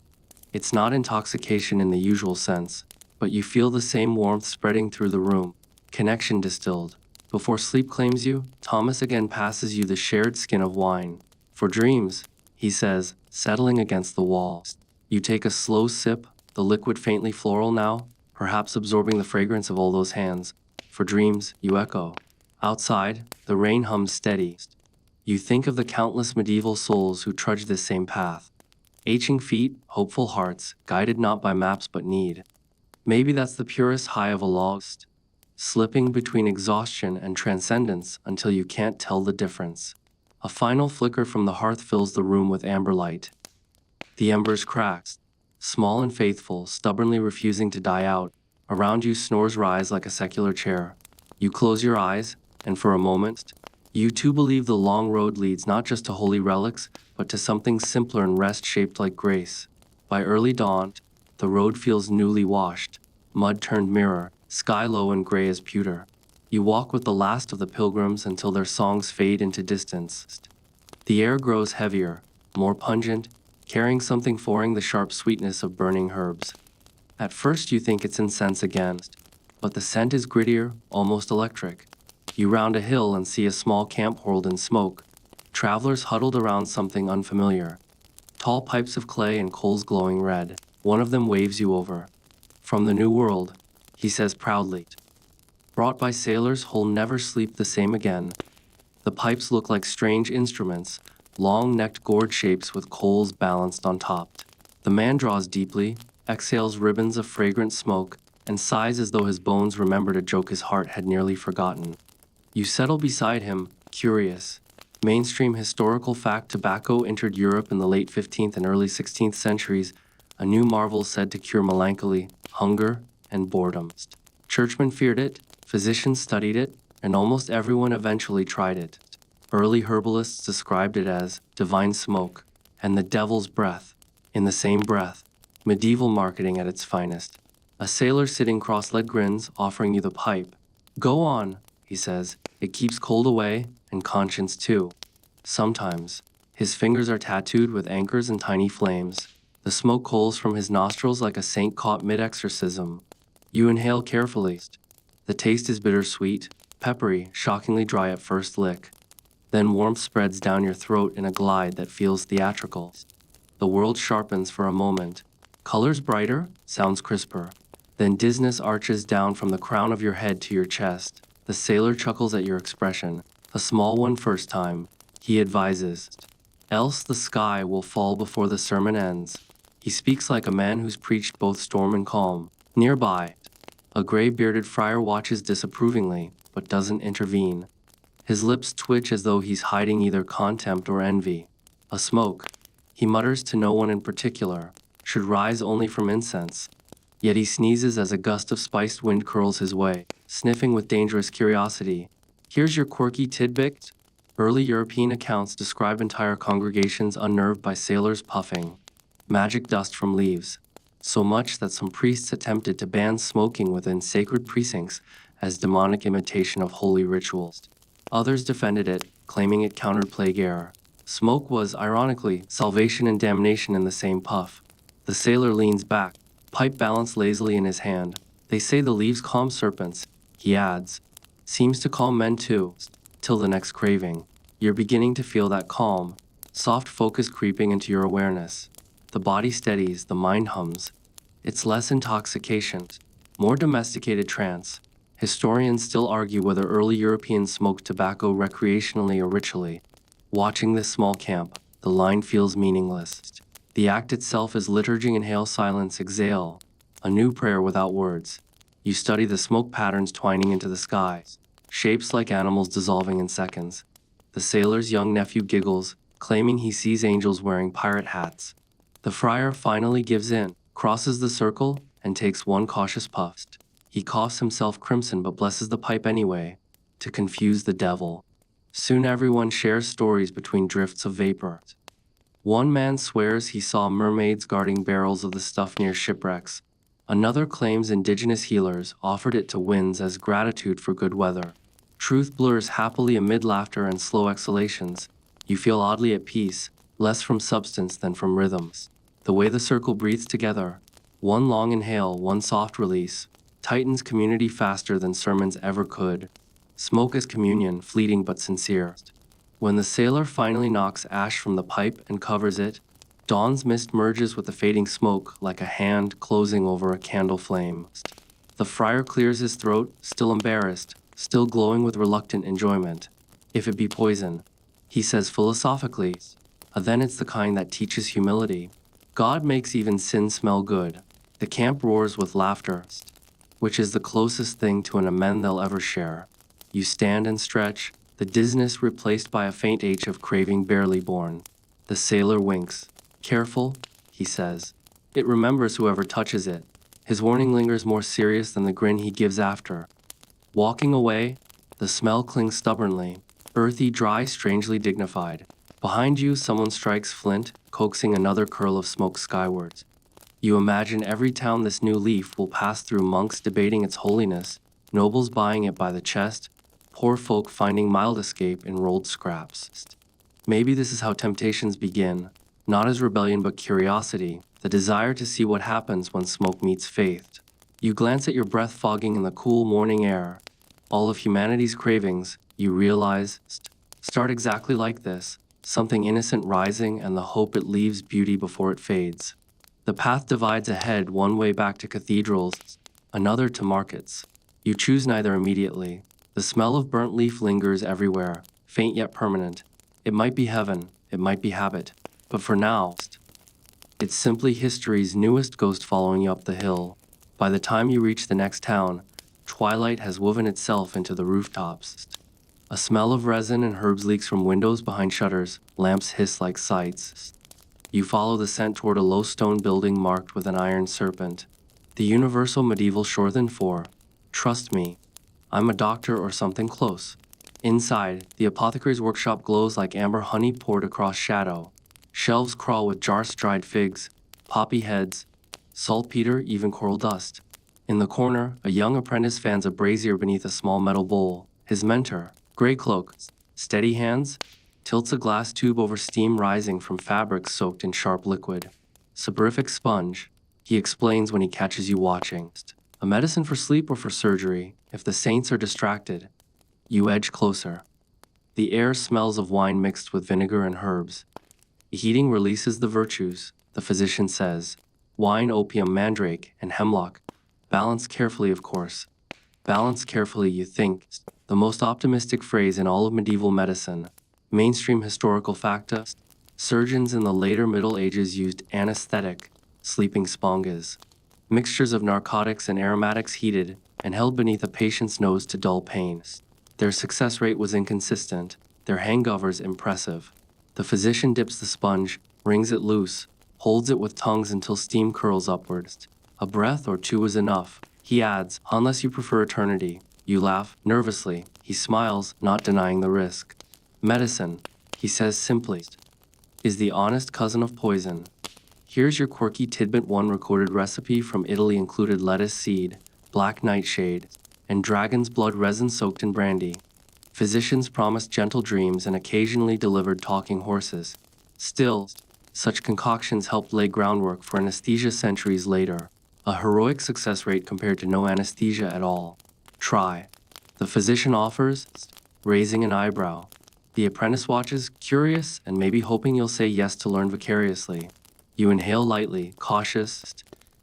It's not intoxication in the usual sense, but you feel the same warmth spreading through the room, connection distilled. Before sleep claims you, Thomas again passes you the shared skin of wine. For dreams, he says, settling against the wall. You take a slow sip, the liquid faintly floral now, perhaps absorbing the fragrance of all those hands. For dreams, you echo. Outside, the rain hums steady. You think of the countless medieval souls who trudge this same path. Aching feet, hopeful hearts, guided not by maps but need. Maybe that's the purest high of a lost, slipping between exhaustion and transcendence until you can't tell the difference. A final flicker from the hearth fills the room with amber light. The embers crack, small and faithful, stubbornly refusing to die out. Around you snores rise like a secular chair. You close your eyes, and for a moment, you too believe the long road leads not just to holy relics, but to something simpler and rest-shaped like grace. By early dawn, the road feels newly washed, mud turned mirror, sky low and gray as pewter. You walk with the last of the pilgrims until their songs fade into distance. The air grows heavier, more pungent, carrying something foreign, the sharp sweetness of burning herbs. At first you think it's incense again, but the scent is grittier, almost electric. You round a hill and see a small camp whirled in smoke. Travelers huddled around something unfamiliar. Tall pipes of clay and coals glowing red. One of them waves you over. From the New World, he says proudly. Brought by sailors who'll never sleep the same again. The pipes look like strange instruments, long-necked gourd shapes with coals balanced on top. The man draws deeply, exhales ribbons of fragrant smoke, and sighs as though his bones remembered a joke his heart had nearly forgotten. You settle beside him, curious. Mainstream historical fact: tobacco entered Europe in the late 15th and early 16th centuries, a new marvel said to cure melancholy, hunger, and boredom. Churchmen feared it, physicians studied it, and almost everyone eventually tried it. Early herbalists described it as divine smoke and the devil's breath. In the same breath, medieval marketing at its finest. A sailor sitting cross-legged grins, offering you the pipe. Go on, he says, it keeps cold away, and conscience too. Sometimes, his fingers are tattooed with anchors and tiny flames. The smoke coals from his nostrils like a saint caught mid-exorcism. You inhale carefully. The taste is bittersweet, peppery, shockingly dry at first lick. Then warmth spreads down your throat in a glide that feels theatrical. The world sharpens for a moment. Colors brighter, sounds crisper. Then dizziness arches down from the crown of your head to your chest. The sailor chuckles at your expression. A small one first time, he advises. Else the sky will fall before the sermon ends. He speaks like a man who's preached both storm and calm. Nearby, a gray-bearded friar watches disapprovingly, but doesn't intervene. His lips twitch as though he's hiding either contempt or envy. A smoke, he mutters to no one in particular, should rise only from incense. Yet he sneezes as a gust of spiced wind curls his way, sniffing with dangerous curiosity. Here's your quirky tidbit. Early European accounts describe entire congregations unnerved by sailors puffing magic dust from leaves, so much that some priests attempted to ban smoking within sacred precincts as demonic imitation of holy rituals. Others defended it, claiming it countered plague air. Smoke was, ironically, salvation and damnation in the same puff. The sailor leans back, pipe balanced lazily in his hand. They say the leaves calm serpents, he adds. Seems to calm men too, till the next craving. You're beginning to feel that calm, soft focus creeping into your awareness. The body steadies, the mind hums. It's less intoxication, more domesticated trance. Historians still argue whether early Europeans smoked tobacco recreationally or ritually. Watching this small camp, the line feels meaningless. The act itself is liturgy: inhale, silence, exhale. A new prayer without words. You study the smoke patterns twining into the sky, shapes like animals dissolving in seconds. The sailor's young nephew giggles, claiming he sees angels wearing pirate hats. The friar finally gives in, crosses the circle, and takes one cautious puff. He coughs himself crimson but blesses the pipe anyway, to confuse the devil. Soon everyone shares stories between drifts of vapor. One man swears he saw mermaids guarding barrels of the stuff near shipwrecks. Another claims indigenous healers offered it to winds as gratitude for good weather. Truth blurs happily amid laughter and slow exhalations. You feel oddly at peace, less from substance than from rhythms. The way the circle breathes together, one long inhale, one soft release, tightens community faster than sermons ever could. Smoke as communion, fleeting but sincere. When the sailor finally knocks ash from the pipe and covers it, Dawn's mist merges with the fading smoke like a hand closing over a candle flame. The friar clears his throat, still embarrassed, still glowing with reluctant enjoyment. If it be poison, he says philosophically, then it's the kind that teaches humility. God makes even sin smell good. The camp roars with laughter, which is the closest thing to an amen they'll ever share. You stand and stretch, the dizziness replaced by a faint ache of craving barely born. The sailor winks. Careful, he says. It remembers whoever touches it. His warning lingers more serious than the grin he gives after. Walking away, the smell clings stubbornly, earthy, dry, strangely dignified. Behind you, someone strikes flint, coaxing another curl of smoke skywards. You imagine every town this new leaf will pass through, monks debating its holiness, nobles buying it by the chest, poor folk finding mild escape in rolled scraps. Maybe this is how temptations begin, not as rebellion but curiosity, the desire to see what happens when smoke meets faith. You glance at your breath fogging in the cool morning air. All of humanity's cravings, you realize, start exactly like this, something innocent rising and the hope it leaves beauty before it fades. The path divides ahead, one way back to cathedrals, another to markets. You choose neither immediately. The smell of burnt leaf lingers everywhere, faint yet permanent. It might be heaven, it might be habit, but for now, it's simply history's newest ghost following you up the hill. By the time you reach the next town, twilight has woven itself into the rooftops. A smell of resin and herbs leaks from windows behind shutters, lamps hiss like sights. You follow the scent toward a low stone building marked with an iron serpent. The universal medieval shorthand for, "Trust me, I'm a doctor," or something close. Inside, the apothecary's workshop glows like amber honey poured across shadow. Shelves crawl with jars, dried figs, poppy heads, saltpeter, even coral dust. In the corner, a young apprentice fans a brazier beneath a small metal bowl. His mentor, gray cloak, steady hands, tilts a glass tube over steam rising from fabrics soaked in sharp liquid. Soporific sponge, he explains when he catches you watching. A medicine for sleep or for surgery, if the saints are distracted. You edge closer. The air smells of wine mixed with vinegar and herbs. The heating releases the virtues, the physician says. Wine, opium, mandrake, and hemlock. Balance carefully, of course. Balance carefully, you think. The most optimistic phrase in all of medieval medicine. Mainstream historical facta. Surgeons in the later Middle Ages used anesthetic, sleeping sponges. Mixtures of narcotics and aromatics heated and held beneath a patient's nose to dull pain. Their success rate was inconsistent, their hangovers impressive. The physician dips the sponge, wrings it loose, holds it with tongues until steam curls upwards. A breath or two is enough, he adds, unless you prefer eternity. You laugh, nervously. He smiles, not denying the risk. Medicine, he says simply, is the honest cousin of poison. Here's your quirky tidbit: one recorded recipe from Italy included lettuce seed, black nightshade, and dragon's blood resin soaked in brandy. Physicians promised gentle dreams and occasionally delivered talking horses. Still, such concoctions helped lay groundwork for anesthesia centuries later, a heroic success rate compared to no anesthesia at all. Try. The physician offers, raising an eyebrow. The apprentice watches, curious and maybe hoping you'll say yes to learn vicariously. You inhale lightly, cautious,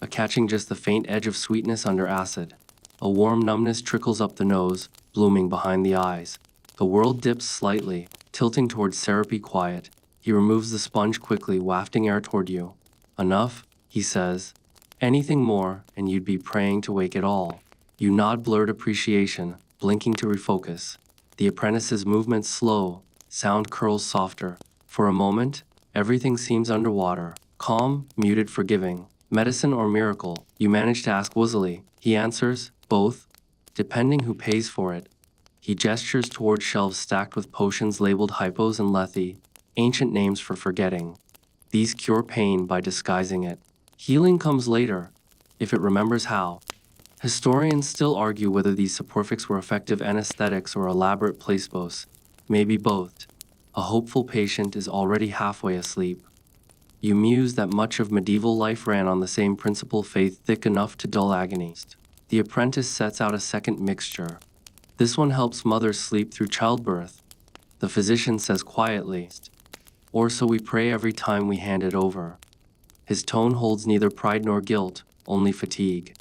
catching just the faint edge of sweetness under acid. A warm numbness trickles up the nose, blooming behind the eyes. The world dips slightly, tilting towards syrupy quiet. He removes the sponge quickly, wafting air toward you. Enough, he says. Anything more, and you'd be praying to wake it all. You nod, blurred appreciation, blinking to refocus. The apprentice's movements slow, sound curls softer. For a moment, everything seems underwater. Calm, muted, forgiving. Medicine or miracle? You manage to ask wuzzily. He answers, both, depending who pays for it. He gestures toward shelves stacked with potions labeled hypos and lethe, ancient names for forgetting. These cure pain by disguising it. Healing comes later, if it remembers how. Historians still argue whether these soporifics were effective anesthetics or elaborate placebos. Maybe both. A hopeful patient is already halfway asleep. You muse that much of medieval life ran on the same principle, faith thick enough to dull agony. The apprentice sets out a second mixture. This one helps mothers sleep through childbirth. The physician says quietly, Or so we pray every time we hand it over. His tone holds neither pride nor guilt, only fatigue.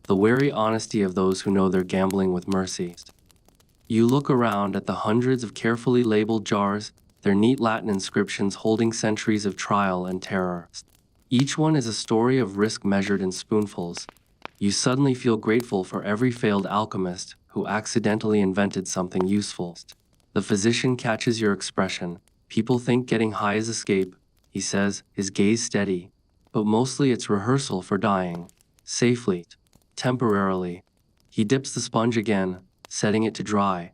The wary honesty of those who know they're gambling with mercy. You look around at the hundreds of carefully labeled jars, their neat Latin inscriptions holding centuries of trial and terror. Each one is a story of risk measured in spoonfuls. You suddenly feel grateful for every failed alchemist who accidentally invented something useful. The physician catches your expression. People think getting high is escape, he says, his gaze steady. But mostly it's rehearsal for dying. Safely. Temporarily. He dips the sponge again, setting it to dry.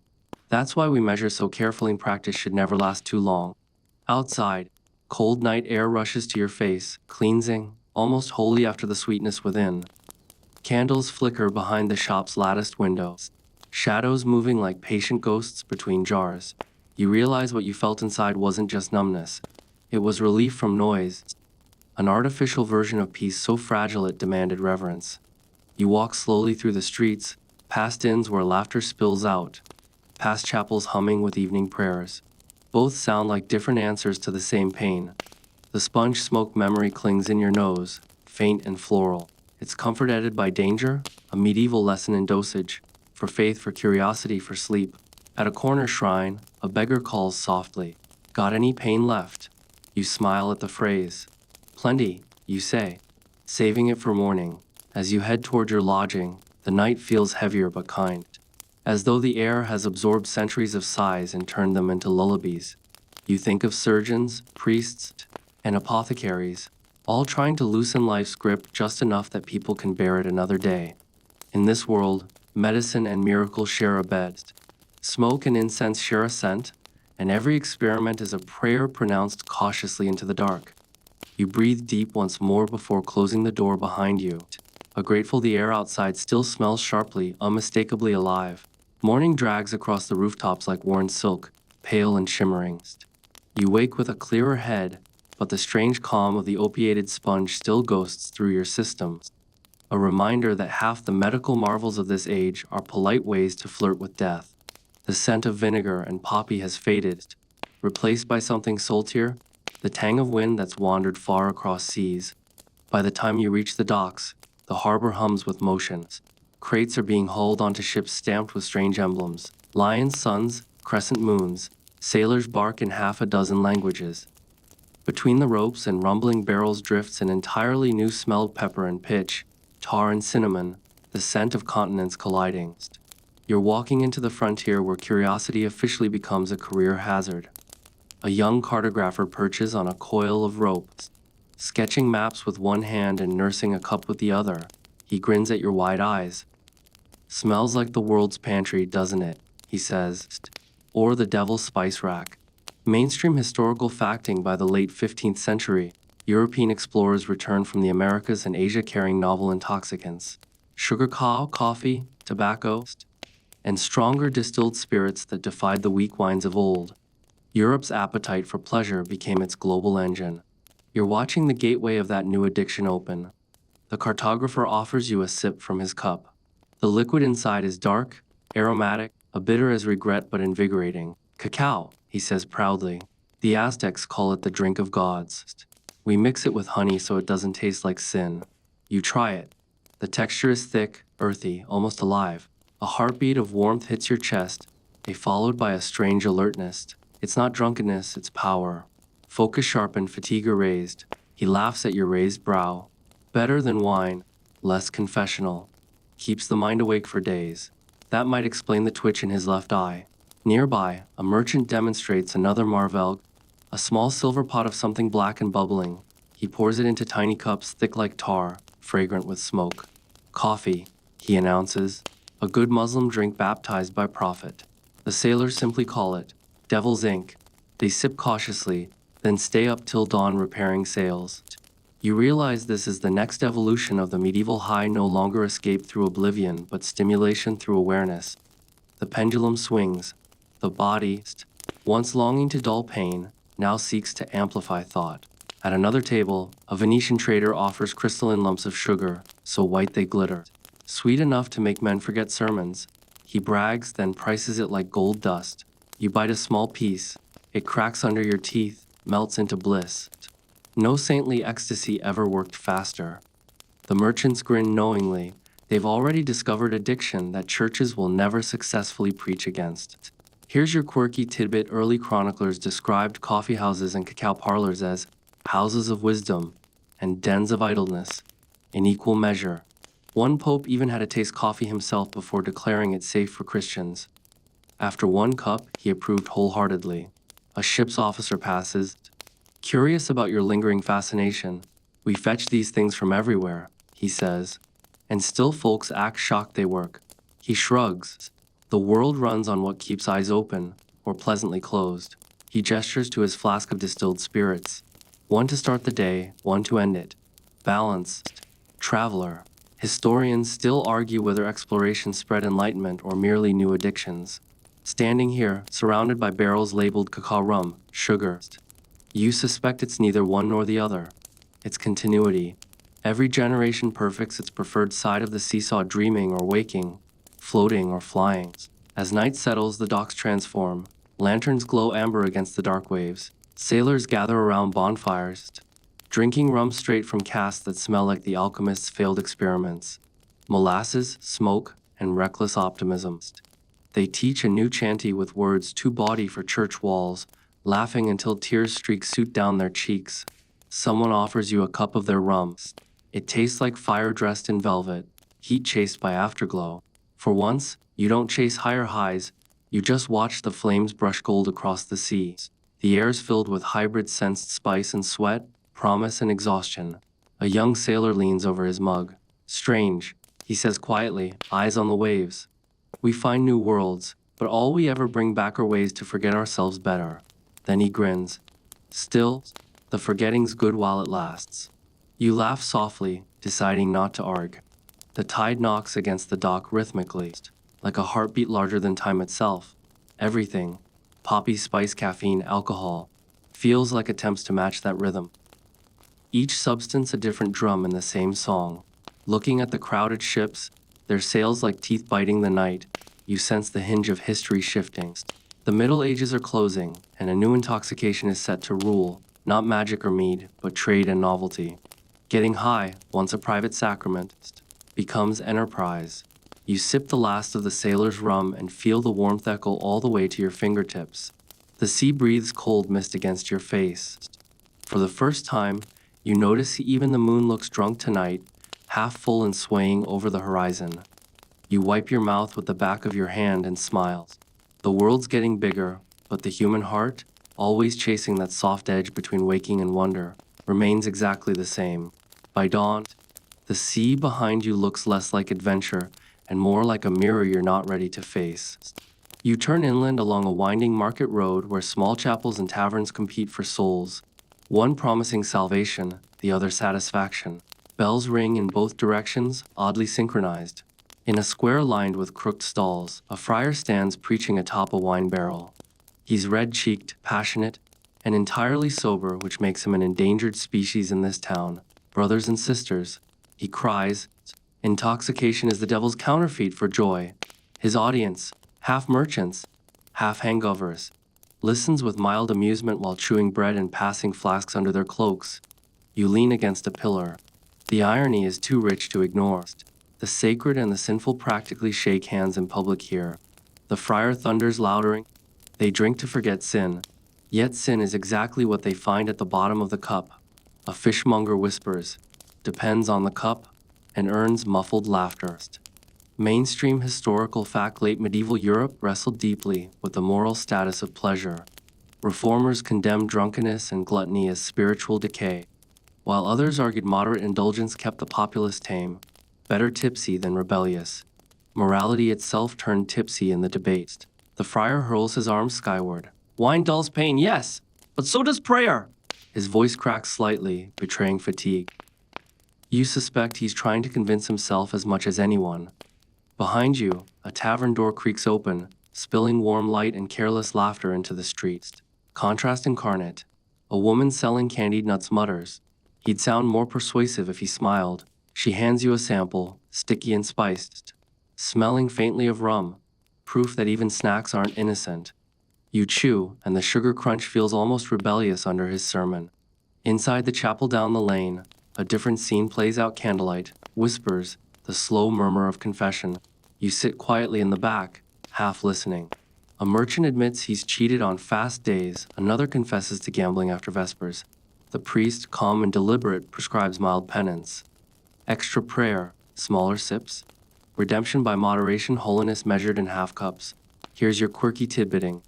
That's why we measure so carefully, and practice should never last too long. Outside, cold night air rushes to your face, cleansing, almost wholly after the sweetness within. Candles flicker behind the shop's latticed windows, shadows moving like patient ghosts between jars. You realize what you felt inside wasn't just numbness. It was relief from noise, an artificial version of peace so fragile it demanded reverence. You walk slowly through the streets, past inns where laughter spills out, past chapels humming with evening prayers. Both sound like different answers to the same pain. The sponge smoke memory clings in your nose, faint and floral. Its comfort added by danger, a medieval lesson in dosage, for faith, for curiosity, for sleep. At a corner shrine, a beggar calls softly, "Got any pain left?" You smile at the phrase. "Plenty," you say, saving it for morning. As you head toward your lodging, the night feels heavier but kind, as though the air has absorbed centuries of sighs and turned them into lullabies. You think of surgeons, priests, and apothecaries, all trying to loosen life's grip just enough that people can bear it another day. In this world, medicine and miracle share a bed. Smoke and incense share a scent, and every experiment is a prayer pronounced cautiously into the dark. You breathe deep once more before closing the door behind you. Grateful the air outside still smells sharply, unmistakably alive. Morning drags across the rooftops like worn silk, pale and shimmering. You wake with a clearer head, but the strange calm of the opiated sponge still ghosts through your system. A reminder that half the medical marvels of this age are polite ways to flirt with death. The scent of vinegar and poppy has faded, replaced by something saltier, the tang of wind that's wandered far across seas. By the time you reach the docks, the harbor hums with motions. Crates are being hauled onto ships stamped with strange emblems. Lions, suns, crescent moons. Sailors bark in half a dozen languages. Between the ropes and rumbling barrels drifts an entirely new smell of pepper and pitch, tar and cinnamon, the scent of continents colliding. You're walking into the frontier where curiosity officially becomes a career hazard. A young cartographer perches on a coil of rope, sketching maps with one hand and nursing a cup with the other. He grins at your wide eyes. "Smells like the world's pantry, doesn't it?" he says. Or the devil's spice rack. Mainstream historical facting by the late 15th century, European explorers returned from the Americas and Asia carrying novel intoxicants. Sugar, coffee, tobacco, and stronger distilled spirits that defied the weak wines of old. Europe's appetite for pleasure became its global engine. You're watching the gateway of that new addiction open. The cartographer offers you a sip from his cup. The liquid inside is dark, aromatic, a bitter as regret but invigorating. "Cacao," he says proudly. "The Aztecs call it the drink of gods. We mix it with honey so it doesn't taste like sin." You try it. The texture is thick, earthy, almost alive. A heartbeat of warmth hits your chest, followed by a strange alertness. It's not drunkenness, it's power. Focus sharpened, fatigue erased. He laughs at your raised brow. Better than wine, less confessional. Keeps the mind awake for days. That might explain the twitch in his left eye. Nearby, a merchant demonstrates another marvel, a small silver pot of something black and bubbling. He pours it into tiny cups thick like tar, fragrant with smoke. "Coffee," he announces, "a good Muslim drink baptized by prophet." The sailors simply call it devil's ink. They sip cautiously, then stay up till dawn repairing sails. You realize this is the next evolution of the medieval high, no longer escape through oblivion, but stimulation through awareness. The pendulum swings. The body, once longing to dull pain, now seeks to amplify thought. At another table, a Venetian trader offers crystalline lumps of sugar, so white they glitter. Sweet enough to make men forget sermons. He brags, then prices it like gold dust. You bite a small piece. It cracks under your teeth, melts into bliss. No saintly ecstasy ever worked faster. The merchants grin knowingly. They've already discovered addiction that churches will never successfully preach against. Here's your quirky tidbit. Early chroniclers described coffeehouses and cacao parlors as houses of wisdom and dens of idleness in equal measure. One pope even had to taste coffee himself before declaring it safe for Christians. After one cup, he approved wholeheartedly. A ship's officer passes. Curious about your lingering fascination, we fetch these things from everywhere, he says. And still folks act shocked they work. He shrugs. The world runs on what keeps eyes open, or pleasantly closed. He gestures to his flask of distilled spirits. One to start the day, one to end it. Balanced. Traveler. Historians still argue whether exploration spread enlightenment or merely new addictions. Standing here, surrounded by barrels labeled cacao rum, sugar, you suspect it's neither one nor the other. It's continuity. Every generation perfects its preferred side of the seesaw, dreaming or waking, floating or flying. As night settles, the docks transform. Lanterns glow amber against the dark waves. Sailors gather around bonfires, drinking rum straight from casks that smell like the alchemist's failed experiments. Molasses, smoke, and reckless optimism. They teach a new chanty with words too bawdy for church walls, laughing until tears streak suit down their cheeks. Someone offers you a cup of their rum. It tastes like fire dressed in velvet, heat chased by afterglow. For once, you don't chase higher highs, you just watch the flames brush gold across the sea. The air's filled with hybrid sensed spice and sweat, promise and exhaustion. A young sailor leans over his mug. Strange, he says quietly, eyes on the waves. We find new worlds, but all we ever bring back are ways to forget ourselves better. Then he grins. Still, the forgetting's good while it lasts. You laugh softly, deciding not to argue. The tide knocks against the dock rhythmically, like a heartbeat larger than time itself. Everything, poppy spice, caffeine, alcohol, feels like attempts to match that rhythm. Each substance a different drum in the same song. Looking at the crowded ships, their sails like teeth biting the night, you sense the hinge of history shifting. The Middle Ages are closing, and a new intoxication is set to rule, not magic or mead, but trade and novelty. Getting high, once a private sacrament, becomes enterprise. You sip the last of the sailor's rum and feel the warmth echo all the way to your fingertips. The sea breathes cold mist against your face. For the first time, you notice even the moon looks drunk tonight, half full and swaying over the horizon. You wipe your mouth with the back of your hand and smile. The world's getting bigger, but the human heart, always chasing that soft edge between waking and wonder, remains exactly the same. By dawn, the sea behind you looks less like adventure and more like a mirror you're not ready to face. You turn inland along a winding market road where small chapels and taverns compete for souls, one promising salvation, the other satisfaction. Bells ring in both directions, oddly synchronized. In a square lined with crooked stalls, a friar stands preaching atop a wine barrel. He's red-cheeked, passionate, and entirely sober, which makes him an endangered species in this town. Brothers and sisters, he cries, intoxication is the devil's counterfeit for joy. His audience, half merchants, half hangovers, listens with mild amusement while chewing bread and passing flasks under their cloaks. You lean against a pillar. The irony is too rich to ignore. The sacred and the sinful practically shake hands in public here. The friar thunders louder. They drink to forget sin. Yet sin is exactly what they find at the bottom of the cup. A fishmonger whispers, depends on the cup, and earns muffled laughter. Mainstream historical fact: late medieval Europe wrestled deeply with the moral status of pleasure. Reformers condemned drunkenness and gluttony as spiritual decay, while others argued moderate indulgence kept the populace tame, better tipsy than rebellious. Morality itself turned tipsy in the debate. The friar hurls his arms skyward. Wine dulls pain, yes, but so does prayer. His voice cracks slightly, betraying fatigue. You suspect he's trying to convince himself as much as anyone. Behind you, a tavern door creaks open, spilling warm light and careless laughter into the streets. Contrast incarnate. A woman selling candied nuts mutters. He'd sound more persuasive if he smiled. She hands you a sample, sticky and spiced, smelling faintly of rum, proof that even snacks aren't innocent. You chew, and the sugar crunch feels almost rebellious under his sermon. Inside the chapel down the lane, a different scene plays out. Candlelight, whispers, the slow murmur of confession. You sit quietly in the back, half listening. A merchant admits he's cheated on fast days, another confesses to gambling after Vespers. The priest, calm and deliberate, prescribes mild penance. Extra prayer, smaller sips. Redemption by moderation, holiness measured in half cups. Here's your quirky tidbiting.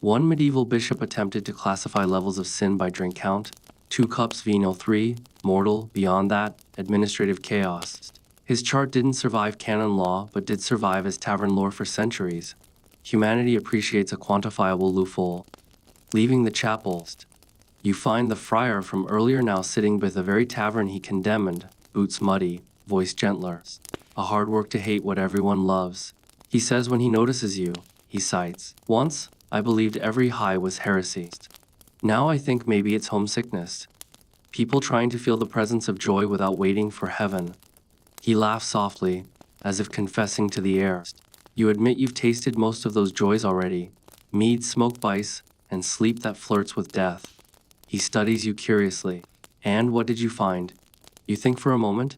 One medieval bishop attempted to classify levels of sin by drink count. 2 cups venial, 3, mortal, beyond that, administrative chaos. His chart didn't survive canon law, but did survive as tavern lore for centuries. Humanity appreciates a quantifiable loophole. Leaving the chapel, you find the friar from earlier now sitting by the very tavern he condemned, boots muddy, voice gentler. A hard work to hate what everyone loves. He says when he notices you, he cites, "Once, I believed every high was heresy. Now I think maybe it's homesickness. People trying to feel the presence of joy without waiting for heaven." He laughs softly, as if confessing to the air. You admit you've tasted most of those joys already. Mead, smoke bice, and sleep that flirts with death. He studies you curiously. "And what did you find?" You think for a moment.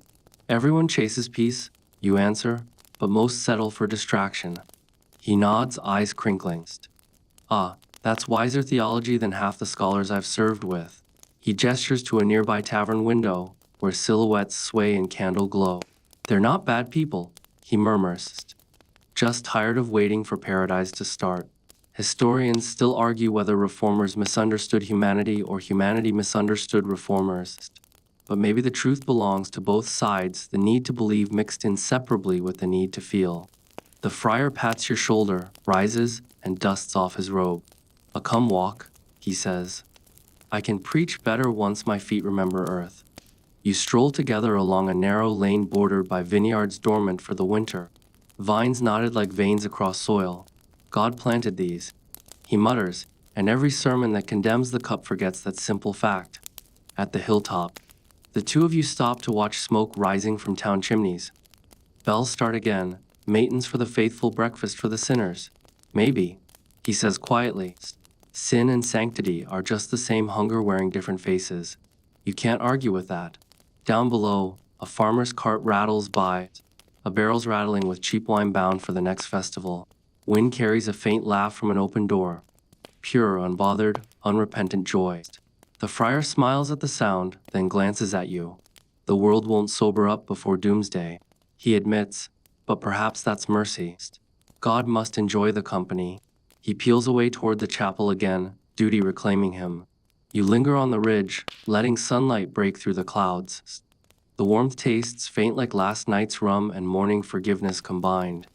"Everyone chases peace," you answer, "but most settle for distraction." He nods, eyes crinkling. "Ah, that's wiser theology than half the scholars I've served with." He gestures to a nearby tavern window, where silhouettes sway in candle glow. "They're not bad people," he murmurs, "just tired of waiting for paradise to start." Historians still argue whether reformers misunderstood humanity or humanity misunderstood reformers. But maybe the truth belongs to both sides, the need to believe mixed inseparably with the need to feel. The friar pats your shoulder, rises, and dusts off his robe. "A come walk," he says. "I can preach better once my feet remember earth." You stroll together along a narrow lane bordered by vineyards dormant for the winter. Vines knotted like veins across soil. God planted these. He mutters, and every sermon that condemns the cup forgets that simple fact. At the hilltop, the two of you stop to watch smoke rising from town chimneys. Bells start again, matins for the faithful, breakfast for the sinners. "Maybe," he says quietly, "sin and sanctity are just the same hunger wearing different faces." You can't argue with that. Down below, a farmer's cart rattles by, a barrel's rattling with cheap wine bound for the next festival. Wind carries a faint laugh from an open door. Pure, unbothered, unrepentant joy. The friar smiles at the sound, then glances at you. The world won't sober up before doomsday, he admits, but perhaps that's mercy. God must enjoy the company. He peels away toward the chapel again, duty reclaiming him. You linger on the ridge, letting sunlight break through the clouds. The warmth tastes faint like last night's rum and morning forgiveness combined.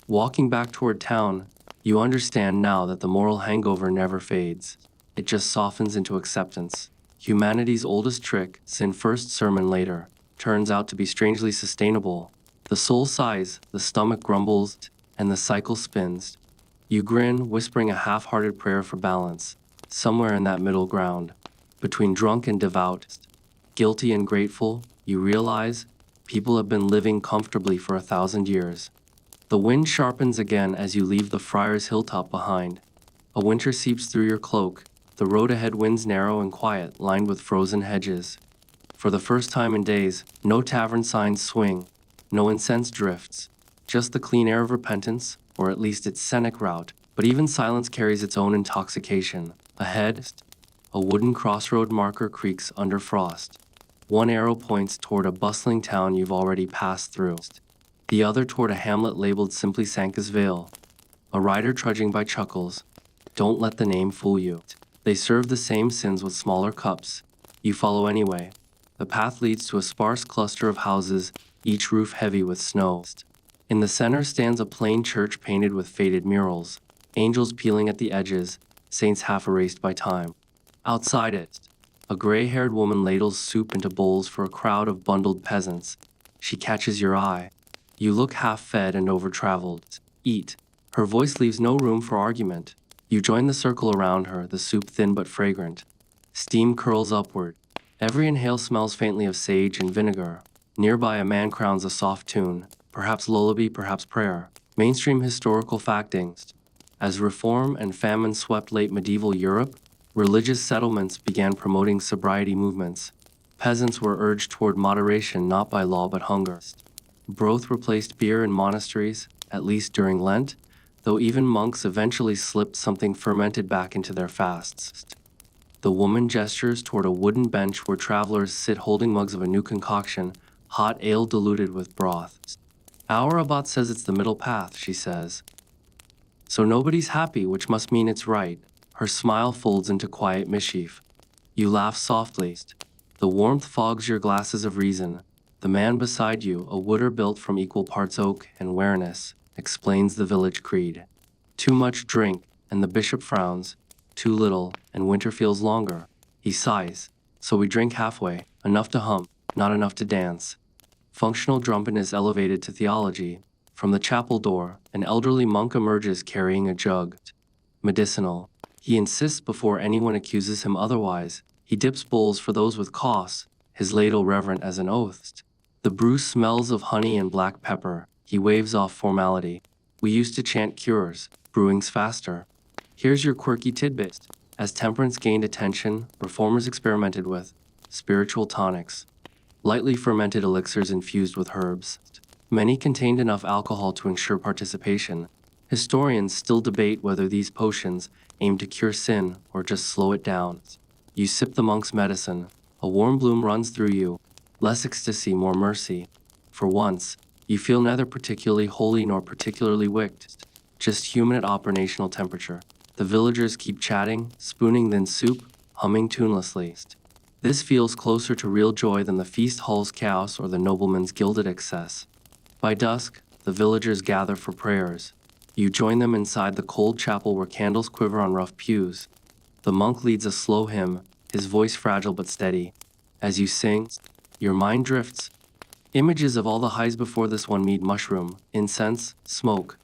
Walking back toward town, you understand now that the moral hangover never fades. It just softens into acceptance. Humanity's oldest trick, sin first, sermon later, turns out to be strangely sustainable. The soul sighs, the stomach grumbles, and the cycle spins. You grin, whispering a half-hearted prayer for balance, somewhere in that middle ground. Between drunk and devout, guilty and grateful, you realize people have been living comfortably for 1,000 years. The wind sharpens again as you leave the friar's hilltop behind. A winter seeps through your cloak. The road ahead winds narrow and quiet, lined with frozen hedges. For the first time in days, no tavern signs swing, no incense drifts, just the clean air of repentance, or at least its scenic route. But even silence carries its own intoxication. Ahead, a wooden crossroad marker creaks under frost. One arrow points toward a bustling town you've already passed through. The other toward a hamlet labeled simply Sanka's Vale. A rider trudging by chuckles. Don't let the name fool you. They serve the same sins with smaller cups. You follow anyway. The path leads to a sparse cluster of houses, each roof heavy with snow. In the center stands a plain church painted with faded murals, angels peeling at the edges, saints half erased by time. Outside it, a gray-haired woman ladles soup into bowls for a crowd of bundled peasants. She catches your eye. You look half-fed and over-traveled. Eat. Her voice leaves no room for argument. You join the circle around her, the soup thin but fragrant. Steam curls upward. Every inhale smells faintly of sage and vinegar. Nearby, a man crowns a soft tune, perhaps lullaby, perhaps prayer. Mainstream historical facting. As reform and famine swept late medieval Europe, religious settlements began promoting sobriety movements. Peasants were urged toward moderation not by law but hunger. Broth replaced beer in monasteries, at least during Lent, though even monks eventually slipped something fermented back into their fasts. The woman gestures toward a wooden bench where travelers sit holding mugs of a new concoction, hot ale diluted with broth. Our abbot says it's the middle path, she says. So nobody's happy, which must mean it's right. Her smile folds into quiet mischief. You laugh softly. The warmth fogs your glasses of reason. The man beside you, a wooder built from equal parts oak and wareness, explains the village creed. Too much drink, and the bishop frowns. Too little, and winter feels longer. He sighs. So we drink halfway, enough to hum, not enough to dance. Functional drunkenness elevated to theology. From the chapel door, an elderly monk emerges carrying a jug. Medicinal. He insists before anyone accuses him otherwise. He dips bowls for those with coughs, his ladle reverent as an oath. The brew smells of honey and black pepper. He waves off formality. We used to chant cures, brewing's faster. Here's your quirky tidbit. As temperance gained attention, reformers experimented with spiritual tonics, lightly fermented elixirs infused with herbs. Many contained enough alcohol to ensure participation. Historians still debate whether these potions aim to cure sin or just slow it down. You sip the monk's medicine. A warm bloom runs through you. Less ecstasy, more mercy. For once, you feel neither particularly holy nor particularly wicked, just human at operational temperature. The villagers keep chatting, spooning then soup, humming tunelessly. This feels closer to real joy than the feast hall's chaos or the nobleman's gilded excess. By dusk, the villagers gather for prayers. You join them inside the cold chapel where candles quiver on rough pews. The monk leads a slow hymn, his voice fragile but steady. As you sing, your mind drifts. Images of all the highs before this one mead mushroom, incense, smoke.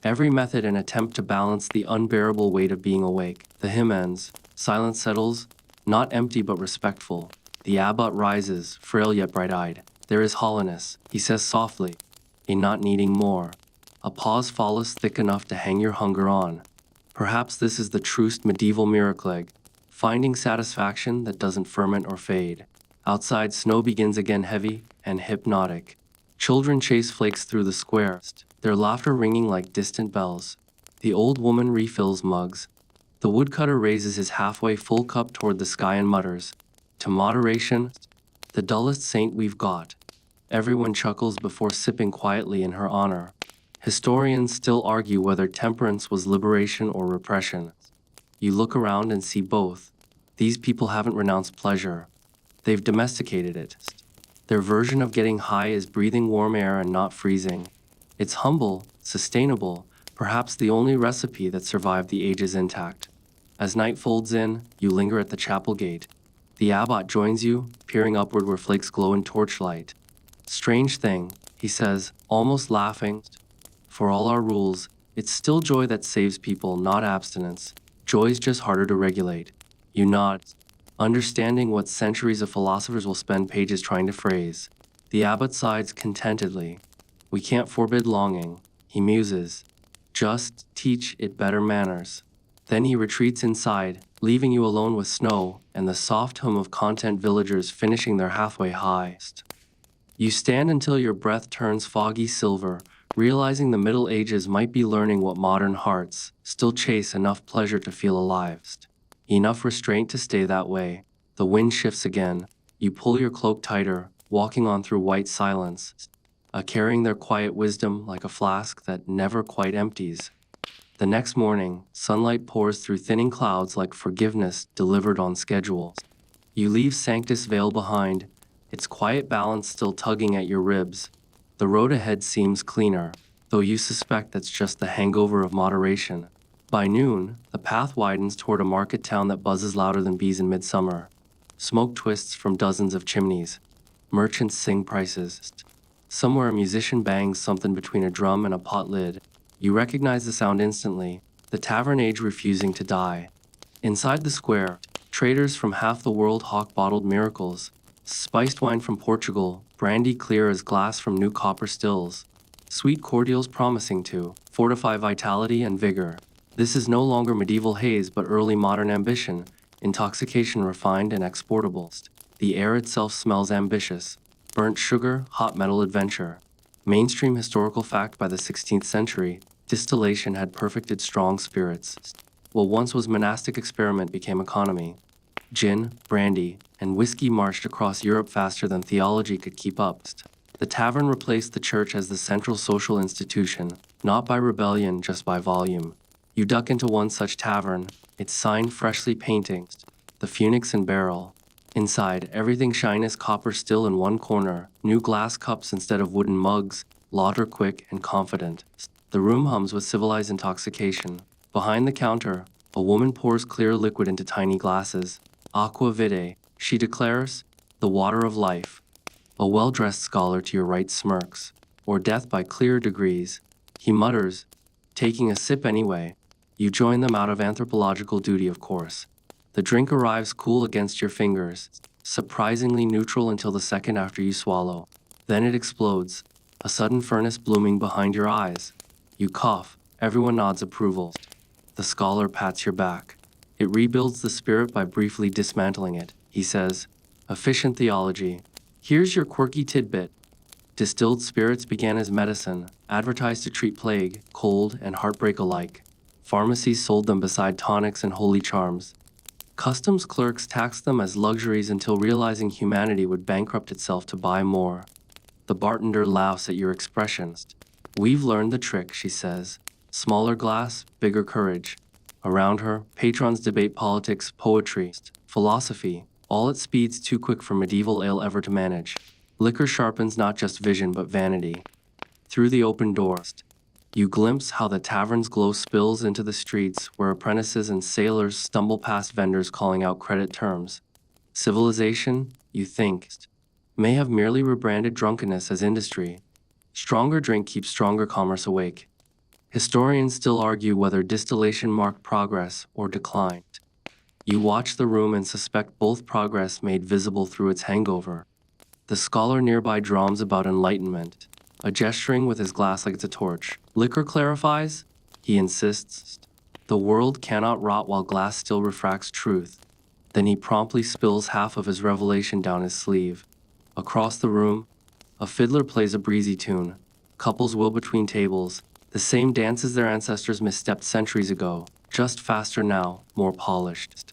Every method an attempt to balance the unbearable weight of being awake. The hymn ends. Silence settles, not empty but respectful. The abbot rises, frail yet bright-eyed. There is hollowness, he says softly, in not needing more. A pause follows thick enough to hang your hunger on. Perhaps this is the truest medieval miracle, finding satisfaction that doesn't ferment or fade. Outside, snow begins again heavy and hypnotic. Children chase flakes through the square, their laughter ringing like distant bells. The old woman refills mugs. The woodcutter raises his halfway full cup toward the sky and mutters, "To moderation, the dullest saint we've got." Everyone chuckles before sipping quietly in her honor. Historians still argue whether temperance was liberation or repression. You look around and see both. These people haven't renounced pleasure. They've domesticated it. Their version of getting high is breathing warm air and not freezing. It's humble, sustainable, perhaps the only recipe that survived the ages intact. As night folds in, you linger at the chapel gate. The abbot joins you, peering upward where flakes glow in torchlight. "Strange thing," he says, almost laughing. "For all our rules, it's still joy that saves people, not abstinence. Joy's just harder to regulate." You nod, understanding what centuries of philosophers will spend pages trying to phrase. The abbot sighs contentedly. "We can't forbid longing," he muses. "Just teach it better manners." Then he retreats inside, leaving you alone with snow and the soft hum of content villagers finishing their halfway highs. You stand until your breath turns foggy silver, realizing the Middle Ages might be learning what modern hearts still chase enough pleasure to feel alive. Enough restraint to stay that way. The wind shifts again. You pull your cloak tighter, walking on through white silence, carrying their quiet wisdom like a flask that never quite empties. The next morning, sunlight pours through thinning clouds like forgiveness delivered on schedule. You leave Sanctus Vale behind, its quiet balance still tugging at your ribs. The road ahead seems cleaner, though you suspect that's just the hangover of moderation. By noon, the path widens toward a market town that buzzes louder than bees in midsummer. Smoke twists from dozens of chimneys. Merchants sing prices. Somewhere a musician bangs something between a drum and a pot lid. You recognize the sound instantly, the tavern age refusing to die. Inside the square, traders from half the world hawk bottled miracles. Spiced wine from Portugal, brandy clear as glass from new copper stills. Sweet cordials promising to fortify vitality and vigor. This is no longer medieval haze but early modern ambition, intoxication refined and exportable. The air itself smells ambitious. Burnt sugar, hot metal adventure. Mainstream historical fact: by the 16th century, distillation had perfected strong spirits. What once was monastic experiment became economy. Gin, brandy, and whiskey marched across Europe faster than theology could keep up. The tavern replaced the church as the central social institution, not by rebellion, just by volume. You duck into one such tavern, its sign freshly painted, the phoenix and barrel. Inside, everything shines copper still in one corner, new glass cups instead of wooden mugs, lauder quick and confident. The room hums with civilized intoxication. Behind the counter, a woman pours clear liquid into tiny glasses. Aqua vitae, she declares, the water of life. A well-dressed scholar to your right smirks, or death by clear degrees. He mutters, taking a sip anyway. You join them out of anthropological duty, of course. The drink arrives cool against your fingers, surprisingly neutral until the second after you swallow. Then it explodes, a sudden furnace blooming behind your eyes. You cough, everyone nods approval. The scholar pats your back. It rebuilds the spirit by briefly dismantling it. He says, efficient theology. Here's your quirky tidbit. Distilled spirits began as medicine, advertised to treat plague, cold, and heartbreak alike. Pharmacies sold them beside tonics and holy charms. Customs clerks taxed them as luxuries until realizing humanity would bankrupt itself to buy more. The bartender laughs at your expressions. We've learned the trick, she says. Smaller glass, bigger courage. Around her, patrons debate politics, poetry, philosophy, all at speeds too quick for medieval ale ever to manage. Liquor sharpens not just vision but vanity. Through the open doors, you glimpse how the tavern's glow spills into the streets where apprentices and sailors stumble past vendors calling out credit terms. Civilization, you think, may have merely rebranded drunkenness as industry. Stronger drink keeps stronger commerce awake. Historians still argue whether distillation marked progress or decline. You watch the room and suspect both progress made visible through its hangover. The scholar nearby drums about enlightenment, gesturing with his glass like it's a torch. Liquor clarifies, he insists. The world cannot rot while glass still refracts truth. Then he promptly spills half of his revelation down his sleeve. Across the room, a fiddler plays a breezy tune. Couples will between tables, the same dances their ancestors misstepped centuries ago, just faster now, more polished.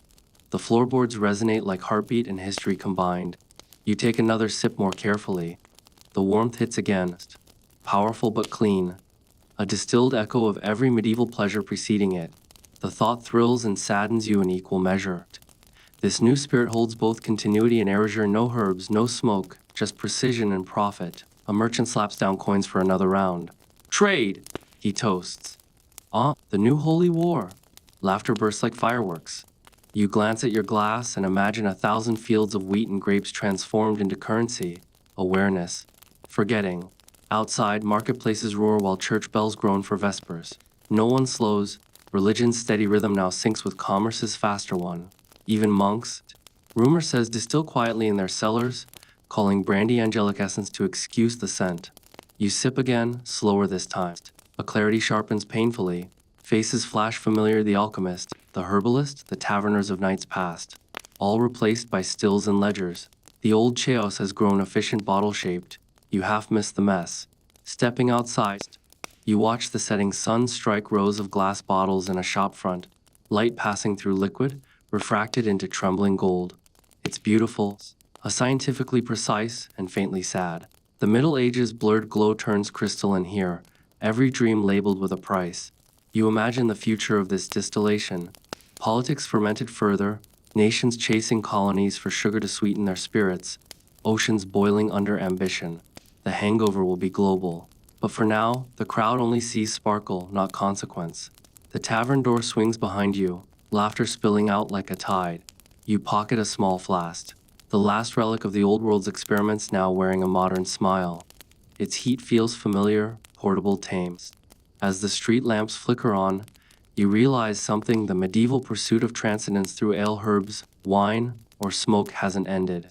The floorboards resonate like heartbeat and history combined. You take another sip more carefully. The warmth hits again, powerful but clean, a distilled echo of every medieval pleasure preceding it. The thought thrills and saddens you in equal measure. This new spirit holds both continuity and erasure. No herbs, no smoke, just precision and profit. A merchant slaps down coins for another round. Trade, he toasts. The new holy war. Laughter bursts like fireworks. You glance at your glass and imagine 1,000 fields of wheat and grapes transformed into currency. Awareness. Forgetting. Outside, marketplaces roar while church bells groan for vespers. No one slows. Religion's steady rhythm now syncs with commerce's faster one. Even monks, rumor says, distill quietly in their cellars, calling brandy angelic essence to excuse the scent. You sip again, slower this time. A clarity sharpens painfully. Faces flash familiar: the alchemist, the herbalist, the taverners of nights past. All replaced by stills and ledgers. The old chaos has grown efficient, bottle-shaped. You half miss the mess. Stepping outside, you watch the setting sun strike rows of glass bottles in a shop front. Light passing through liquid, refracted into trembling gold. It's beautiful, a scientifically precise and faintly sad. The Middle Ages blurred glow turns crystal in here, every dream labeled with a price. You imagine the future of this distillation. Politics fermented further, nations chasing colonies for sugar to sweeten their spirits, oceans boiling under ambition. The hangover will be global. But for now, the crowd only sees sparkle, not consequence. The tavern door swings behind you, laughter spilling out like a tide. You pocket a small flask, the last relic of the old world's experiments, now wearing a modern smile. Its heat feels familiar, portable, tame. As the street lamps flicker on, you realize something: the medieval pursuit of transcendence through ale, herbs, wine, or smoke hasn't ended.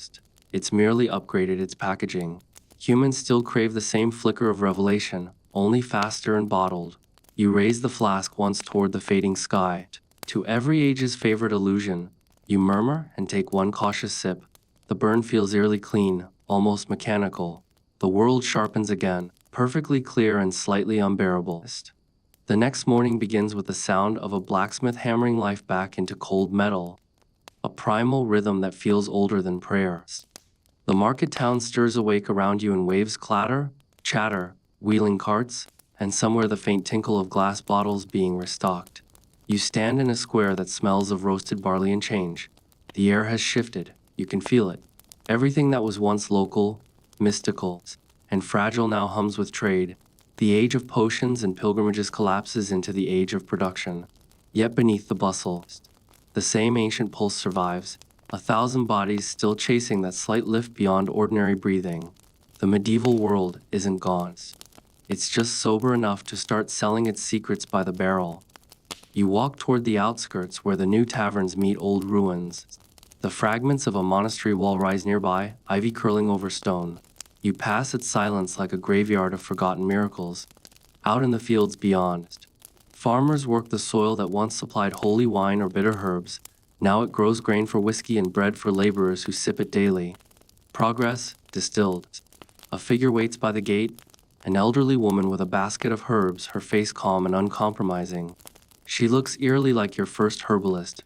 It's merely upgraded its packaging. Humans still crave the same flicker of revelation, only faster and bottled. You raise the flask once toward the fading sky. To every age's favorite illusion, you murmur and take one cautious sip. The burn feels eerily clean, almost mechanical. The world sharpens again, perfectly clear and slightly unbearable. The next morning begins with the sound of a blacksmith hammering life back into cold metal, a primal rhythm that feels older than prayer. The market town stirs awake around you and waves clatter, chatter, wheeling carts, and somewhere the faint tinkle of glass bottles being restocked. You stand in a square that smells of roasted barley and change. The air has shifted, you can feel it. Everything that was once local, mystical, and fragile now hums with trade. The age of potions and pilgrimages collapses into the age of production. Yet beneath the bustle, the same ancient pulse survives, 1,000 bodies still chasing that slight lift beyond ordinary breathing. The medieval world isn't gone. It's just sober enough to start selling its secrets by the barrel. You walk toward the outskirts where the new taverns meet old ruins. The fragments of a monastery wall rise nearby, ivy curling over stone. You pass its silence like a graveyard of forgotten miracles. Out in the fields beyond, farmers work the soil that once supplied holy wine or bitter herbs. Now it grows grain for whiskey and bread for laborers who sip it daily. Progress, distilled. A figure waits by the gate, an elderly woman with a basket of herbs, her face calm and uncompromising. She looks eerily like your first herbalist.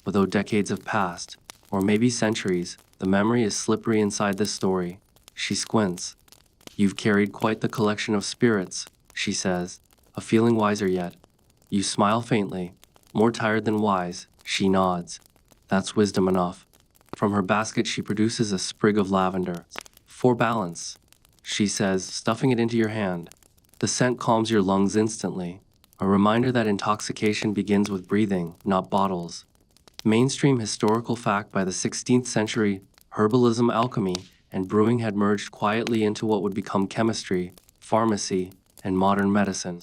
But though decades have passed, or maybe centuries, the memory is slippery inside this story. She squints. You've carried quite the collection of spirits, she says, a feeling wiser yet. You smile faintly. More tired than wise, she nods. That's wisdom enough. From her basket she produces a sprig of lavender. For balance, she says, stuffing it into your hand. The scent calms your lungs instantly, a reminder that intoxication begins with breathing, not bottles. Mainstream historical fact: by the 16th century, herbalism, alchemy, and brewing had merged quietly into what would become chemistry, pharmacy, and modern medicine.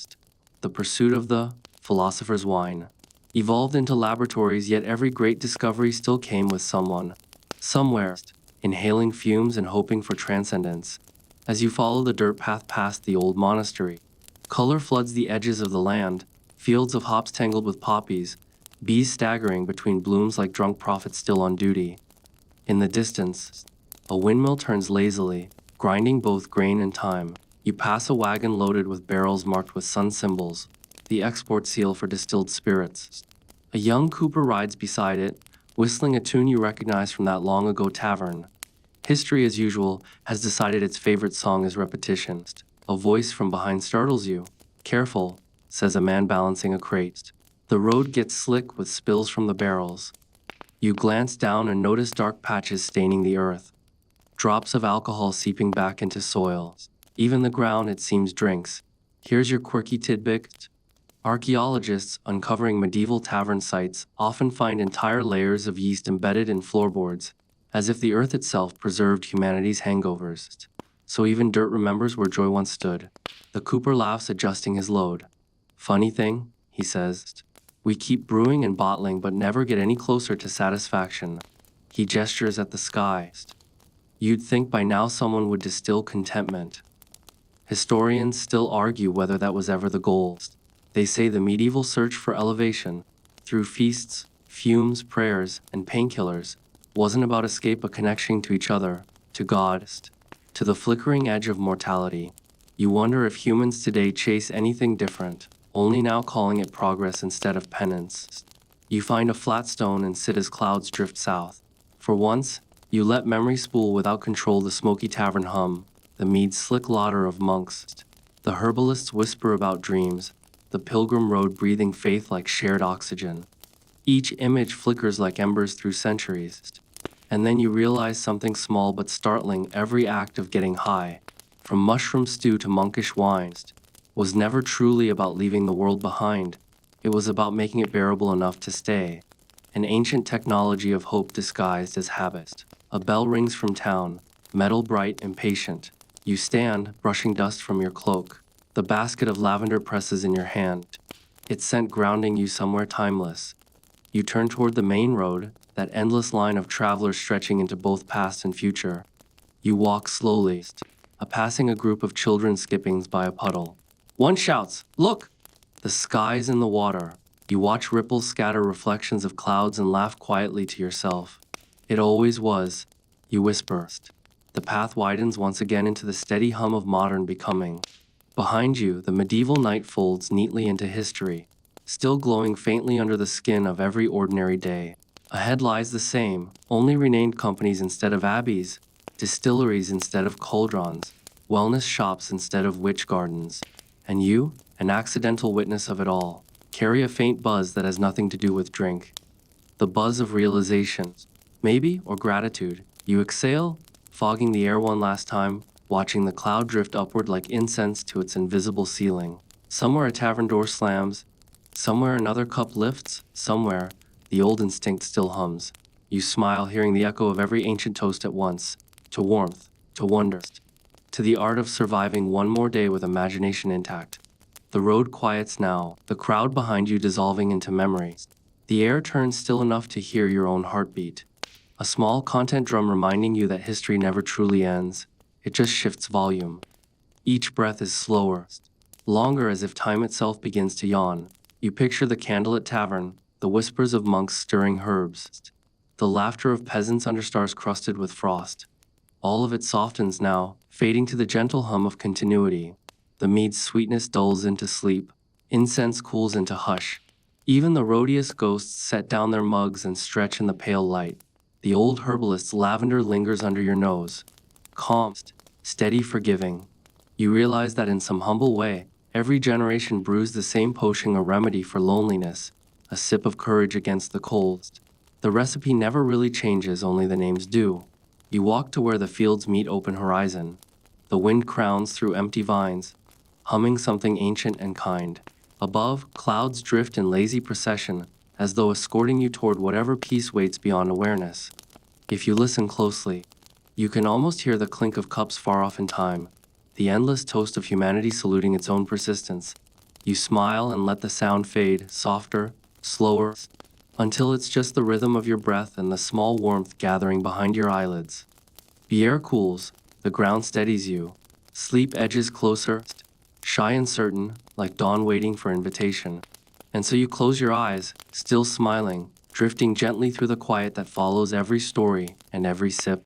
The pursuit of the philosopher's wine evolved into laboratories, yet every great discovery still came with someone, somewhere, inhaling fumes and hoping for transcendence. As you follow the dirt path past the old monastery, color floods the edges of the land, fields of hops tangled with poppies, bees staggering between blooms like drunk prophets still on duty. In the distance, a windmill turns lazily, grinding both grain and time. You pass a wagon loaded with barrels marked with sun symbols, the export seal for distilled spirits. A young cooper rides beside it, whistling a tune you recognize from that long-ago tavern. History, as usual, has decided its favorite song is repetition. A voice from behind startles you. "Careful," says a man balancing a crate. The road gets slick with spills from the barrels. You glance down and notice dark patches staining the earth. Drops of alcohol seeping back into soil. Even the ground, it seems, drinks. Here's your quirky tidbit. Archaeologists uncovering medieval tavern sites often find entire layers of yeast embedded in floorboards, as if the earth itself preserved humanity's hangovers. So even dirt remembers where joy once stood. The cooper laughs, adjusting his load. "Funny thing," he says. "We keep brewing and bottling but never get any closer to satisfaction." He gestures at the sky. You'd think by now someone would distill contentment. Historians still argue whether that was ever the goal. They say the medieval search for elevation, through feasts, fumes, prayers, and painkillers, wasn't about escape but connection to each other, to God, to the flickering edge of mortality. You wonder if humans today chase anything different, only now calling it progress instead of penance. You find a flat stone and sit as clouds drift south. For once, you let memory spool without control the smoky tavern hum, the Mead's slick laughter of monks, the herbalist's whisper about dreams, the pilgrim road breathing faith like shared oxygen. Each image flickers like embers through centuries. And then you realize something small but startling: every act of getting high, from mushroom stew to monkish wines, was never truly about leaving the world behind. It was about making it bearable enough to stay. An ancient technology of hope disguised as habit. A bell rings from town, metal bright, impatient. You stand, brushing dust from your cloak. The basket of lavender presses in your hand, its scent grounding you somewhere timeless. You turn toward the main road, that endless line of travelers stretching into both past and future. You walk slowly, passing a group of children skipping by a puddle. One shouts, "Look!" The sky's in the water. You watch ripples scatter reflections of clouds and laugh quietly to yourself. It always was, you whisper. The path widens once again into the steady hum of modern becoming. Behind you, the medieval night folds neatly into history, still glowing faintly under the skin of every ordinary day. Ahead lies the same, only renamed companies instead of abbeys, distilleries instead of cauldrons, wellness shops instead of witch gardens. And you, an accidental witness of it all, carry a faint buzz that has nothing to do with drink. The buzz of realization, maybe, or gratitude. You exhale, fogging the air one last time, watching the cloud drift upward like incense to its invisible ceiling. Somewhere a tavern door slams, somewhere another cup lifts, somewhere the old instinct still hums. You smile, hearing the echo of every ancient toast at once, to warmth, to wonder, to the art of surviving one more day with imagination intact. The road quiets now, the crowd behind you dissolving into memory. The air turns still enough to hear your own heartbeat. A small content drum reminding you that history never truly ends. It just shifts volume. Each breath is slower, longer, as if time itself begins to yawn. You picture the candlelit tavern, the whispers of monks stirring herbs, the laughter of peasants under stars crusted with frost. All of it softens now, fading to the gentle hum of continuity. The mead's sweetness dulls into sleep. Incense cools into hush. Even the roadiest ghosts set down their mugs and stretch in the pale light. The old herbalist's lavender lingers under your nose. Calm, steady, forgiving. You realize that in some humble way, every generation brews the same potion, a remedy for loneliness, a sip of courage against the cold. The recipe never really changes, only the names do. You walk to where the fields meet open horizon. The wind crowns through empty vines, humming something ancient and kind. Above, clouds drift in lazy procession, as though escorting you toward whatever peace waits beyond awareness. If you listen closely, you can almost hear the clink of cups far off in time, the endless toast of humanity saluting its own persistence. You smile and let the sound fade, softer, slower, until it's just the rhythm of your breath and the small warmth gathering behind your eyelids. The air cools, the ground steadies you. Sleep edges closer, shy and certain, like dawn waiting for invitation. And so you close your eyes, still smiling, drifting gently through the quiet that follows every story and every sip.